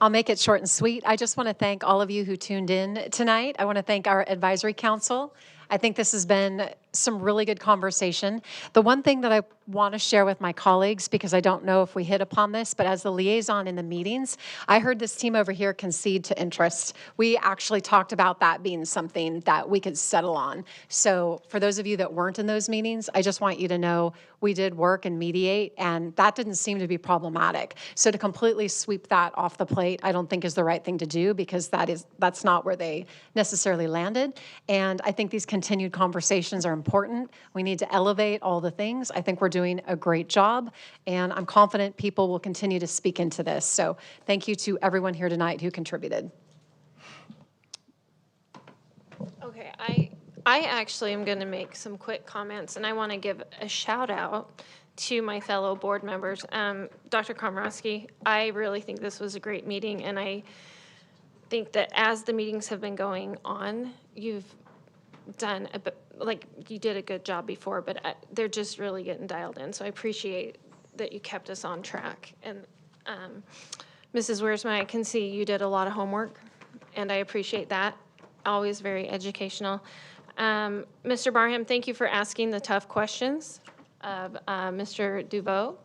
I'll make it short and sweet. I just want to thank all of you who tuned in tonight. I want to thank our advisory council. I think this has been some really good conversation. The one thing that I want to share with my colleagues, because I don't know if we hit upon this, but as the liaison in the meetings, I heard this team over here concede to interest. We actually talked about that being something that we could settle on. So for those of you that weren't in those meetings, I just want you to know we did work and mediate, and that didn't seem to be problematic. So to completely sweep that off the plate, I don't think is the right thing to do, because that's not where they necessarily landed. And I think these continued conversations are important. We need to elevate all the things. I think we're doing a great job, and I'm confident people will continue to speak into this. So thank you to everyone here tonight who contributed. Okay, I actually am going to make some quick comments, and I want to give a shout out to my fellow board members. Dr. Komorowski, I really think this was a great meeting, and I think that as the meetings have been going on, you've done a bit, like you did a good job before, but they're just really getting dialed in. So I appreciate that you kept us on track. And Mrs. Wiersma, I can see you did a lot of homework, and I appreciate that. Always very educational. Mr. Barham, thank you for asking the tough questions of Mr. Duveau.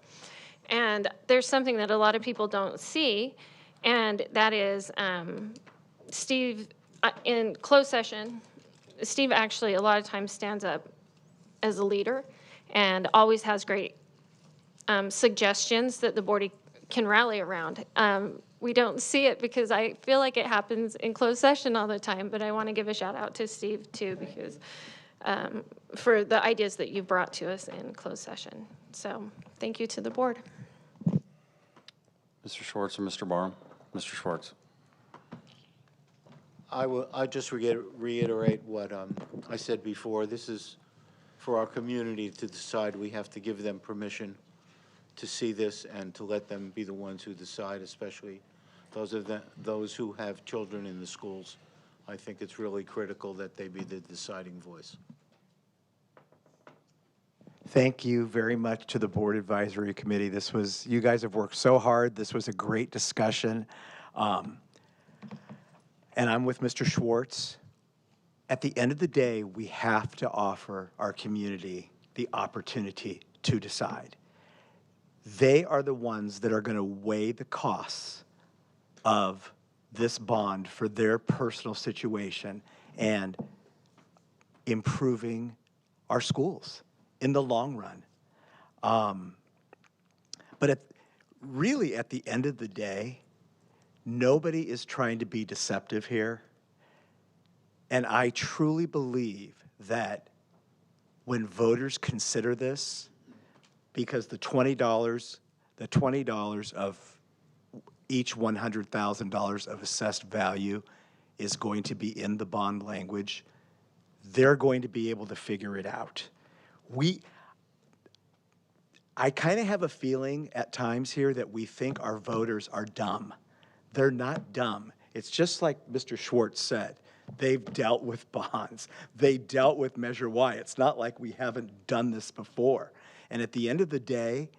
And there's something that a lot of people don't see, and that is Steve, in closed session, Steve actually a lot of times stands up as a leader and always has great suggestions that the board can rally around. We don't see it because I feel like it happens in closed session all the time, but I want to give a shout out to Steve too, because for the ideas that you brought to us in closed session. So thank you to the board. Mr. Schwartz or Mr. Barham? Mr. Schwartz. I just reiterate what I said before. This is for our community to decide. We have to give them permission to see this and to let them be the ones who decide, especially those who have children in the schools. I think it's really critical that they be the deciding voice. Thank you very much to the Board Advisory Committee. You guys have worked so hard. This was a great discussion. And I'm with Mr. Schwartz. At the end of the day, we have to offer our community the opportunity to decide. They are the ones that are going to weigh the costs of this bond for their personal situation and improving our schools in the long run. But really, at the end of the day, nobody is trying to be deceptive here. And I truly believe that when voters consider this, because the $20 of each $100,000 of assessed value is going to be in the bond language, they're going to be able to figure it out. I kind of have a feeling at times here that we think our voters are dumb. They're not dumb. It's just like Mr. Schwartz said. They've dealt with bonds. They dealt with Measure Y. It's not like we haven't done this before. And at the end of the day,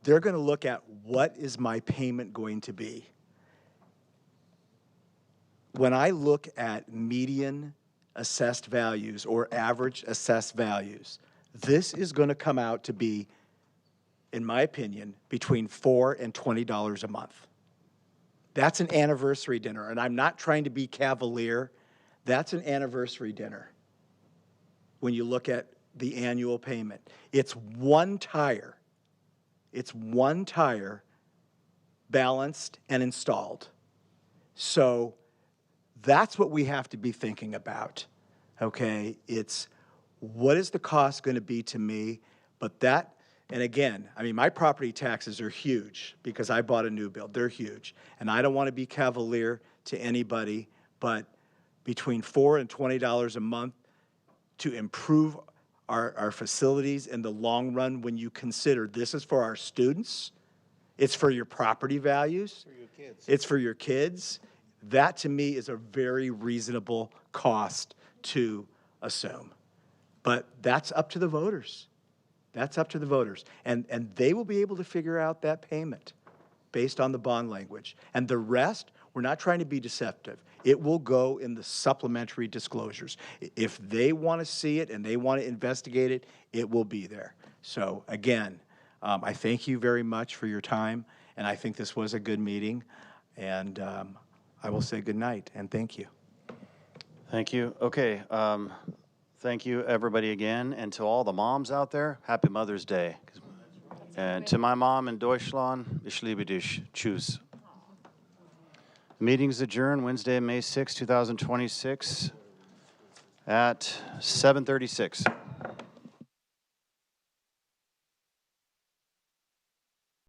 they're going to look at what is my payment going to be. When I look at median assessed values or average assessed values, this is going to come out to be, in my opinion, between $4 and $20 a month. That's an anniversary dinner, and I'm not trying to be cavalier. That's an anniversary dinner when you look at the annual payment. It's one tire. It's one tire balanced and installed. So that's what we have to be thinking about. okay? It's what is the cost going to be to me? But that, and again, I mean, my property taxes are huge because I bought a new build. They're huge. And I don't want to be cavalier to anybody, but between $4 and $20 a month to improve our facilities in the long run, when you consider this is for our students, it's for your property values, it's for your kids, that to me is a very reasonable cost to assume. But that's up to the voters. That's up to the voters. And they will be able to figure out that payment based on the bond language. And the rest, we're not trying to be deceptive. It will go in the supplementary disclosures. If they want to see it and they want to investigate it, it will be there. So again, I thank you very much for your time, and I think this was a good meeting. And I will say good night and thank you. Thank you. Okay. Thank you, everybody, again. And to all the moms out there, happy Mother's Day. And to my mom in Deutschland, ich liebe dich. Tschüss. Meeting's adjourned Wednesday, May 6, 2026 at 7:36.